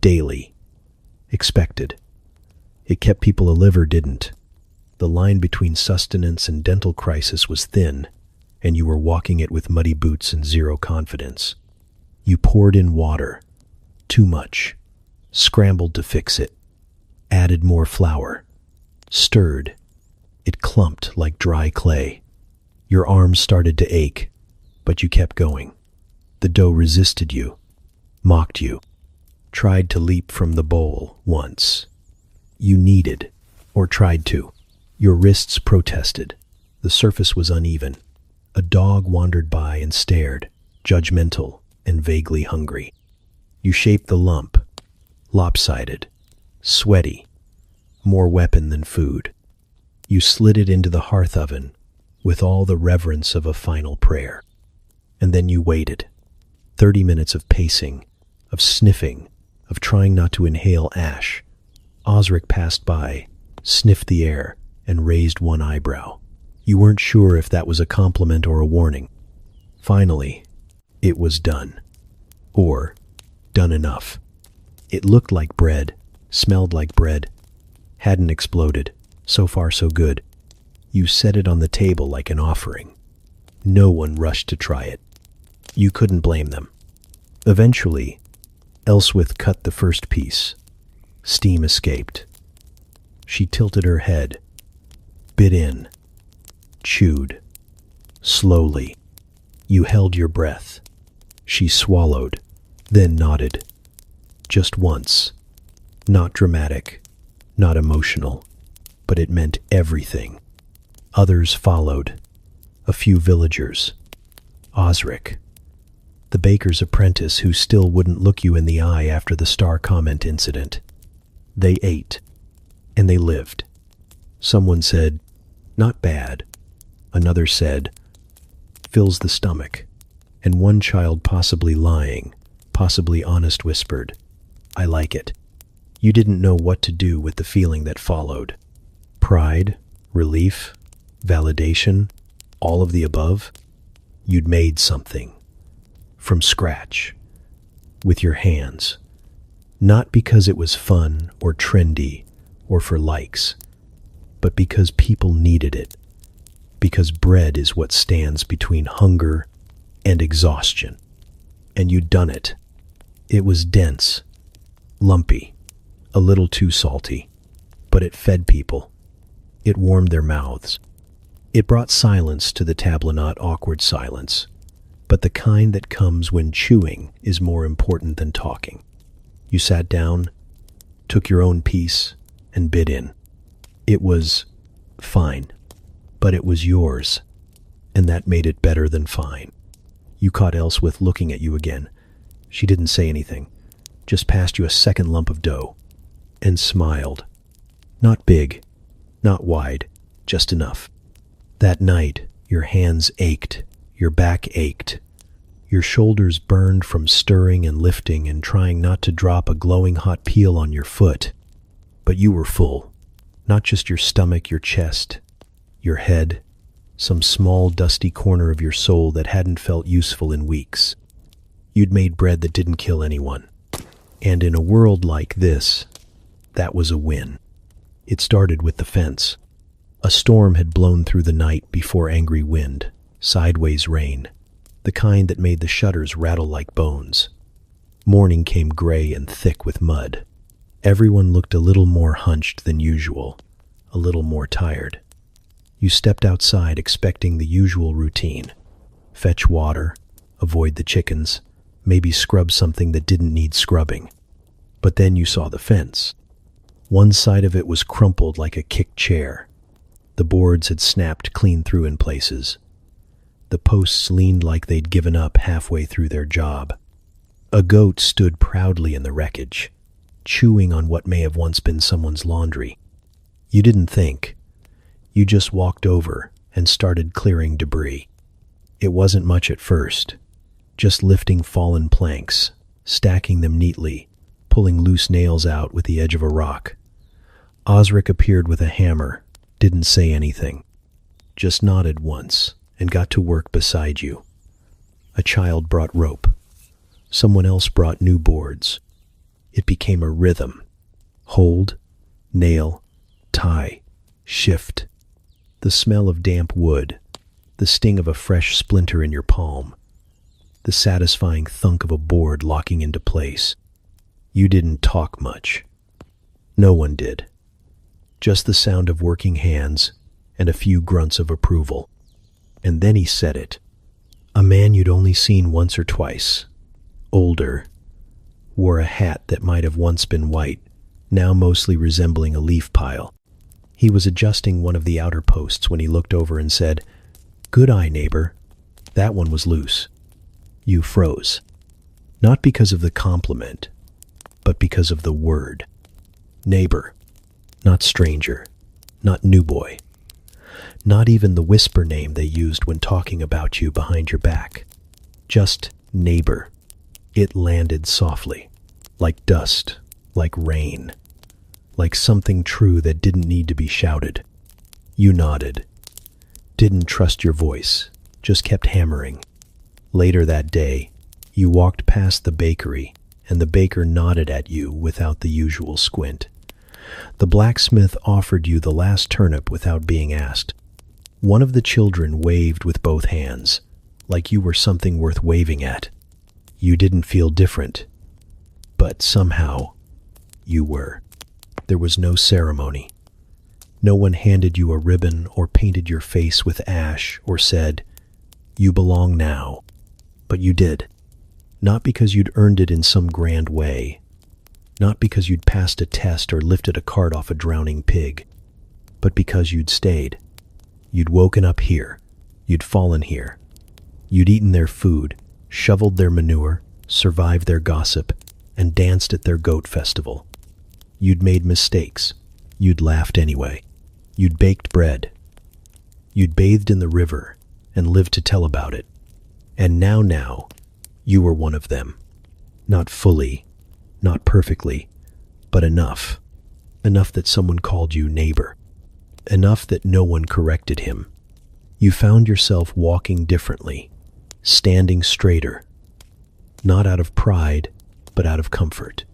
daily, expected. It kept people alive, didn't. The line between sustenance and dental crisis was thin, and you were walking it with muddy boots and zero confidence. You poured in water, too much, scrambled to fix it, added more flour, stirred. It clumped like dry clay. Your arms started to ache, but you kept going. The dough resisted you, mocked you, tried to leap from the bowl once. You kneaded, or tried to. Your wrists protested. The surface was uneven. A dog wandered by and stared. judgmental and vaguely hungry. You shaped the lump, lopsided, sweaty, more weapon than food. You slid it into the hearth oven with all the reverence of a final prayer. And then you waited. 30 minutes of pacing, of sniffing, of trying not to inhale ash. Osric passed by, sniffed the air, and raised one eyebrow. You weren't sure if that was a compliment or a warning. Finally, it was done. Or, done enough. It looked like bread, smelled like bread, hadn't exploded. So far, so good. You set it on the table like an offering. No one rushed to try it. You couldn't blame them. Eventually, Elswith cut the first piece. Steam escaped. She tilted her head, bit in, chewed. Slowly, you held your breath. She swallowed, then nodded. Just once. Not dramatic, not emotional, but it meant everything. Others followed. A few villagers. Osric, the baker's apprentice who still wouldn't look you in the eye after the star comment incident. They ate, and they lived. Someone said, "Not bad." Another said, "Fills the stomach." And one child, possibly lying, possibly honest, whispered, "I like it." You didn't know what to do with the feeling that followed. Pride, relief, validation, all of the above. You'd made something. From scratch. With your hands. Not because it was fun or trendy or for likes, but because people needed it. Because bread is what stands between hunger and exhaustion. And you'd done it. It was dense, lumpy, a little too salty, but it fed people. It warmed their mouths. It brought silence to the table, not awkward silence, but the kind that comes when chewing is more important than talking. You sat down, took your own piece, and bit in. It was fine, but it was yours, and that made it better than fine. You caught Elswith looking at you again. She didn't say anything, just passed you a second lump of dough, and smiled. Not big, not wide, just enough. That night, your hands ached, your back ached, your shoulders burned from stirring and lifting and trying not to drop a glowing hot peel on your foot. But you were full, not just your stomach, your chest, your head, some small dusty corner of your soul that hadn't felt useful in weeks. You'd made bread that didn't kill anyone. And in a world like this, that was a win. It started with the fence. A storm had blown through the night before angry wind, sideways rain, the kind that made the shutters rattle like bones. Morning came gray and thick with mud. Everyone looked a little more hunched than usual, a little more tired. You stepped outside expecting the usual routine. Fetch water, avoid the chickens, maybe scrub something that didn't need scrubbing. But then you saw the fence. One side of it was crumpled like a kicked chair. The boards had snapped clean through in places. The posts leaned like they'd given up halfway through their job. A goat stood proudly in the wreckage, chewing on what may have once been someone's laundry. You didn't think. You just walked over and started clearing debris. It wasn't much at first, just lifting fallen planks, stacking them neatly, pulling loose nails out with the edge of a rock. Osric appeared with a hammer, didn't say anything, just nodded once and got to work beside you. A child brought rope. Someone else brought new boards. It became a rhythm. Hold, nail, tie, shift. The smell of damp wood, the sting of a fresh splinter in your palm, the satisfying thunk of a board locking into place. You didn't talk much. No one did. Just the sound of working hands and a few grunts of approval. And then he said it. A man you'd only seen once or twice. Older. Wore a hat that might have once been white, now mostly resembling a leaf pile. He was adjusting one of the outer posts when he looked over and said, "Good eye, neighbor. That one was loose." You froze. Not because of the compliment, but because of the word. Neighbor. Not stranger. Not new boy. Not even the whisper name they used when talking about you behind your back. Just neighbor. It landed softly, like dust, like rain, like something true that didn't need to be shouted. You nodded. Didn't trust your voice, just kept hammering. Later that day, you walked past the bakery, and the baker nodded at you without the usual squint. The blacksmith offered you the last turnip without being asked. One of the children waved with both hands, like you were something worth waving at. You didn't feel different, but somehow you were. There was no ceremony. No one handed you a ribbon or painted your face with ash or said, "You belong now." But you did. Not because you'd earned it in some grand way. Not because you'd passed a test or lifted a cart off a drowning pig. But because you'd stayed. You'd woken up here. You'd fallen here. You'd eaten their food, shoveled their manure, survived their gossip, and danced at their goat festival. You'd made mistakes. You'd laughed anyway. You'd baked bread. You'd bathed in the river and lived to tell about it. And now, you were one of them. Not fully, not perfectly, but enough. Enough that someone called you neighbor. Enough that no one corrected him. You found yourself walking differently, standing straighter. Not out of pride, but out of comfort.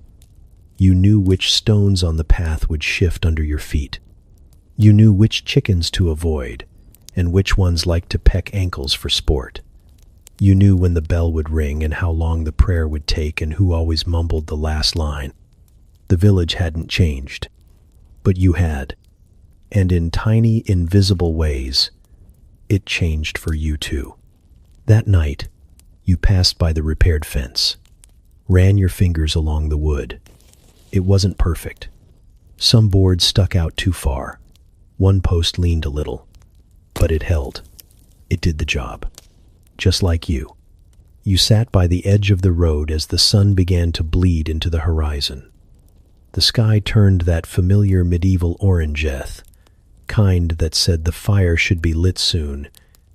You knew which stones on the path would shift under your feet. You knew which chickens to avoid, and which ones liked to peck ankles for sport. You knew when the bell would ring and how long the prayer would take and who always mumbled the last line. The village hadn't changed, but you had. And in tiny, invisible ways, it changed for you too. That night, you passed by the repaired fence, ran your fingers along the wood. It wasn't perfect. Some boards stuck out too far. One post leaned a little, but it held. It did the job. Just like you. You sat by the edge of the road as the sun began to bleed into the horizon. The sky turned that familiar medieval orangeth, kind that said the fire should be lit soon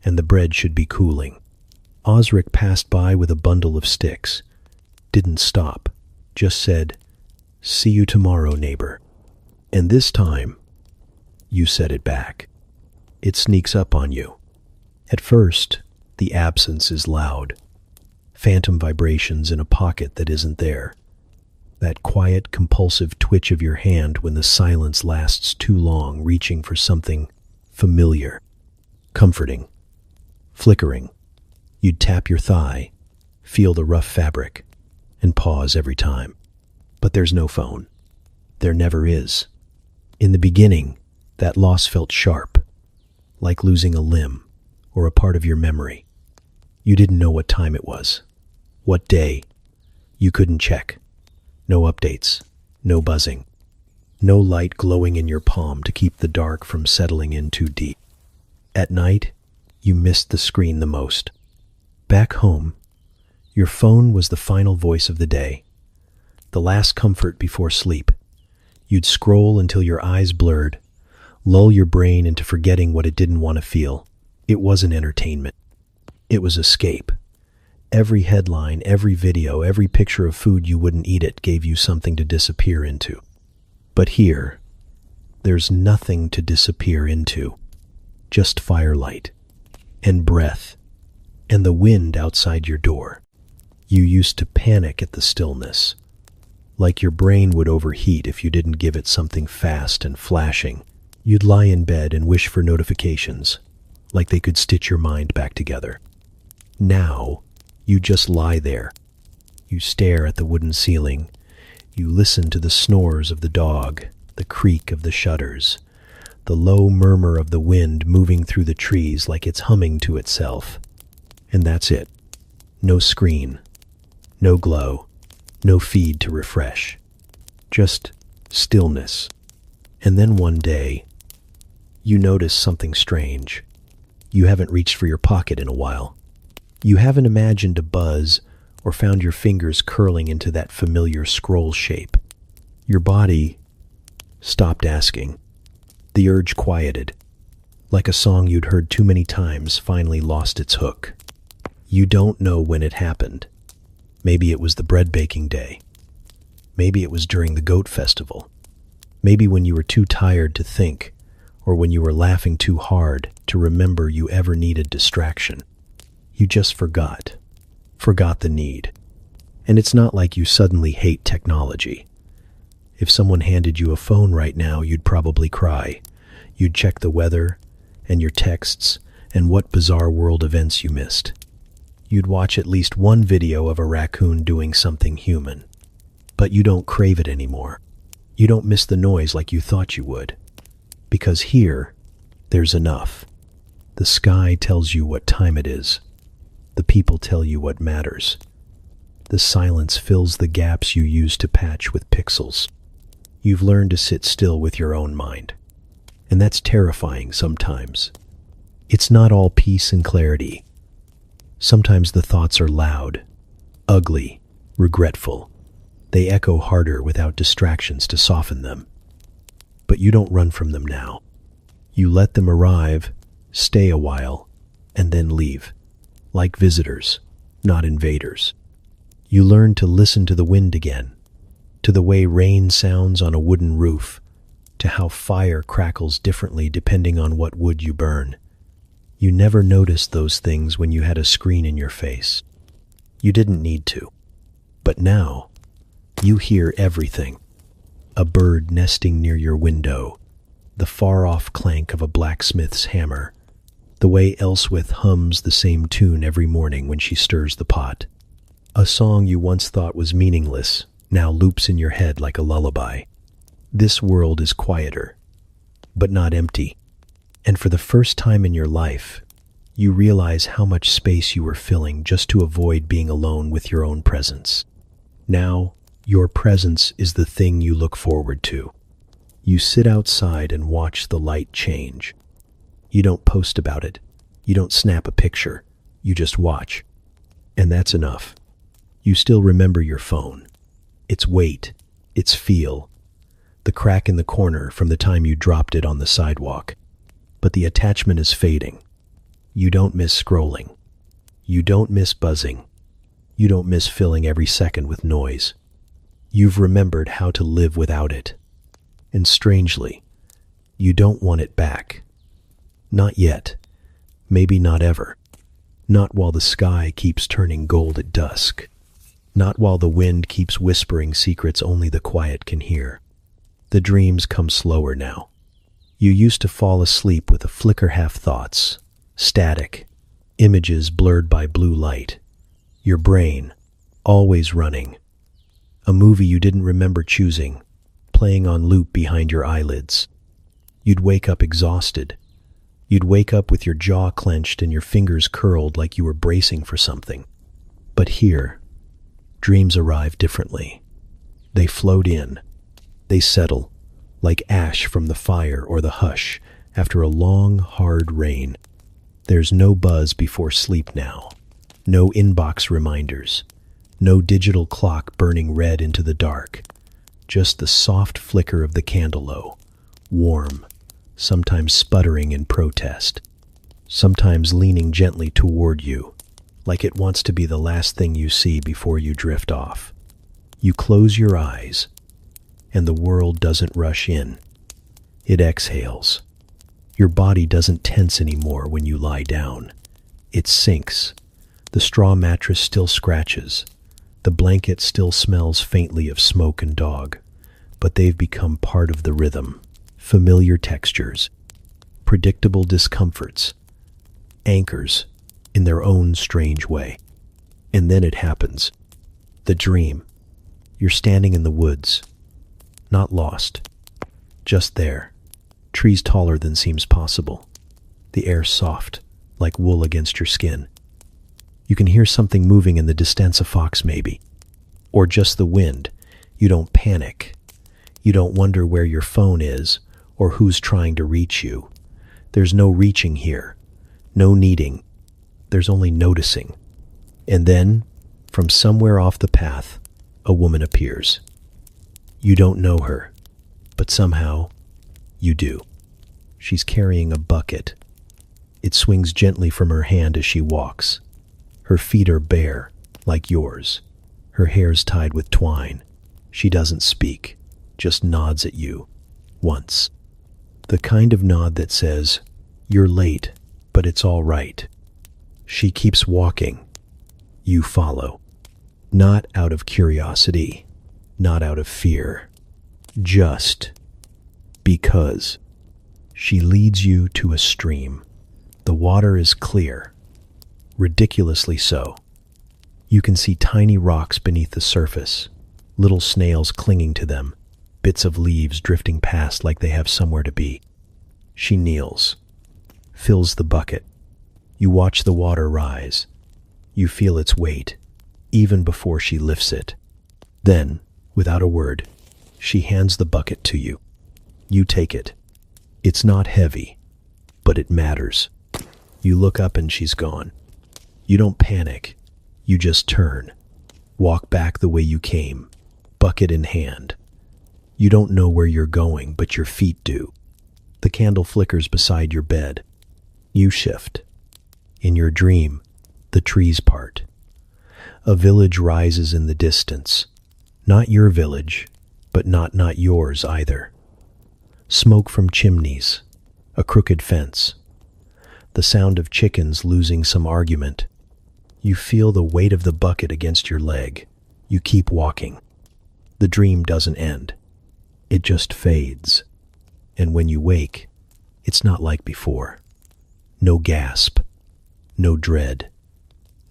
and the bread should be cooling. Osric passed by with a bundle of sticks. Didn't stop, just said, "See you tomorrow, neighbor." And this time, you said it back. It sneaks up on you. At first, the absence is loud. Phantom vibrations in a pocket that isn't there. That quiet, compulsive twitch of your hand when the silence lasts too long, reaching for something familiar, comforting, flickering. You'd tap your thigh, feel the rough fabric, and pause every time. But there's no phone. There never is. In the beginning, that loss felt sharp, like losing a limb or a part of your memory. You didn't know what time it was, what day. You couldn't check. No updates, no buzzing, no light glowing in your palm to keep the dark from settling in too deep. At night, you missed the screen the most. Back home, your phone was the final voice of the day, the last comfort before sleep. You'd scroll until your eyes blurred, lull your brain into forgetting what it didn't want to feel. It wasn't entertainment. It was escape. Every headline, every video, every picture of food you wouldn't eat it gave you something to disappear into. But here, there's nothing to disappear into. Just firelight, and breath, and the wind outside your door. You used to panic at the stillness, like your brain would overheat if you didn't give it something fast and flashing. You'd lie in bed and wish for notifications, like they could stitch your mind back together. Now, you just lie there. You stare at the wooden ceiling. You listen to the snores of the dog, the creak of the shutters, the low murmur of the wind moving through the trees like it's humming to itself. And that's it. No screen, no glow, no feed to refresh. Just stillness. And then one day, you notice something strange. You haven't reached for your pocket in a while. You haven't imagined a buzz or found your fingers curling into that familiar scroll shape. Your body stopped asking. The urge quieted, like a song you'd heard too many times finally lost its hook. You don't know when it happened. Maybe it was the bread baking day. Maybe it was during the goat festival. Maybe when you were too tired to think, or when you were laughing too hard to remember you ever needed distraction. You just forgot the need. And it's not like you suddenly hate technology. If someone handed you a phone right now, you'd probably cry. You'd check the weather and your texts and what bizarre world events you missed. You'd watch at least one video of a raccoon doing something human. But you don't crave it anymore. You don't miss the noise like you thought you would. Because here, there's enough. The sky tells you what time it is. The people tell you what matters. The silence fills the gaps you use to patch with pixels. You've learned to sit still with your own mind. And that's terrifying sometimes. It's not all peace and clarity. Sometimes the thoughts are loud, ugly, regretful. They echo harder without distractions to soften them. But you don't run from them now. You let them arrive, stay a while, and then leave. Like visitors, not invaders. You learn to listen to the wind again, to the way rain sounds on a wooden roof, to how fire crackles differently depending on what wood you burn. You never noticed those things when you had a screen in your face. You didn't need to. But now, you hear everything. A bird nesting near your window, the far-off clank of a blacksmith's hammer, the way Elswith hums the same tune every morning when she stirs the pot. A song you once thought was meaningless now loops in your head like a lullaby. This world is quieter, but not empty. And for the first time in your life, you realize how much space you were filling just to avoid being alone with your own presence. Now, your presence is the thing you look forward to. You sit outside and watch the light change. You don't post about it. You don't snap a picture. You just watch. And that's enough. You still remember your phone. Its weight, its feel, the crack in the corner from the time you dropped it on the sidewalk. But the attachment is fading. You don't miss scrolling. You don't miss buzzing. You don't miss filling every second with noise. You've remembered how to live without it. And strangely, you don't want it back. Not yet. Maybe not ever. Not while the sky keeps turning gold at dusk. Not while the wind keeps whispering secrets only the quiet can hear. The dreams come slower now. You used to fall asleep with a flicker half thoughts, static, images blurred by blue light. Your brain, always running. A movie you didn't remember choosing, playing on loop behind your eyelids. You'd wake up exhausted. You'd wake up with your jaw clenched and your fingers curled like you were bracing for something. But here, dreams arrive differently. They float in. They settle, like ash from the fire or the hush after a long, hard rain. There's no buzz before sleep now. No inbox reminders. No digital clock burning red into the dark. Just the soft flicker of the candle, warm, sometimes sputtering in protest, sometimes leaning gently toward you, like it wants to be the last thing you see before you drift off. You close your eyes, and the world doesn't rush in. It exhales. Your body doesn't tense anymore when you lie down. It sinks. The straw mattress still scratches. The blanket still smells faintly of smoke and dog, but they've become part of the rhythm. Familiar textures, predictable discomforts, anchors in their own strange way. And then it happens. The dream. You're standing in the woods, not lost, just there. Trees taller than seems possible. The air soft, like wool against your skin. You can hear something moving in the distance, a fox maybe, or just the wind. You don't panic. You don't wonder where your phone is or who's trying to reach you. There's no reaching here, no needing. There's only noticing. And then, from somewhere off the path, a woman appears. You don't know her, but somehow you do. She's carrying a bucket. It swings gently from her hand as she walks. Her feet are bare, like yours. Her hair's tied with twine. She doesn't speak, just nods at you. Once. The kind of nod that says, "You're late, but it's all right." She keeps walking. You follow. Not out of curiosity, not out of fear. Just because. She leads you to a stream. The water is clear, ridiculously so. You can see tiny rocks beneath the surface, little snails clinging to them, bits of leaves drifting past like they have somewhere to be. She kneels, fills the bucket. You watch the water rise. You feel its weight, even before she lifts it. Then, without a word, she hands the bucket to you. You take it. It's not heavy, but it matters. You look up and she's gone. You don't panic. You just turn. Walk back the way you came, bucket in hand. You don't know where you're going, but your feet do. The candle flickers beside your bed. You shift. In your dream, the trees part. A village rises in the distance. Not your village, but not yours either. Smoke from chimneys, a crooked fence. The sound of chickens losing some argument. You feel the weight of the bucket against your leg. You keep walking. The dream doesn't end. It just fades. And when you wake, it's not like before. No gasp. No dread.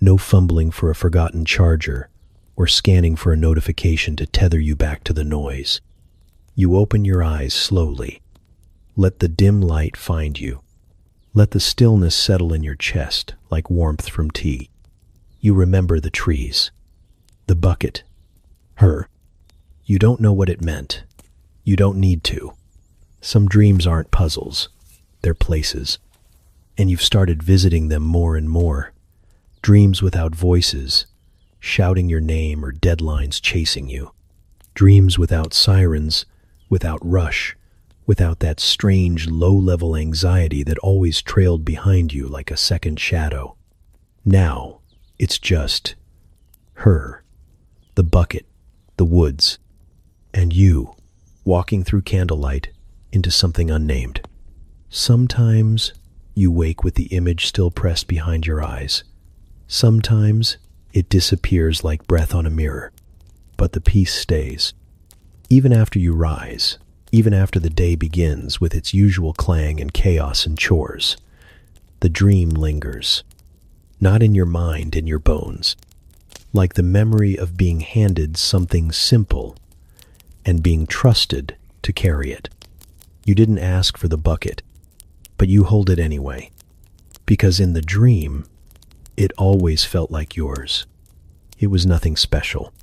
No fumbling for a forgotten charger or scanning for a notification to tether you back to the noise. You open your eyes slowly. Let the dim light find you. Let the stillness settle in your chest like warmth from tea. You remember the trees, the bucket, her. You don't know what it meant. You don't need to. Some dreams aren't puzzles. They're places. And you've started visiting them more and more. Dreams without voices, shouting your name or deadlines chasing you. Dreams without sirens, without rush, without that strange low-level anxiety that always trailed behind you like a second shadow. Now, it's just her, the bucket, the woods, and you, walking through candlelight into something unnamed. Sometimes you wake with the image still pressed behind your eyes. Sometimes it disappears like breath on a mirror, but the peace stays. Even after you rise, even after the day begins with its usual clang and chaos and chores, the dream lingers. Not in your mind, in your bones. Like the memory of being handed something simple and being trusted to carry it. You didn't ask for the bucket, but you hold it anyway. Because in the dream, it always felt like yours. It was nothing special.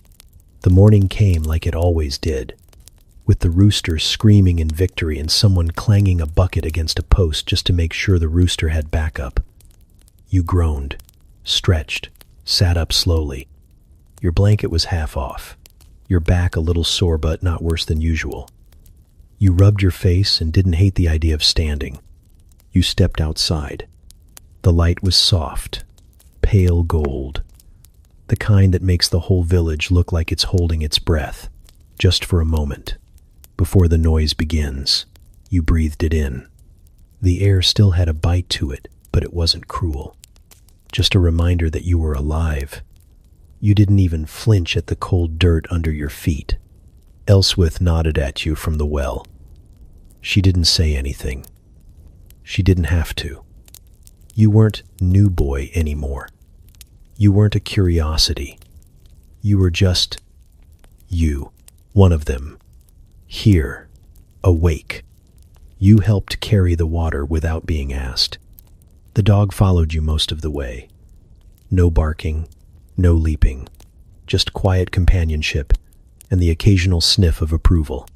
The morning came like it always did, with the rooster screaming in victory and someone clanging a bucket against a post just to make sure the rooster had backup. You groaned, stretched, sat up slowly. Your blanket was half off, your back a little sore but not worse than usual. You rubbed your face and didn't hate the idea of standing. You stepped outside. The light was soft, pale gold, the kind that makes the whole village look like it's holding its breath, just for a moment. Before the noise begins, you breathed it in. The air still had a bite to it, but it wasn't cruel. Just a reminder that you were alive. You didn't even flinch at the cold dirt under your feet. Elswith nodded at you from the well. She didn't say anything. She didn't have to. You weren't new boy anymore. You weren't a curiosity. You were just you, one of them. Here, awake. You helped carry the water without being asked. The dog followed you most of the way. No barking, no leaping, just quiet companionship and the occasional sniff of approval.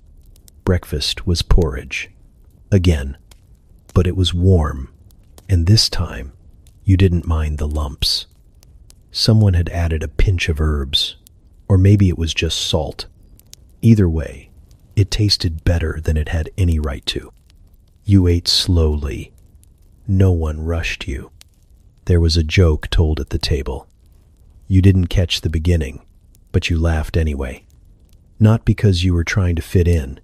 Breakfast was porridge. Again, but it was warm, and this time you didn't mind the lumps. Someone had added a pinch of herbs, or maybe it was just salt. Either way, it tasted better than it had any right to. You ate slowly. No one rushed you. There was a joke told at the table. You didn't catch the beginning, but you laughed anyway. Not because you were trying to fit in,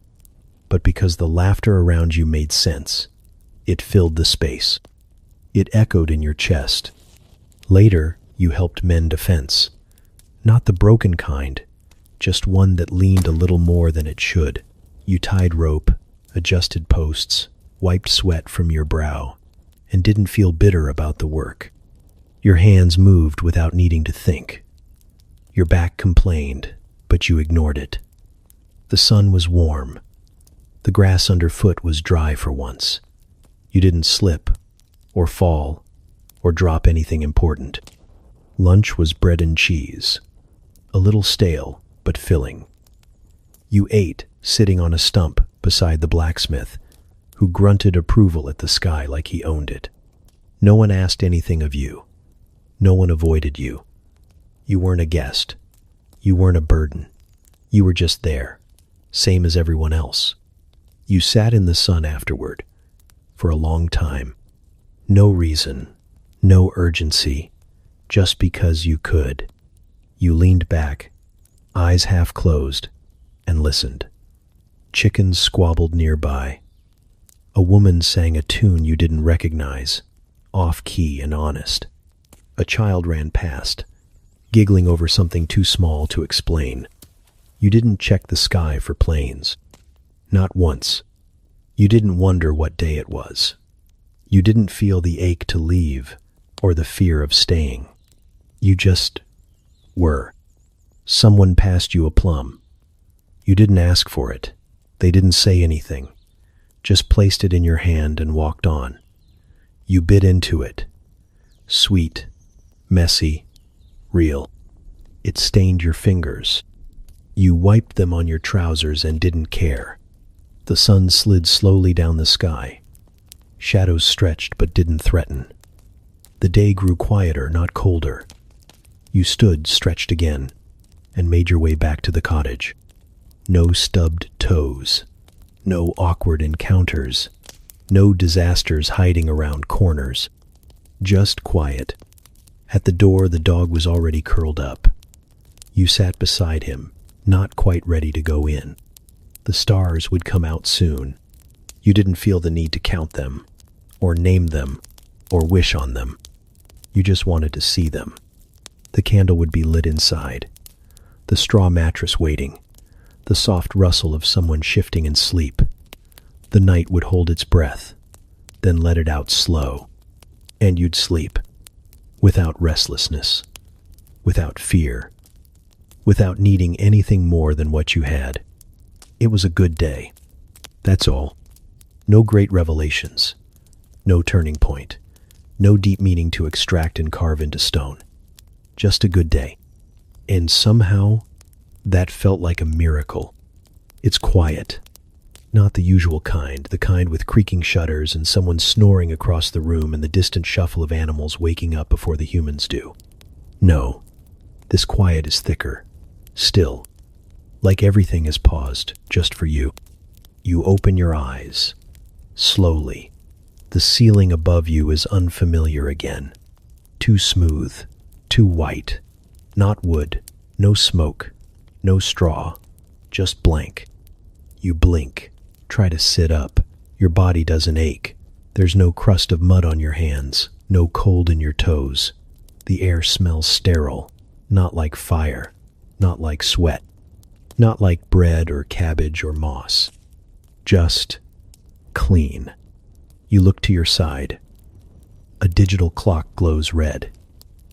but because the laughter around you made sense. It filled the space. It echoed in your chest. Later, you helped mend a fence. Not the broken kind, just one that leaned a little more than it should. You tied rope, adjusted posts, wiped sweat from your brow, and didn't feel bitter about the work. Your hands moved without needing to think. Your back complained, but you ignored it. The sun was warm. The grass underfoot was dry for once. You didn't slip, or fall, or drop anything important. Lunch was bread and cheese, a little stale, but filling. You ate, sitting on a stump beside the blacksmith, who grunted approval at the sky like he owned it. No one asked anything of you. No one avoided you. You weren't a guest. You weren't a burden. You were just there, same as everyone else. You sat in the sun afterward, for a long time. No reason, no urgency, just because you could. You leaned back, eyes half closed, and listened. Chickens squabbled nearby. A woman sang a tune you didn't recognize, off-key and honest. A child ran past, giggling over something too small to explain. You didn't check the sky for planes. Not once. You didn't wonder what day it was. You didn't feel the ache to leave or the fear of staying. You just were. Someone passed you a plum. You didn't ask for it. They didn't say anything. Just placed it in your hand and walked on. You bit into it. Sweet, messy, real. It stained your fingers. You wiped them on your trousers and didn't care. The sun slid slowly down the sky. Shadows stretched but didn't threaten. The day grew quieter, not colder. You stood, stretched again, and made your way back to the cottage. No stubbed toes. No awkward encounters. No disasters hiding around corners. Just quiet. At the door, the dog was already curled up. You sat beside him, not quite ready to go in. The stars would come out soon. You didn't feel the need to count them, or name them, or wish on them. You just wanted to see them. The candle would be lit inside. The straw mattress waiting. The soft rustle of someone shifting in sleep. The night would hold its breath, then let it out slow. And you'd sleep. Without restlessness. Without fear. Without needing anything more than what you had. It was a good day. That's all. No great revelations. No turning point. No deep meaning to extract and carve into stone. Just a good day. And somehow, that felt like a miracle. It's quiet. Not the usual kind, the kind with creaking shutters and someone snoring across the room and the distant shuffle of animals waking up before the humans do. No, this quiet is thicker, still, like everything is paused just for you. You open your eyes, slowly. The ceiling above you is unfamiliar again. Too smooth, too white. Not wood, no smoke, no straw, just blank. You blink, try to sit up. Your body doesn't ache. There's no crust of mud on your hands, no cold in your toes. The air smells sterile, not like fire, not like sweat, not like bread or cabbage or moss. Just clean. You look to your side. A digital clock glows red.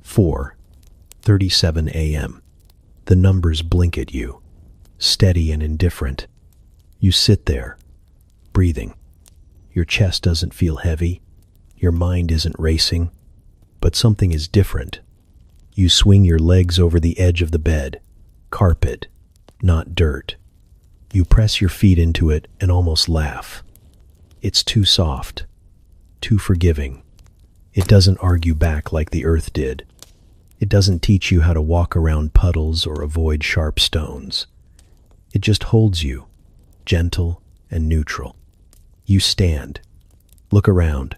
4:37 a.m. The numbers blink at you, steady and indifferent. You sit there, breathing. Your chest doesn't feel heavy. Your mind isn't racing. But something is different. You swing your legs over the edge of the bed. Carpet, not dirt. You press your feet into it and almost laugh. It's too soft, too forgiving. It doesn't argue back like the earth did. It doesn't teach you how to walk around puddles or avoid sharp stones. It just holds you, gentle and neutral. You stand, look around.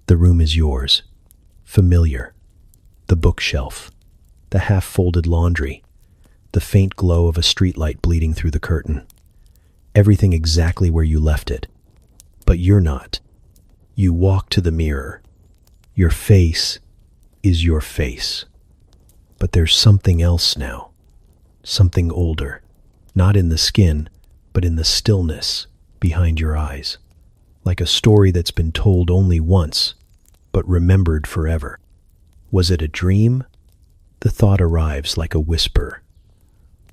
The room is yours, familiar. The bookshelf, the half-folded laundry, the faint glow of a streetlight bleeding through the curtain. Everything exactly where you left it. But you're not. You walk to the mirror. Your face is your face. But there's something else now. Something older. Not in the skin, but in the stillness behind your eyes. Like a story that's been told only once, but remembered forever. Was it a dream? The thought arrives like a whisper.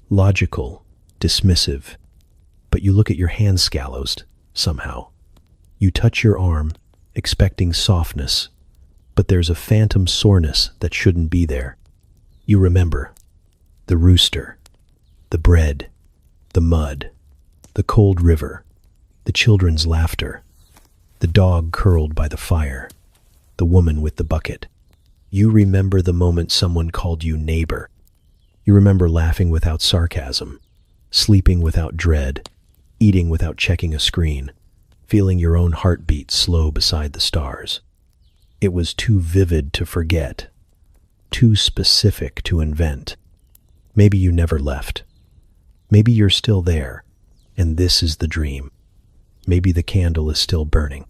Logical, dismissive. But you look at your hand scallowed, somehow. You touch your arm, expecting softness, but there's a phantom soreness that shouldn't be there. You remember. The rooster. The bread. The mud. The cold river. The children's laughter. The dog curled by the fire. The woman with the bucket. You remember the moment someone called you neighbor. You remember laughing without sarcasm, sleeping without dread, eating without checking a screen, feeling your own heartbeat slow beside the stars. It was too vivid to forget, too specific to invent. Maybe you never left. Maybe you're still there, and this is the dream. Maybe the candle is still burning.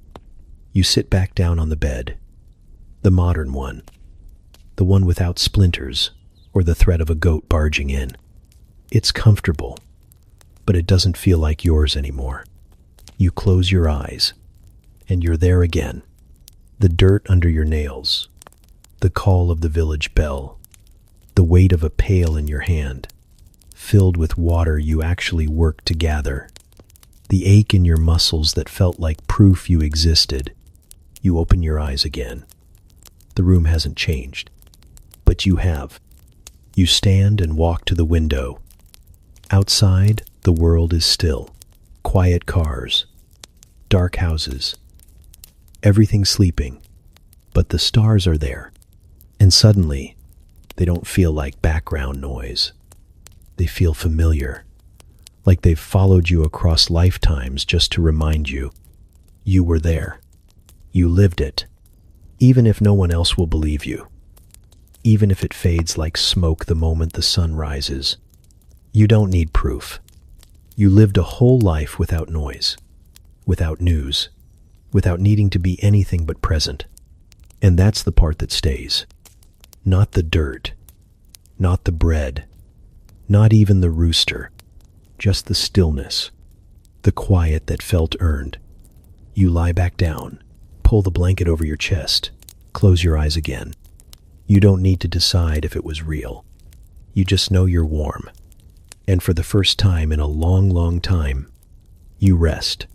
You sit back down on the bed, the modern one, the one without splinters or the threat of a goat barging in. It's comfortable, but it doesn't feel like yours anymore. You close your eyes, and you're there again. The dirt under your nails, the call of the village bell, the weight of a pail in your hand, filled with water you actually worked to gather, the ache in your muscles that felt like proof you existed. You open your eyes again. The room hasn't changed, but you have. You stand and walk to the window. Outside, the world is still. Quiet cars, dark houses, everything sleeping, but the stars are there. And suddenly, they don't feel like background noise. They feel familiar, like they've followed you across lifetimes just to remind you. You were there. You lived it, even if no one else will believe you. Even if it fades like smoke the moment the sun rises. You don't need proof. You lived a whole life without noise, without news, without needing to be anything but present. And that's the part that stays. Not the dirt, not the bread, not even the rooster, just the stillness, the quiet that felt earned. You lie back down, pull the blanket over your chest, close your eyes again. You don't need to decide if it was real. You just know you're warm. And for the first time in a long, long time, you rest.